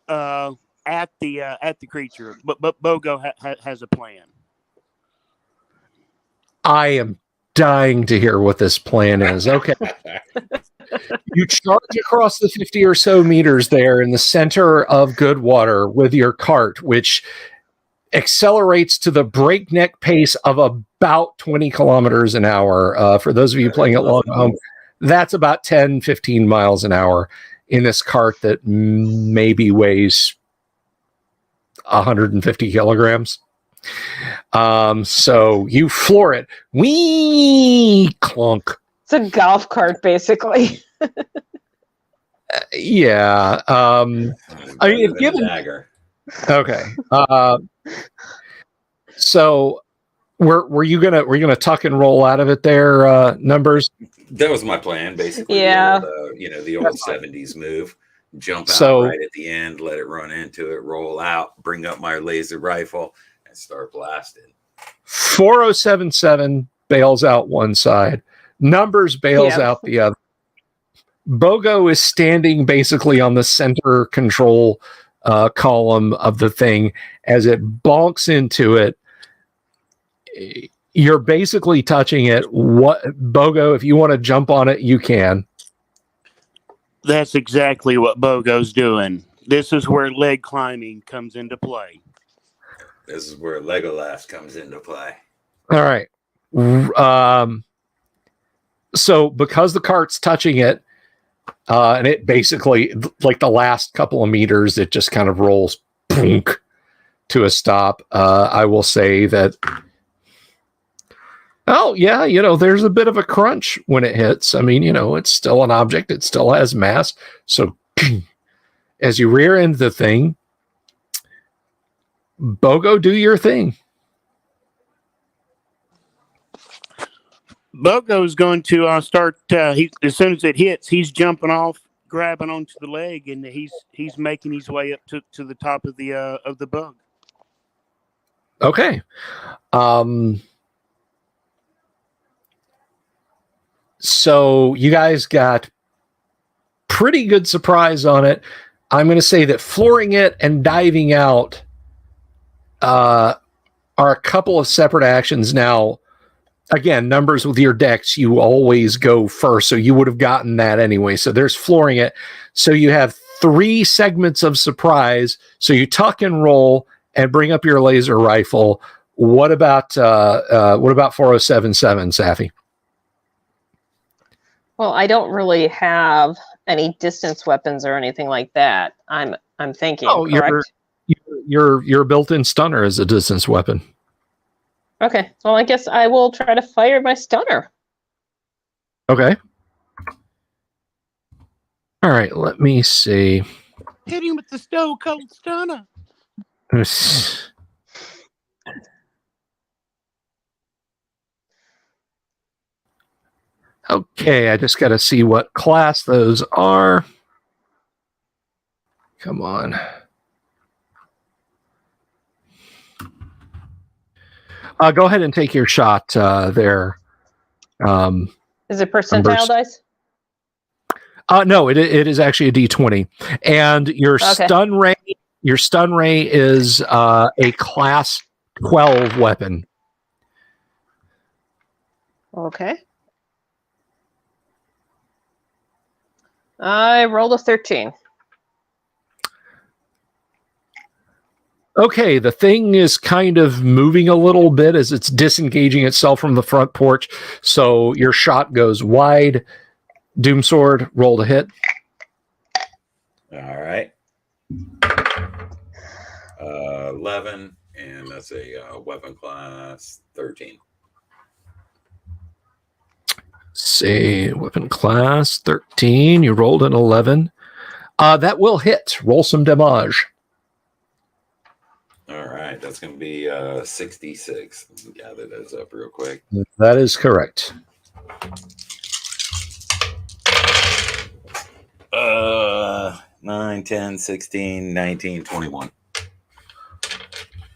at the creature. But Bogo has a plan.
I am dying to hear what this plan is. Okay. You charge across the 50 or so meters there in the center of Goodwater with your cart, which accelerates to the breakneck pace of about 20 kilometers an hour. For those of you playing along at home, that's about 10, 15 miles an hour in this cart that maybe weighs 150 kilograms. So you floor it. Wee clunk.
It's a golf cart, basically.
Yeah. I mean, if given
dagger.
Okay. So were you gonna tuck and roll out of it there, Numbers?
That was my plan, basically.
Yeah.
The old 70s move. Jump out right at the end, let it run into it, roll out, bring up my laser rifle, and start blasting.
4077 bails out one side. Numbers bails out the other. Bogo is standing basically on the center control column of the thing. As it bonks into it, you're basically touching it. Bogo, if you want to jump on it, you can.
That's exactly what Bogo's doing. This is where leg climbing comes into play.
This is where Legolas comes into play.
All right. So because the cart's touching it, and it basically, like the last couple of meters, it just kind of rolls to a stop. I will say that, there's a bit of a crunch when it hits. I mean, it's still an object. It still has mass. So as you rear end the thing, Bogo, do your thing.
Bogo's going to start. As soon as it hits, he's jumping off, grabbing onto the leg, and he's making his way up to the top of the bug.
Okay. So you guys got pretty good surprise on it. I'm going to say that flooring it and diving out are a couple of separate actions. Now, again, Numbers with your decks, you always go first, so you would have gotten that anyway. So there's flooring it. So you have 3 segments of surprise. So you tuck and roll and bring up your laser rifle. What about 4077, Safi?
Well, I don't really have any distance weapons or anything like that. I'm thinking. Oh, correct?
Your built-in stunner is a distance weapon.
Okay. Well, I guess I will try to fire my stunner.
Okay. All right. Let me see.
Hit him with the stone-cold stunner.
Okay, I just got to see what class those are. Come on. Go ahead and take your shot there.
Is it percentile dice?
No, it is actually a D20, and your stun ray. Your stun ray is a class 12 weapon.
Okay. I rolled a 13.
Okay, the thing is kind of moving a little bit as it's disengaging itself from the front porch. So your shot goes wide. Doomsword, roll to hit.
All right. 11, and that's a weapon class 13.
Say weapon class 13. You rolled an 11. That will hit. Roll some damage.
All right, that's going to be 66. Let me gather those up real quick.
That is correct.
9, 10, 16, 19, 21.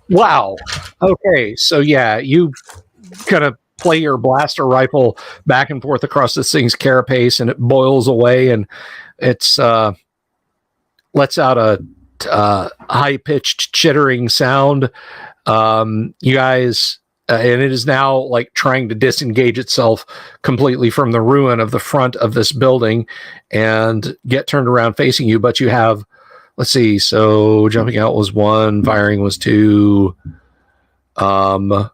Wow. Okay, so yeah, you kind of play your blaster rifle back and forth across this thing's carapace, and it boils away, and it's lets out a high-pitched chittering sound. You guys, and it is now like trying to disengage itself completely from the ruin of the front of this building and get turned around facing you. But you have, let's see, so jumping out was 1, firing was 2. Well,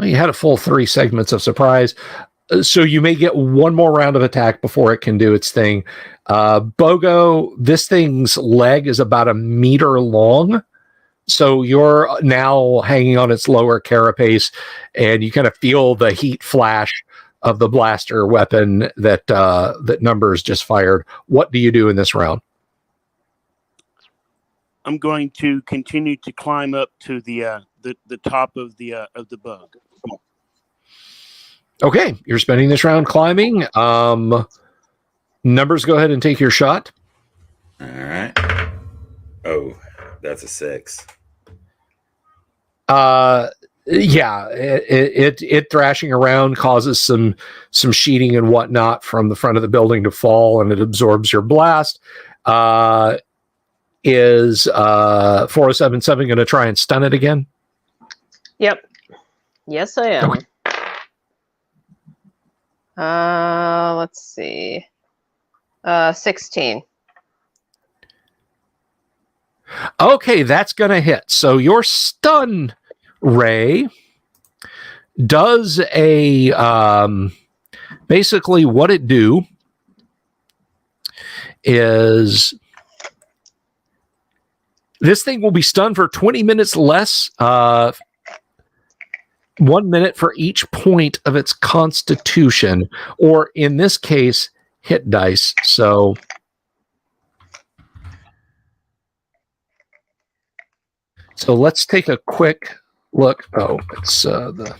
you had a full 3 segments of surprise. So you may get one more round of attack before it can do its thing. Bogo, this thing's leg is about 1 meter long. So you're now hanging on its lower carapace, and you kind of feel the heat flash of the blaster weapon that Numbers just fired. What do you do in this round?
I'm going to continue to climb up to the top of the bug. Come on.
Okay, you're spending this round climbing. Numbers, go ahead and take your shot.
All right. Oh, that's a 6.
Yeah, it thrashing around causes some sheeting and whatnot from the front of the building to fall, and it absorbs your blast. Is 4077 going to try and stun it again?
Yep. Yes, I am.
Okay.
Let's see. 16.
Okay, that's going to hit. So your stun ray does a basically what it do is this thing will be stunned for 20 minutes less, 1 minute for each point of its constitution, or in this case, hit dice. So let's take a quick look. Oh, it's the.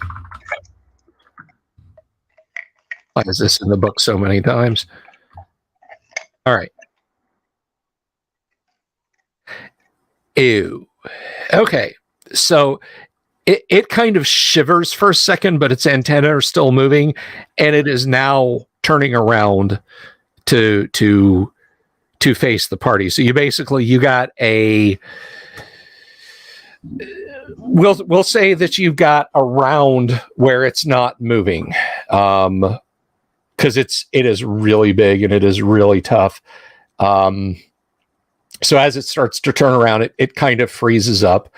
Why is this in the book so many times? All right. Ew. Okay. So it kind of shivers for a second, but its antenna are still moving, and it is now turning around to face the party. So you got a. We'll say that you've got a round where it's not moving, because it is really big and it is really tough. So as it starts to turn around, it kind of freezes up.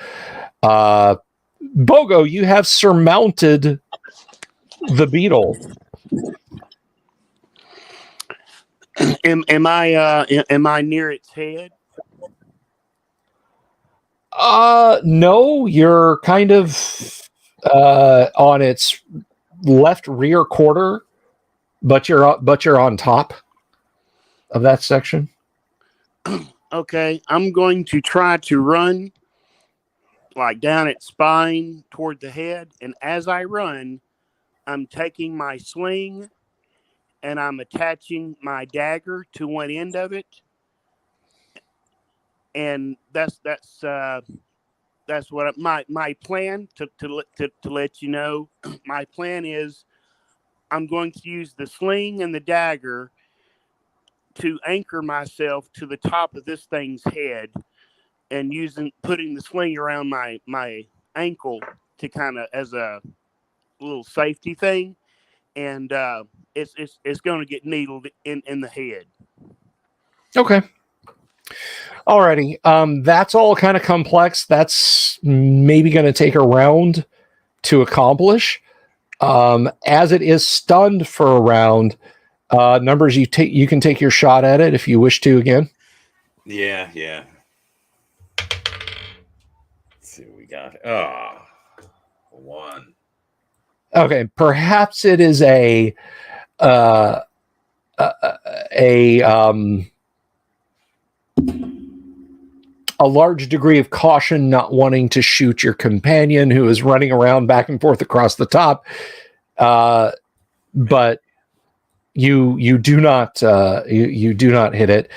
Bogo, you have surmounted the beetle.
Am I near its head?
No, you're kind of on its left rear quarter, but you're on top of that section.
Okay, I'm going to try to run like down its spine toward the head, and as I run, I'm taking my sling and I'm attaching my dagger to one end of it, and that's that's what my plan to let you know. My plan is I'm going to use the sling and the dagger to anchor myself to the top of this thing's head, and putting the sling around my ankle to kind of as a little safety thing, and it's going to get needled in the head.
Okay. Alrighty. That's all kind of complex. That's maybe going to take a round to accomplish. As it is stunned for a round, numbers you can take your shot at it if you wish to again.
Yeah. Let's see what we got. Oh, 1.
Okay, perhaps it is a large degree of caution, not wanting to shoot your companion who is running around back and forth across the top. But you do not you do not hit it.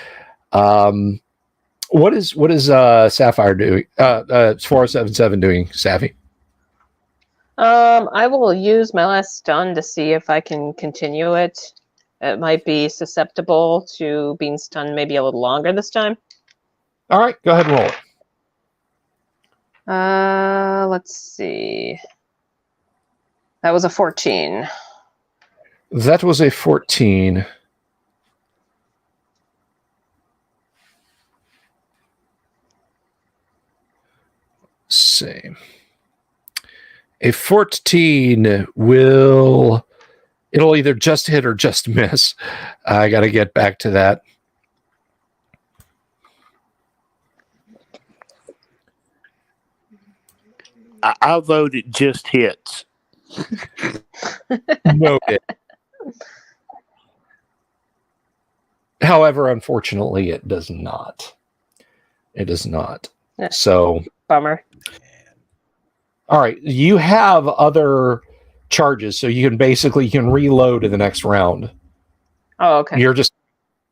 What is Sapphire doing? 4077 doing, Savvy?
I will use my last stun to see if I can continue it. It might be susceptible to being stunned maybe a little longer this time.
All right, go ahead and roll it.
Let's see. That was a 14.
That was a 14. Let's see. A 14 it'll either just hit or just miss. I got to get back to that.
I'll vote it just hits.
Noted. However, unfortunately, it does not. It does not.
Yeah.
So,
Bummer.
all right, you have other charges, so you can reload in the next round.
Oh, okay.
You're just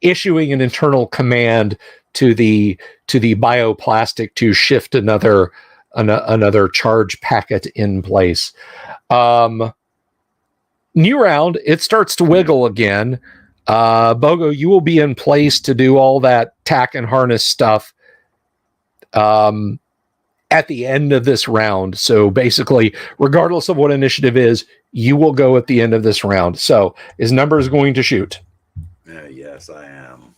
issuing an internal command to the bioplastic to shift another charge packet in place. New round, it starts to wiggle again. Bogo, you will be in place to do all that tack and harness stuff at the end of this round. So basically, regardless of what initiative is, you will go at the end of this round. So is Numbers going to shoot?
Yes, I am.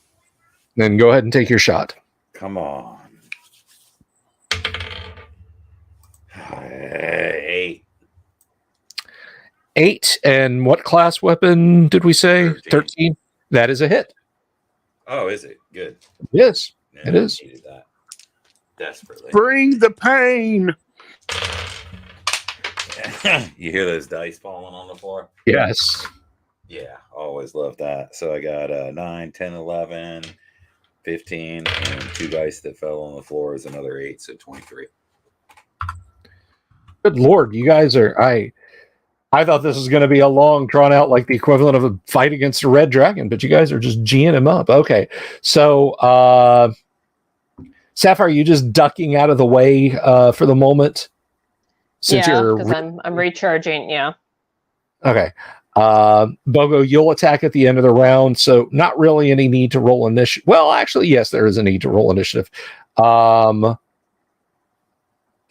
Then go ahead and take your shot.
Come on. 8.
8. And what class weapon did we say? 13. That is a hit.
Oh, is it? Good.
Yes,
Yeah,
it is.
I needed that desperately.
Bring the pain.
You hear those dice falling on the floor?
Yes.
Yeah, always love that. So I got 9, 10, 11, 15, and 2 dice that fell on the floor is another 8, so 23.
Good Lord, you guys are... I thought this was going to be a long, drawn out, like the equivalent of a fight against a red dragon, but you guys are just G'ing him up. Okay, so Sapphire, are you just ducking out of the way for the moment?
Since because I'm recharging. Yeah.
Okay. Bogo, you'll attack at the end of the round, so not really any need to roll initiative. Well, actually, yes, there is a need to roll initiative.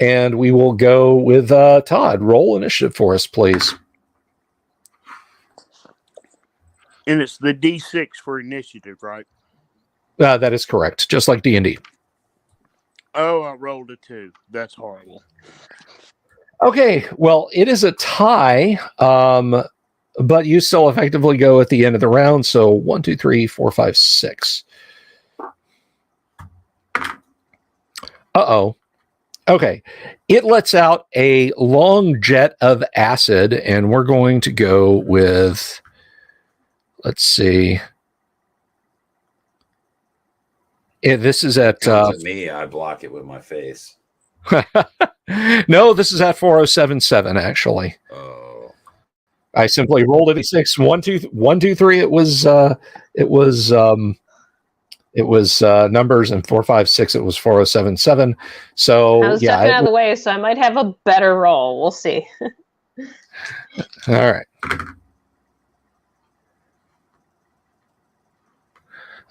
And we will go with Todd. Roll initiative for us, please.
And it's the D6 for initiative, right?
That is correct, just like D&D.
Oh, I rolled a 2. That's horrible.
Okay, well, it is a tie, but you still effectively go at the end of the round. So 1, 2, 3, 4, 5, 6. Uh-oh. Okay, it lets out a long jet of acid, and we're going to go with, let's see. This is at...
me, I block it with my face.
No, this is at 4077, actually.
Oh.
I simply rolled it at 6. 1, 2, 3. It was It was numbers, and 456. It was 4077. So
I was
yeah,
ducking out of the way, so I might have a better roll. We'll see.
all right.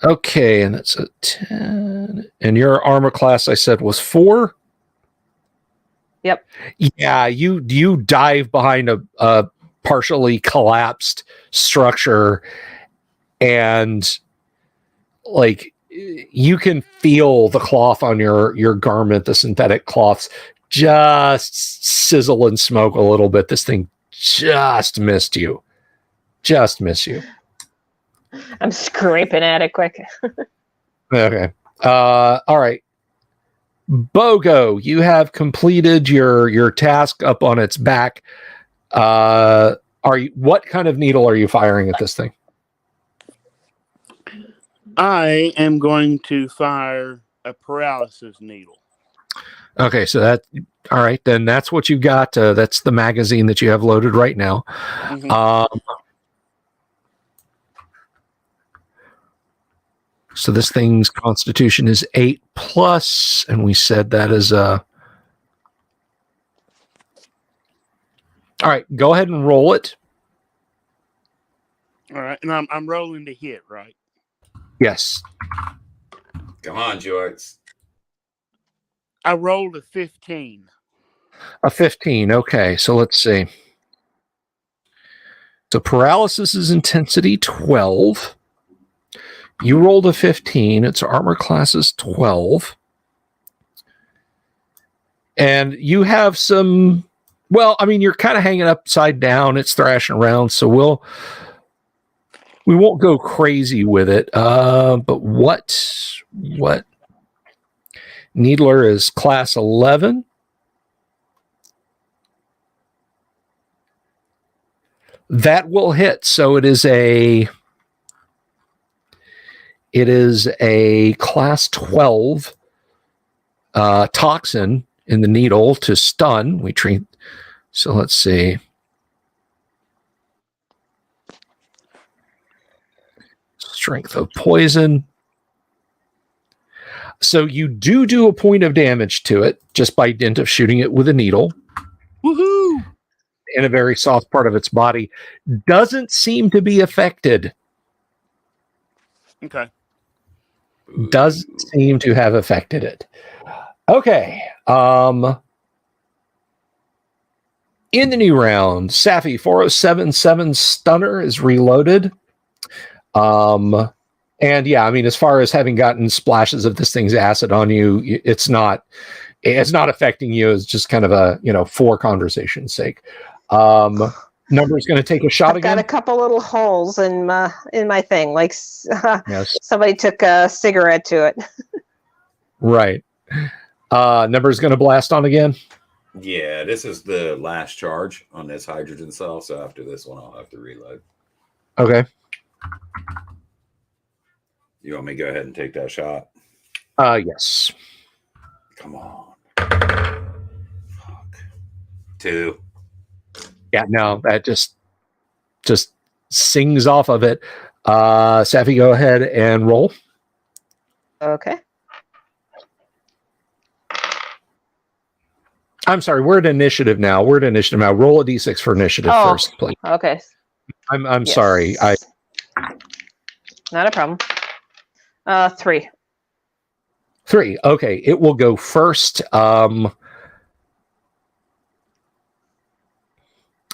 Okay, and that's a 10. And your armor class, I said, was 4.
Yep.
Yeah, you dive behind a partially collapsed structure, and like you can feel the cloth on your garment, the synthetic cloths, just sizzle and smoke a little bit. This thing just missed you. Just miss you.
I'm scraping at it quick.
Okay. All right. Bogo, you have completed your task up on its back. What kind of needle are you firing at this thing?
I am going to fire a paralysis needle.
Okay, so all right, then that's what you got. That's the magazine that you have loaded right now.
Mm-hmm.
So this thing's constitution is 8+, and we said that is all right, go ahead and roll it.
All right, and I'm rolling to hit, right?
Yes.
Come on, Jorts.
I rolled a 15.
A 15. Okay, so let's see. So paralysis is intensity 12. You rolled a 15. Its armor class is 12. And you have some, well, I mean, you're kind of hanging upside down. It's thrashing around, so we won't go crazy with it. But what Needler is class 11. That will hit. So it is a class 12 toxin in the needle to stun. We treat. So let's see. Strength of poison. So you do a point of damage to it just by dint of shooting it with a needle.
Woohoo!
In a very soft part of its body. Doesn't seem to be affected.
Okay.
Doesn't seem to have affected it. Okay. In the new round, Safi 4077 Stunner is reloaded. And yeah, I mean, as far as having gotten splashes of this thing's acid on you, it's not affecting you. It's just kind of a, for conversation's sake. Number's going to take a shot again.
Got a couple little holes in my thing, like
Yes.
somebody took a cigarette to it.
Right. Number's going to blast on again.
Yeah, this is the last charge on this hydrogen cell. So after this one, I'll have to reload.
Okay.
You want me to go ahead and take that shot?
Yes.
Come on. Fuck. 2.
Yeah, no, that just sings off of it. Safi, go ahead and roll.
Okay.
I'm sorry, we're at initiative now. Roll a d6 for initiative first, please.
Okay.
I'm
Yes.
sorry.
Not a problem. 3.
3. Okay, it will go first.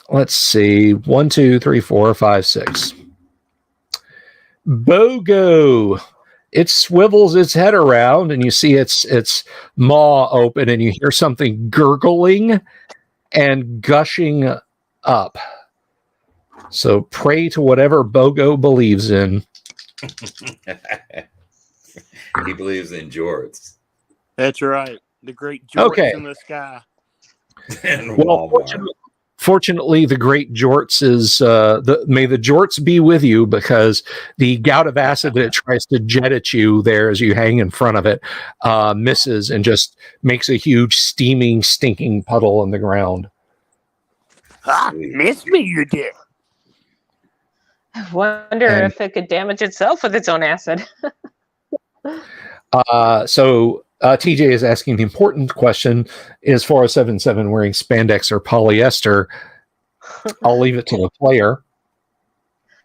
Let's see. 1, 2, 3, 4, 5, 6. Bogo. It swivels its head around, and you see its maw open, and you hear something gurgling and gushing up. So pray to whatever Bogo believes in.
He believes in jorts.
That's right. The great jorts
Okay.
in the sky.
And
Well,
Walmart.
fortunately, the great jorts is may the jorts be with you, because the gout of acid that it tries to jet at you there as you hang in front of it misses and just makes a huge steaming, stinking puddle on the ground.
Miss me, you did.
I wonder if it could damage itself with its own acid.
So TJ is asking the important question: is 4077 wearing spandex or polyester? I'll leave it to the player.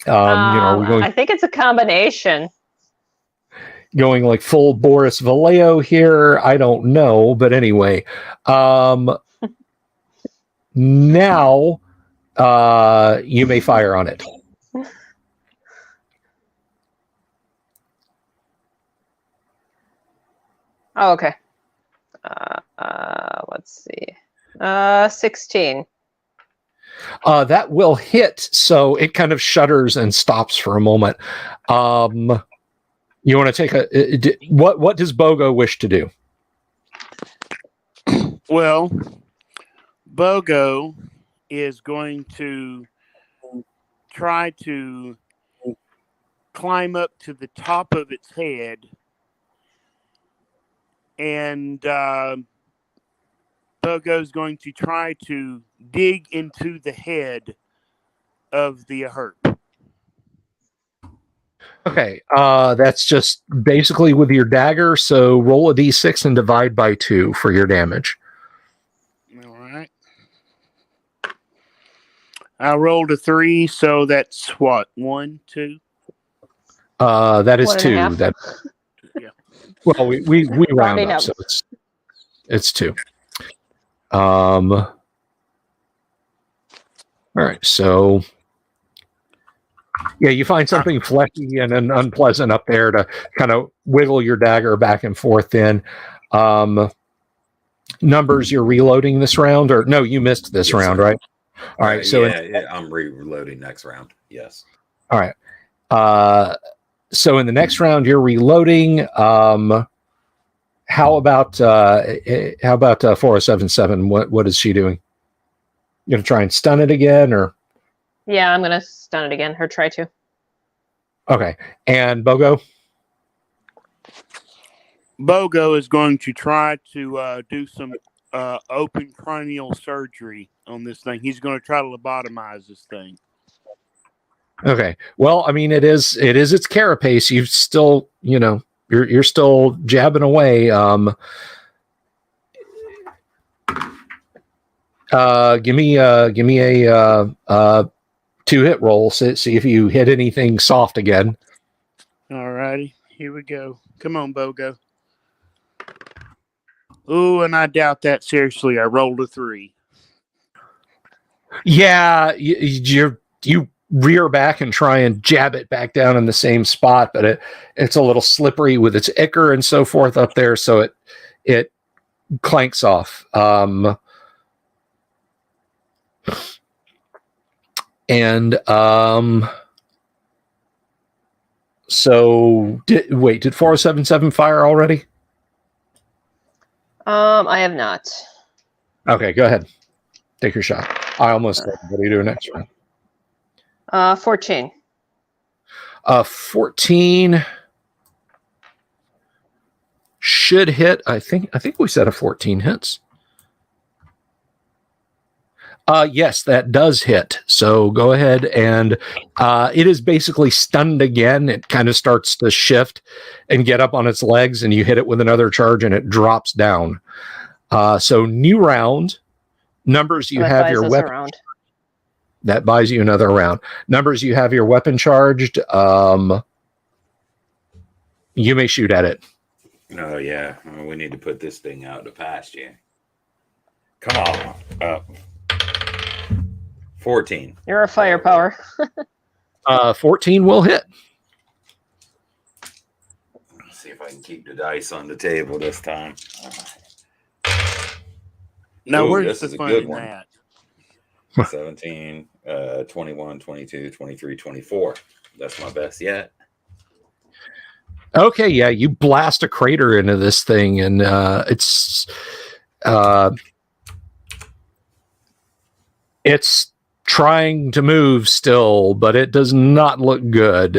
Are we
I think it's a combination.
going like full Boris Vallejo here? I don't know, but anyway, now you may fire on it.
Oh, okay. Let's see. 16.
That will hit, so it kind of shudders and stops for a moment. You want to take what does Bogo wish to do?
Well, Bogo is going to try to climb up to the top of its head, and Bogo's going to try to dig into the head of the herp.
Okay, that's just basically with your dagger, so roll a d6 and divide by 2 for your damage.
All right. I rolled a 3, so that's what? 1, 2?
That is 2.
1.5.
That,
Yeah.
well, we round
Rounding
up,
up.
so it's 2. All right, so yeah, you find something fleshy and unpleasant up there to kind of wiggle your dagger back and forth in. Numbers, you're reloading this round, or no, you missed this round,
sir.
right? All right, so
I'm reloading next round. Yes.
all right. So in the next round, you're reloading. How about 4077? What is she doing? You gonna try and stun it again, or
Yeah, I'm going to stun it again. Or try to.
okay? And Bogo.
Bogo is going to try to do some open cranial surgery on this thing. He's going to try to lobotomize this thing.
Okay. Well, I mean, it is its carapace. You've still, you're still jabbing away. Give me a 2-hit roll. See if you hit anything soft again.
All righty, here we go. Come on, Bogo. Ooh, and I doubt that seriously. I rolled a 3.
Yeah, you rear back and try and jab it back down in the same spot, but it's a little slippery with its ichor and so forth up there, so it clanks off. So did 4077 fire already?
I have not.
Okay, go ahead. Take your shot. I almost did. What are you doing next round?
14.
14 should hit. I think we said a 14 hits. Yes, that does hit. So go ahead, and it is basically stunned again. It kind of starts to shift and get up on its legs, and you hit it with another charge, and it drops down. So new round. Numbers you have your weapon.
Around.
That buys you another round. Numbers you have your weapon charged. You may shoot at it.
Oh yeah, we need to put this thing out to pasture. Come on. 14.
You're a firepower.
14 will hit.
Let's see if I can keep the dice on the table this time.
Now,
Ooh,
where's
this
the
is a
fun
good
in
one.
that?
17, 21, 22, 23, 24. That's my best yet.
Okay, yeah, you blast a crater into this thing, and it's trying to move still, but it does not look good.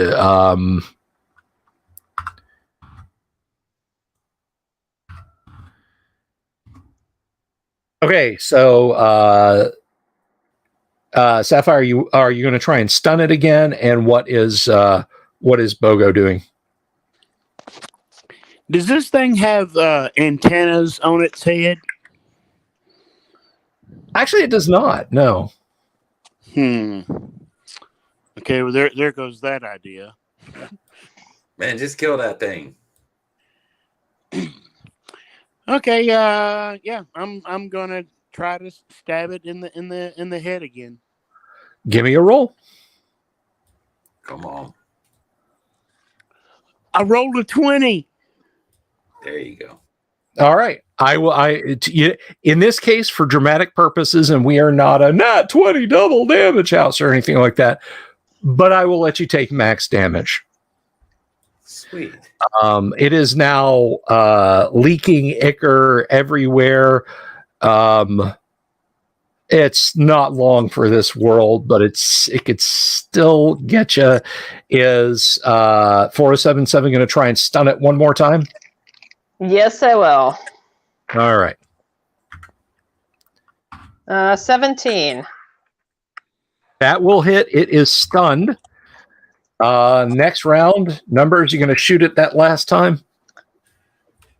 Okay, so Sapphire, are you going to try and stun it again? And what is Bogo doing?
Does this thing have antennas on its head?
Actually, it does not. No.
Okay, well there goes that idea.
Man, just kill that thing.
Okay, yeah, I'm gonna try to stab it in the head again.
Give me a roll.
Come on.
I rolled a 20.
There you go.
All right. In this case, for dramatic purposes, and we are not a nat 20 double damage house or anything like that, but I will let you take max damage.
Sweet.
It is now leaking ichor everywhere. It's not long for this world, but it could still get you. Is 4077 going to try and stun it one more time?
Yes, I will.
All right.
17.
That will hit. It is stunned. Next round, numbers, you going to shoot it that last time?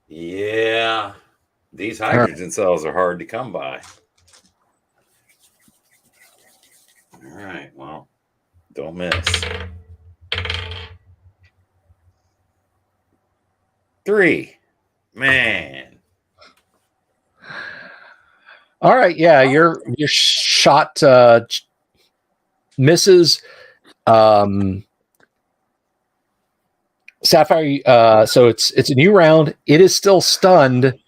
Yeah. These hydrogen cells are hard to come by. All right. Well, don't miss. 3. Man.
All right. Yeah, your shot misses. Sapphire, so it's a new round. It is still stunned.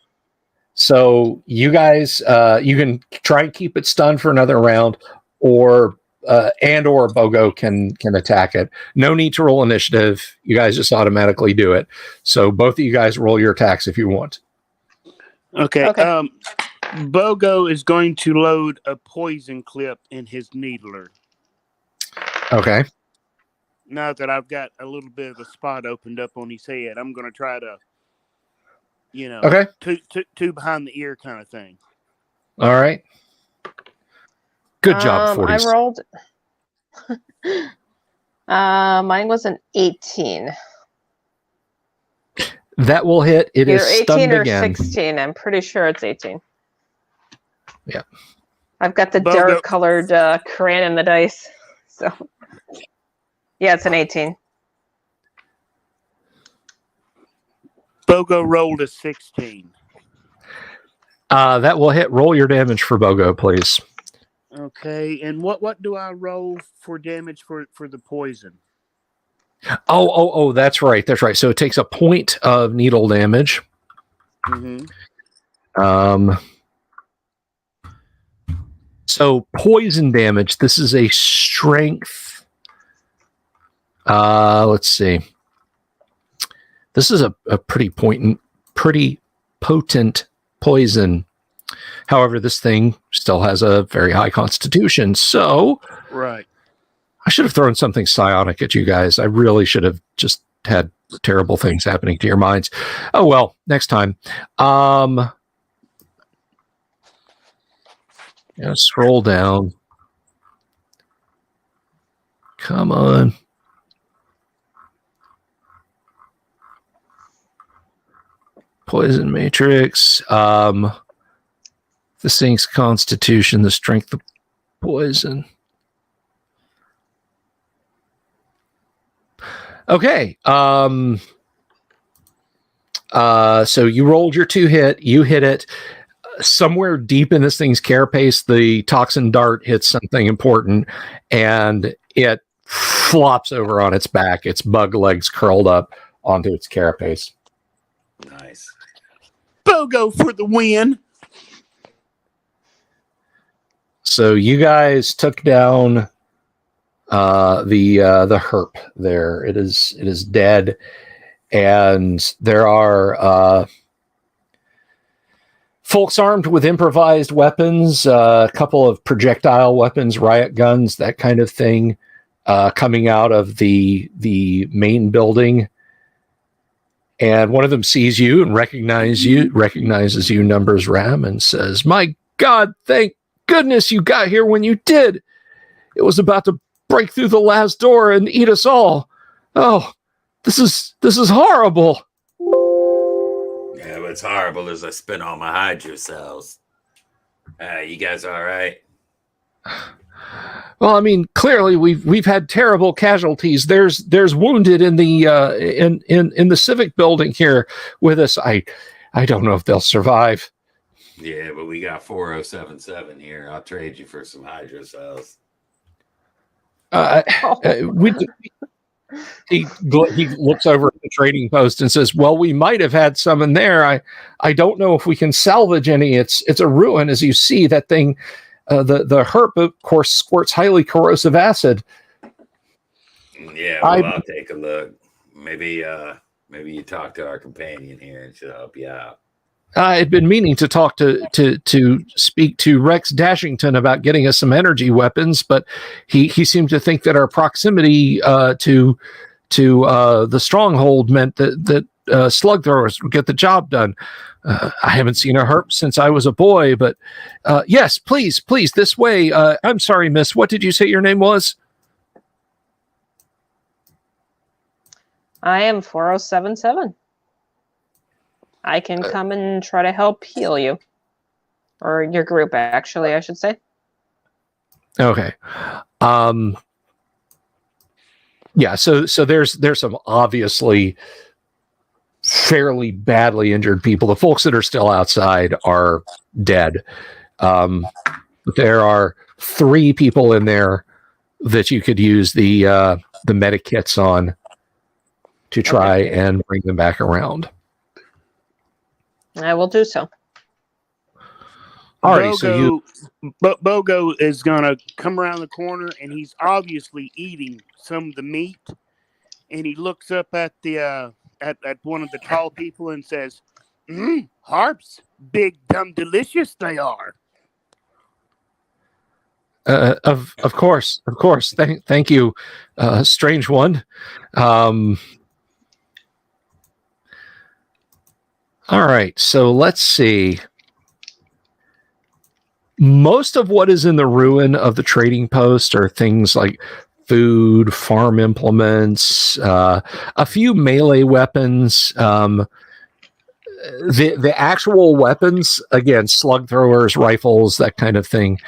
So you guys, you can try and keep it stunned for another round, or Bogo can attack it. No need to roll initiative. You guys just automatically do it. So both of you guys roll your attacks if you want.
Okay. Bogo is going to load a poison clip in his needler.
Okay.
Now that I've got a little bit of a spot opened up on his head, I'm going to try to,
okay,
two behind the ear kind of thing.
All right. Good job, 40.
I rolled. Mine was an 18.
That will hit. It
Either
is
18
stunned
or
again.
16. I'm pretty sure it's 18.
Yeah.
I've got the dark colored crayon in the dice. So, yeah, it's an 18.
Bogo rolled a 16.
That will hit. Roll your damage for Bogo, please.
Okay, and what do I roll for damage for the poison?
Oh, that's right. That's right. So it takes a point of needle damage.
Mm-hmm.
So poison damage. This is a strength. Let's see. This is a pretty potent poison. However, this thing still has a very high constitution. So,
right.
I should have thrown something psionic at you guys. I really should have just had terrible things happening to your minds. Oh well, next time. Scroll down. Come on. Poison matrix. This thing's constitution, the strength of poison. Okay. So you rolled your 2 hit. You hit it somewhere deep in this thing's carapace. The toxin dart hits something important, and it flops over on its back. Its bug legs curled up onto its carapace.
Nice.
Bogo for the win.
So you guys took down the herp there. It is dead, and there are folks armed with improvised weapons, a couple of projectile weapons, riot guns, that kind of thing, coming out of the main building. And one of them sees you and recognizes you, Numbers Ram, and says, "My God, thank goodness you got here when you did. It was about to break through the last door and eat us all. Oh, this is horrible."
it's horrible as I spin all my hydro cells. You guys all right?
Well, I mean, clearly we've had terrible casualties. There's wounded in the in the civic building here with us. I don't know if they'll survive.
Yeah, but we got 4077 here. I'll trade you for some hydro cells.
He looks over at the trading post and says, "Well, we might have had some in there. I don't know if we can salvage any. It's a ruin, as you see. That thing, the herp, of course, squirts highly corrosive acid."
Yeah, well, I'll take a look. Maybe you talk to our companion here and she'll help you out.
I had been meaning to talk to speak to Rex Dashington about getting us some energy weapons, but he seemed to think that our proximity to the stronghold meant that slug throwers would get the job done. I haven't seen a herp since I was a boy, but yes, please, this way. I'm sorry, miss. What did you say your name was?
I am 4077. I can come and try to help heal you. Or your group, actually, I should say.
Okay. Yeah, so there's some obviously fairly badly injured people. The folks that are still outside are dead. There are 3 people in there that you could use the medikits on to try and bring them back around.
I will do so.
All right, so
Bogo is gonna come around the corner, and he's obviously eating some of the meat. And he looks up at the at one of the tall people and says, "Harps, big, dumb, delicious they are."
Of course. Thank you, strange one. All right, so let's see. Most of what is in the ruin of the trading post are things like food, farm implements, a few melee weapons. The actual weapons, again, slug throwers, rifles, that kind of thing,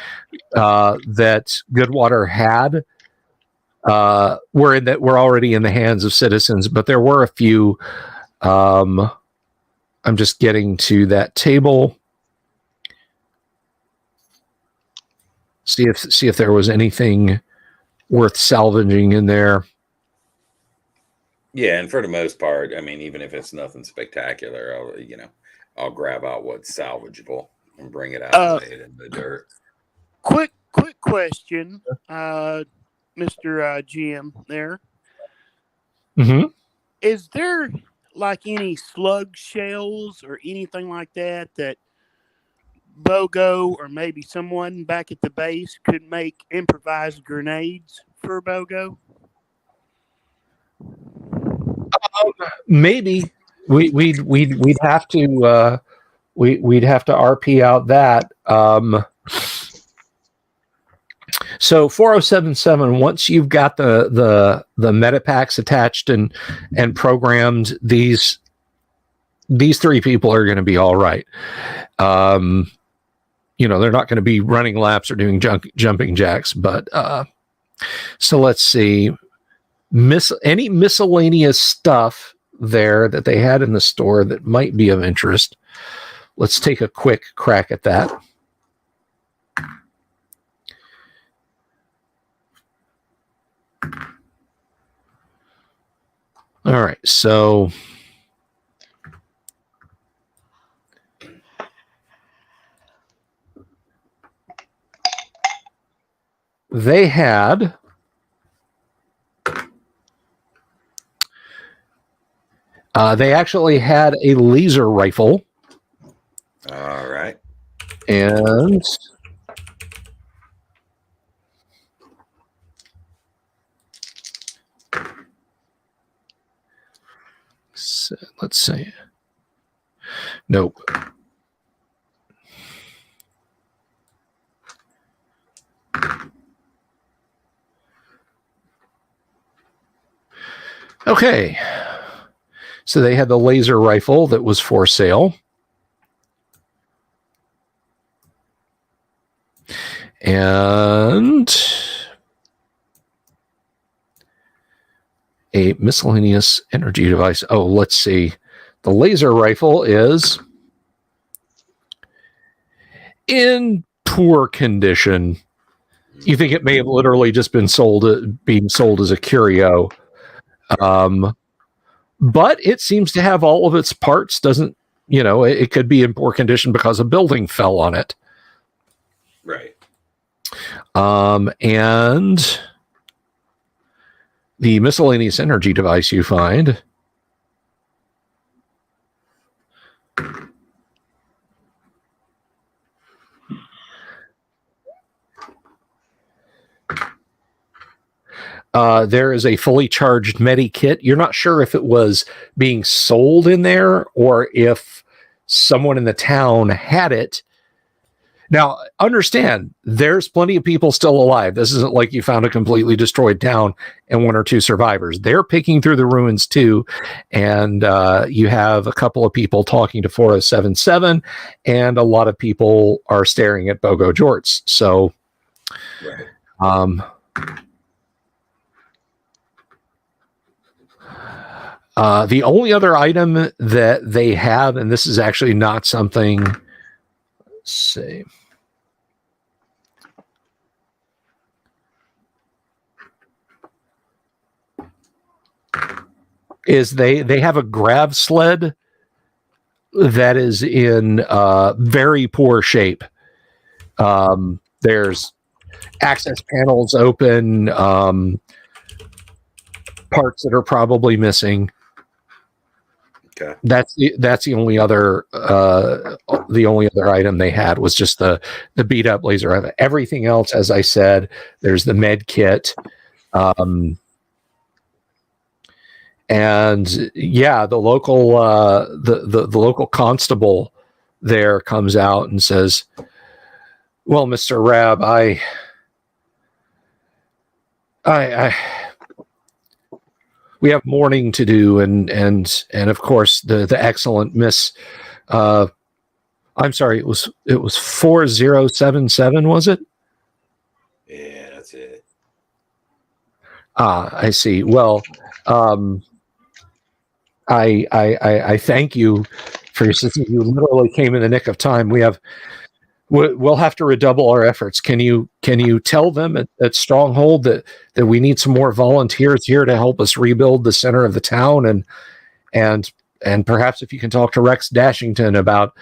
that Goodwater had were already in the hands of citizens, but there were a few. I'm just getting to that table. See if there was anything worth salvaging in there.
Yeah, and for the most part, I mean, even if it's nothing spectacular, I'll grab out what's salvageable and bring it out and lay it in the dirt.
Quick question, Mr. GM there.
Mm-hmm.
Is there like any slug shells or anything like that Bogo or maybe someone back at the base could make improvised grenades for Bogo?
Maybe we'd have to we'd have to RP out that. So 4077, once you've got the metapacks attached and programmed, these 3 people are going to be all right. They're not going to be running laps or doing jumping jacks, but so let's see. Any miscellaneous stuff there that they had in the store that might be of interest. Let's take a quick crack at that. All right, so they had they actually had a laser rifle.
All right.
And so, let's see. Nope. Okay. So they had the laser rifle that was for sale. And a miscellaneous energy device. Oh, let's see. The laser rifle is in poor condition. You think it may have literally just been being sold as a curio. But it seems to have all of its parts. Doesn't, it could be in poor condition because a building fell on it.
Right.
And the miscellaneous energy device you find there is a fully charged Medi-Kit. You're not sure if it was being sold in there or if someone in the town had it. Now, understand, there's plenty of people still alive. This isn't like you found a completely destroyed town and one or two survivors. They're picking through the ruins too. And you have a couple of people talking to 4077, and a lot of people are staring at Bogo Jorts. So,
Right.
The only other item that they have, and this is actually not something, let's see. Is they have a grav sled that is in very poor shape. There's access panels open, parts that are probably missing.
Okay.
That's the only other item they had was just the beat up laser rifle. Everything else, as I said, there's the med kit. And yeah, the local the local constable there comes out and says, "Well, Mr. Rab, I we have mourning to do, and of course the excellent Miss I'm sorry, it was 4077, was it?"
Yeah, that's it.
I see. Well, I thank you for your assistance. You literally came in the nick of time. We'll have to redouble our efforts. Can you tell them at Stronghold that we need some more volunteers here to help us rebuild the center of the town, and perhaps if you can talk to Rex Dashington about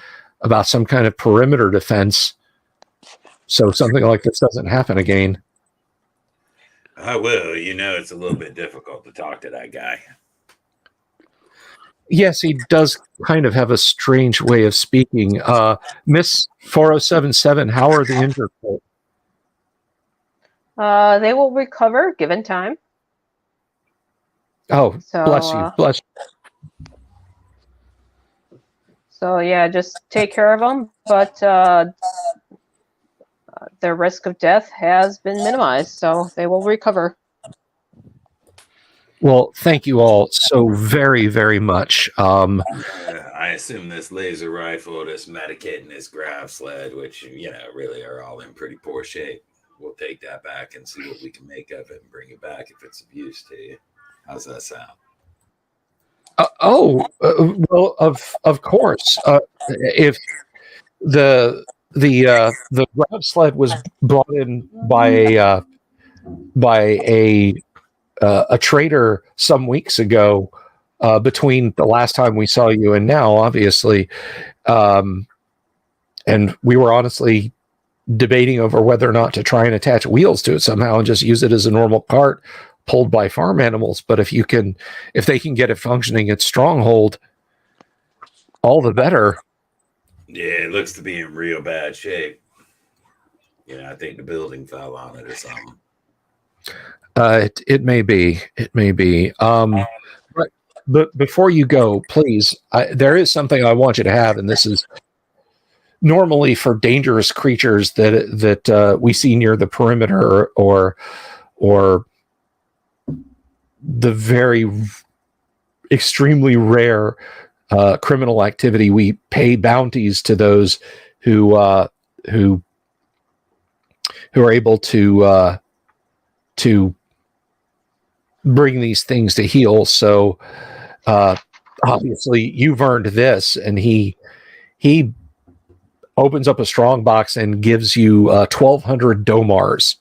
some kind of perimeter defense, so something like this doesn't happen again.
I will. It's a little bit difficult to talk to that guy.
Yes, he does kind of have a strange way of speaking. Miss 4077, how are the injured folk?
They will recover given time.
Oh,
So,
bless you. Bless you.
So yeah, just take care of them. But their risk of death has been minimized, so they will recover.
Well, thank you all so very, very much.
I assume this laser rifle, this Medikit, and this grav sled, which really are all in pretty poor shape, we'll take that back and see what we can make of it and bring it back if it's of use to you. How's that sound?
Well, of course. If the grav sled was brought in by a trader some weeks ago, between the last time we saw you and now, obviously, and we were honestly debating over whether or not to try and attach wheels to it somehow and just use it as a normal cart pulled by farm animals. But if they can get it functioning at Stronghold, all the better.
Yeah, it looks to be in real bad shape. I think the building fell on it or something.
It may be. But before you go, please, there is something I want you to have, and this is normally for dangerous creatures that we see near the perimeter or the very extremely rare criminal activity. We pay bounties to those who who are able to bring these things to heal. So obviously you've earned this, and he opens up a strong box and gives you 1,200 domars.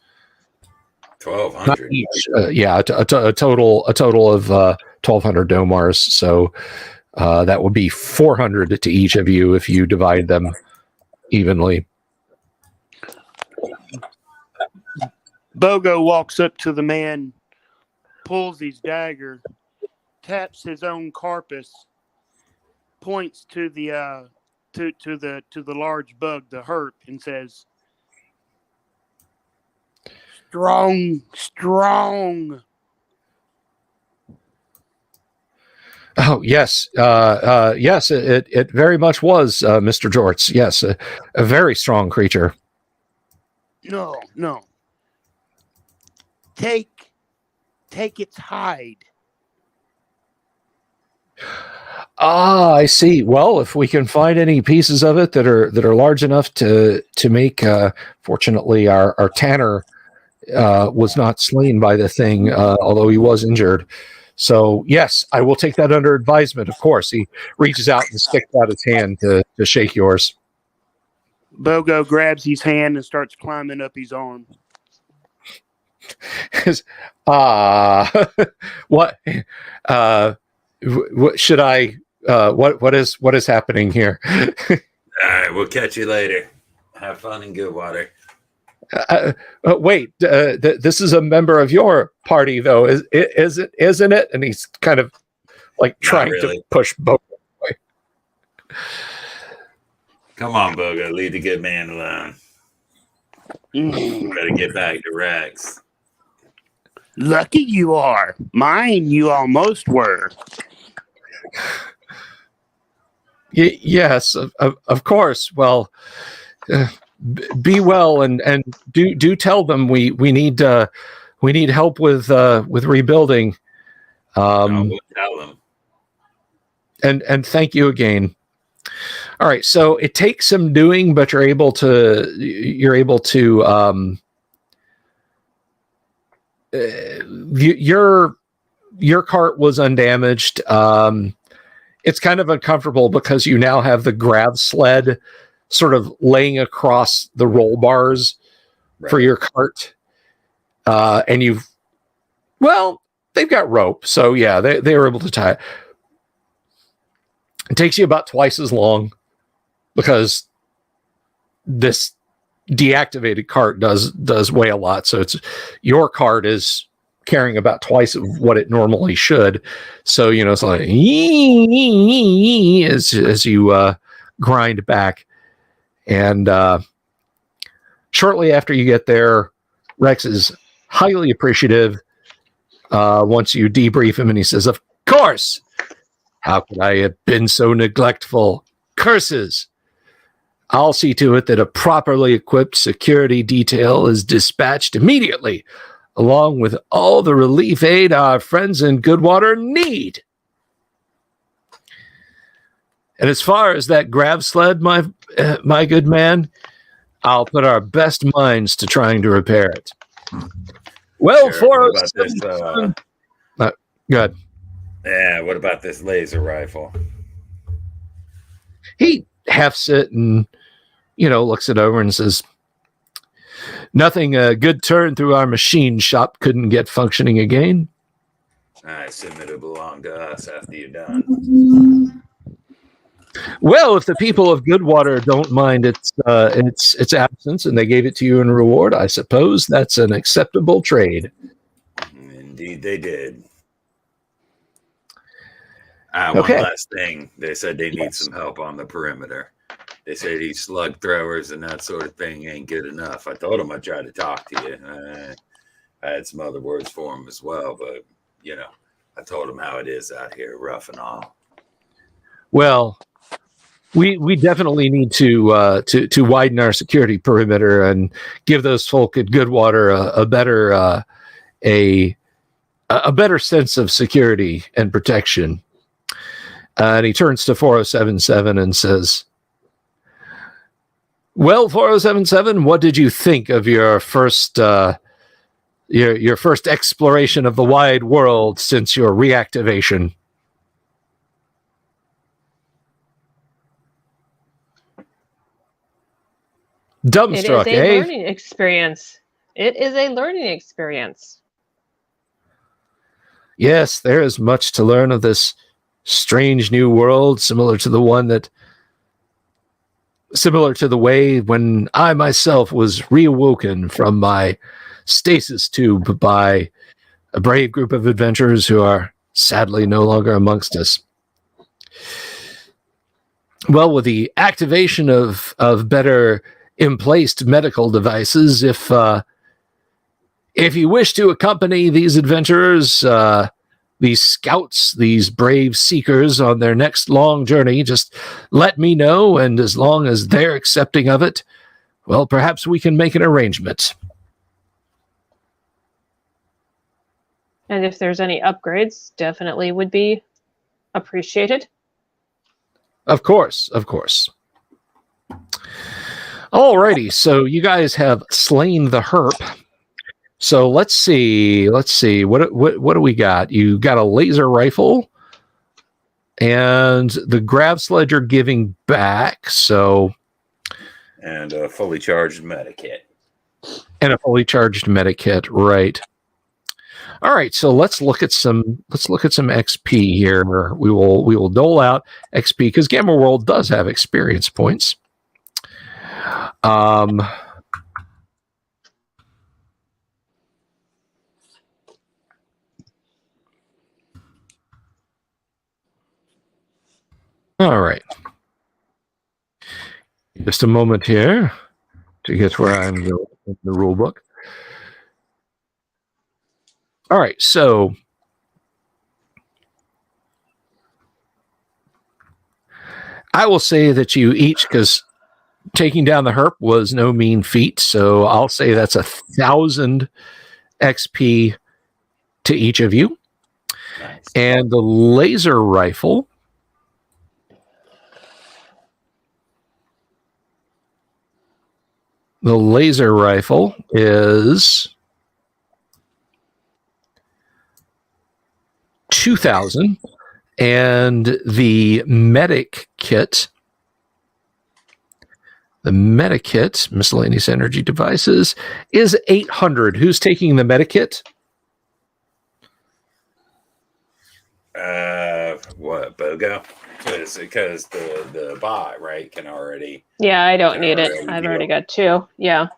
1,200.
A total of 1,200 domars. So that would be 400 to each of you if you divide them evenly.
Bogo walks up to the man, pulls his dagger, taps his own carpus, points to the to the large bug, the herp, and says, "Strong, strong."
Oh yes, yes, it very much was, Mr. Jorts. Yes, a very strong creature.
No. Take its hide.
Ah, I see. Well, if we can find any pieces of it that are large enough to make, fortunately, our tanner was not slain by the thing, although he was injured. So yes, I will take that under advisement. Of course, he reaches out and sticks out his hand to shake yours.
Bogo grabs his hand and starts climbing up his arm.
What should I? What is happening here?
All right, we'll catch you later. Have fun in Goodwater.
Wait, this is a member of your party, though, isn't it? And he's kind of like trying to push Bogo away.
Come on, Bogo, leave the good man alone. Better get back to Rex.
Lucky you are. Mine, you almost were.
Yes, of course. Well, be well, and do tell them we need help with rebuilding.
We'll tell them.
And thank you again. All right, so it takes some doing, but you're able to your cart was undamaged. It's kind of uncomfortable because you now have the grav sled sort of laying across the roll bars for your cart. And they've got rope. So yeah, they were able to tie it. It takes you about twice as long because this deactivated cart does weigh a lot. So your cart is carrying about twice of what it normally should. So, it's like as you grind back. And shortly after you get there, Rex is highly appreciative once you debrief him, and he says, "Of course! How could I have been so neglectful? Curses! I'll see to it that a properly equipped security detail is dispatched immediately, along with all the relief aid our friends in Goodwater need. And as far as that grav sled, my good man, I'll put our best minds to trying to repair it." Well, good.
Yeah, what about this laser rifle?
He hefts it and, looks it over and says, "Nothing a good turn through our machine shop couldn't get functioning again."
I assume it'll belong to us after you're done.
Well, if the people of Goodwater don't mind its absence and they gave it to you in reward, I suppose that's an acceptable trade.
Indeed they did.
Okay.
One last thing. They said they need some help on the perimeter. They say these slug throwers and that sort of thing ain't good enough. I told them I'd try to talk to you. I had some other words for them as well, but, I told them how it is out here, rough and all.
Well, we definitely need to widen our security perimeter and give those folk at Goodwater a better sense of security and protection. And he turns to 4077 and says, Well, 4077, what did you think of your first your first exploration of the wide world since your reactivation? Dumbstruck,
It is a
eh?
learning experience. It is a learning experience.
Yes, there is much to learn of this strange new world, similar to the way when I myself was reawoken from my stasis tube by a brave group of adventurers who are sadly no longer amongst us. Well, with the activation of better emplaced medical devices, if you wish to accompany these adventurers, these scouts, these brave seekers on their next long journey, just let me know, and as long as they're accepting of it, well, perhaps we can make an arrangement.
And if there's any upgrades, definitely would be appreciated.
Of course, of course. Alrighty, so you guys have slain the herp. So let's see. What do we got? You got a laser rifle, and the grav sled you're giving back. So,
And a fully charged medikit.
And a fully charged medikit, right? All right. So let's look at some XP here. We will dole out XP because Gamma World does have experience points. All right. Just a moment here to get where I'm going in the rule book. All right, so I will say that you each, because taking down the herp was no mean feat, so I'll say that's 1,000 XP to each of you.
Nice.
And the laser rifle is 2,000, and the medic kit, miscellaneous energy devices, is 800. Who's taking the medic kit?
What, BOGO? Because the bot, right, can already.
Yeah, I don't need it. I've already got 2. Yeah.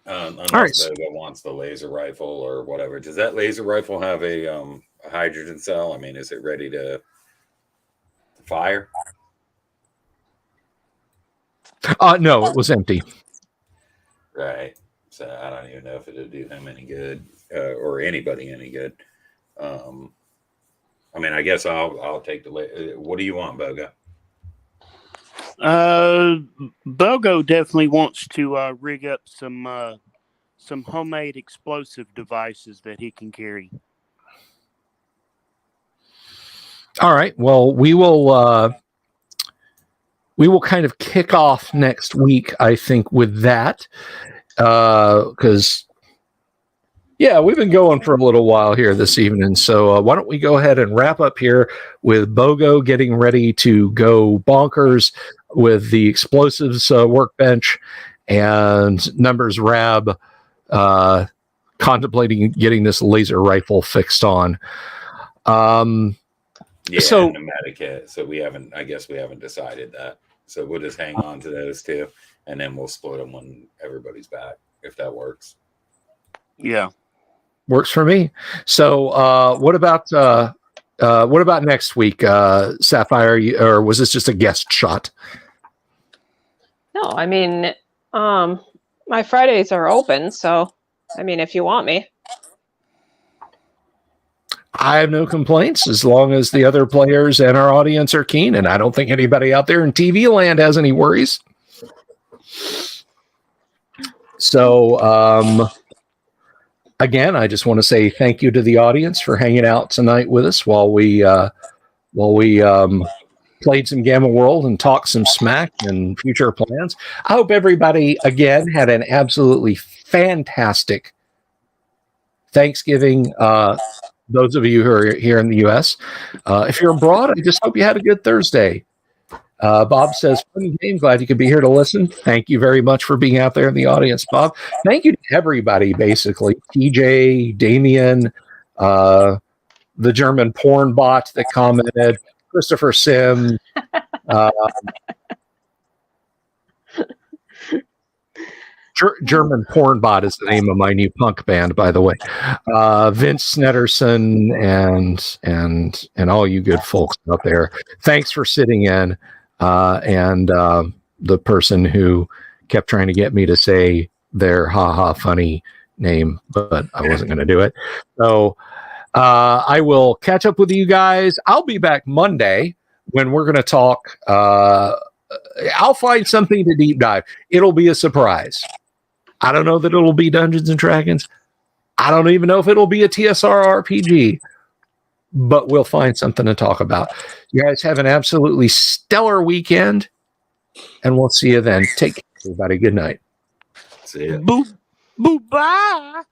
Unless
All right.
BOGO wants the laser rifle or whatever. Does that laser rifle have a hydrogen cell? I mean, is it ready to fire?
No, it was empty.
Right. So I don't even know if it'll do him any good or anybody any good. I mean, I guess I'll take the. What do you want, BOGO?
BOGO definitely wants to rig up some homemade explosive devices that he can carry.
All right. Well, we will kind of kick off next week, I think, with that, because we've been going for a little while here this evening. So why don't we go ahead and wrap up here with BOGO getting ready to go bonkers with the explosives workbench, and Numbers Rab contemplating getting this laser rifle fixed on.
Yeah,
so
and the medikit. So I guess we haven't decided that. So we'll just hang on to those two, and then we'll split them when everybody's back, if that works.
Yeah,
works for me. So what about next week, Sapphire? Or was this just a guest shot?
No, I mean, my Fridays are open, so I mean, if you want me.
I have no complaints as long as the other players and our audience are keen, and I don't think anybody out there in TV land has any worries. So, again, I just want to say thank you to the audience for hanging out tonight with us while we played some Gamma World and talked some smack and future plans. I hope everybody, again, had an absolutely fantastic Thanksgiving. Those of you who are here in the U.S. If you're abroad, I just hope you had a good Thursday. Bob says, fun game. Glad you could be here to listen. Thank you very much for being out there in the audience, Bob. Thank you to everybody, basically. TJ, Damien, the German porn bot that commented, Christopher Sims. German porn bot is the name of my new punk band, by the way. Vince Snetterson and all you good folks out there. Thanks for sitting in. And the person who kept trying to get me to say their funny name, but I wasn't going to do it. So I will catch up with you guys. I'll be back Monday when we're going to talk. I'll find something to deep dive. It'll be a surprise. I don't know that it'll be Dungeons and Dragons. I don't even know if it'll be a TSR RPG, but we'll find something to talk about. You guys have an absolutely stellar weekend, and we'll see you then. Take care, everybody. Good night.
See ya.
Boo, boo, bye.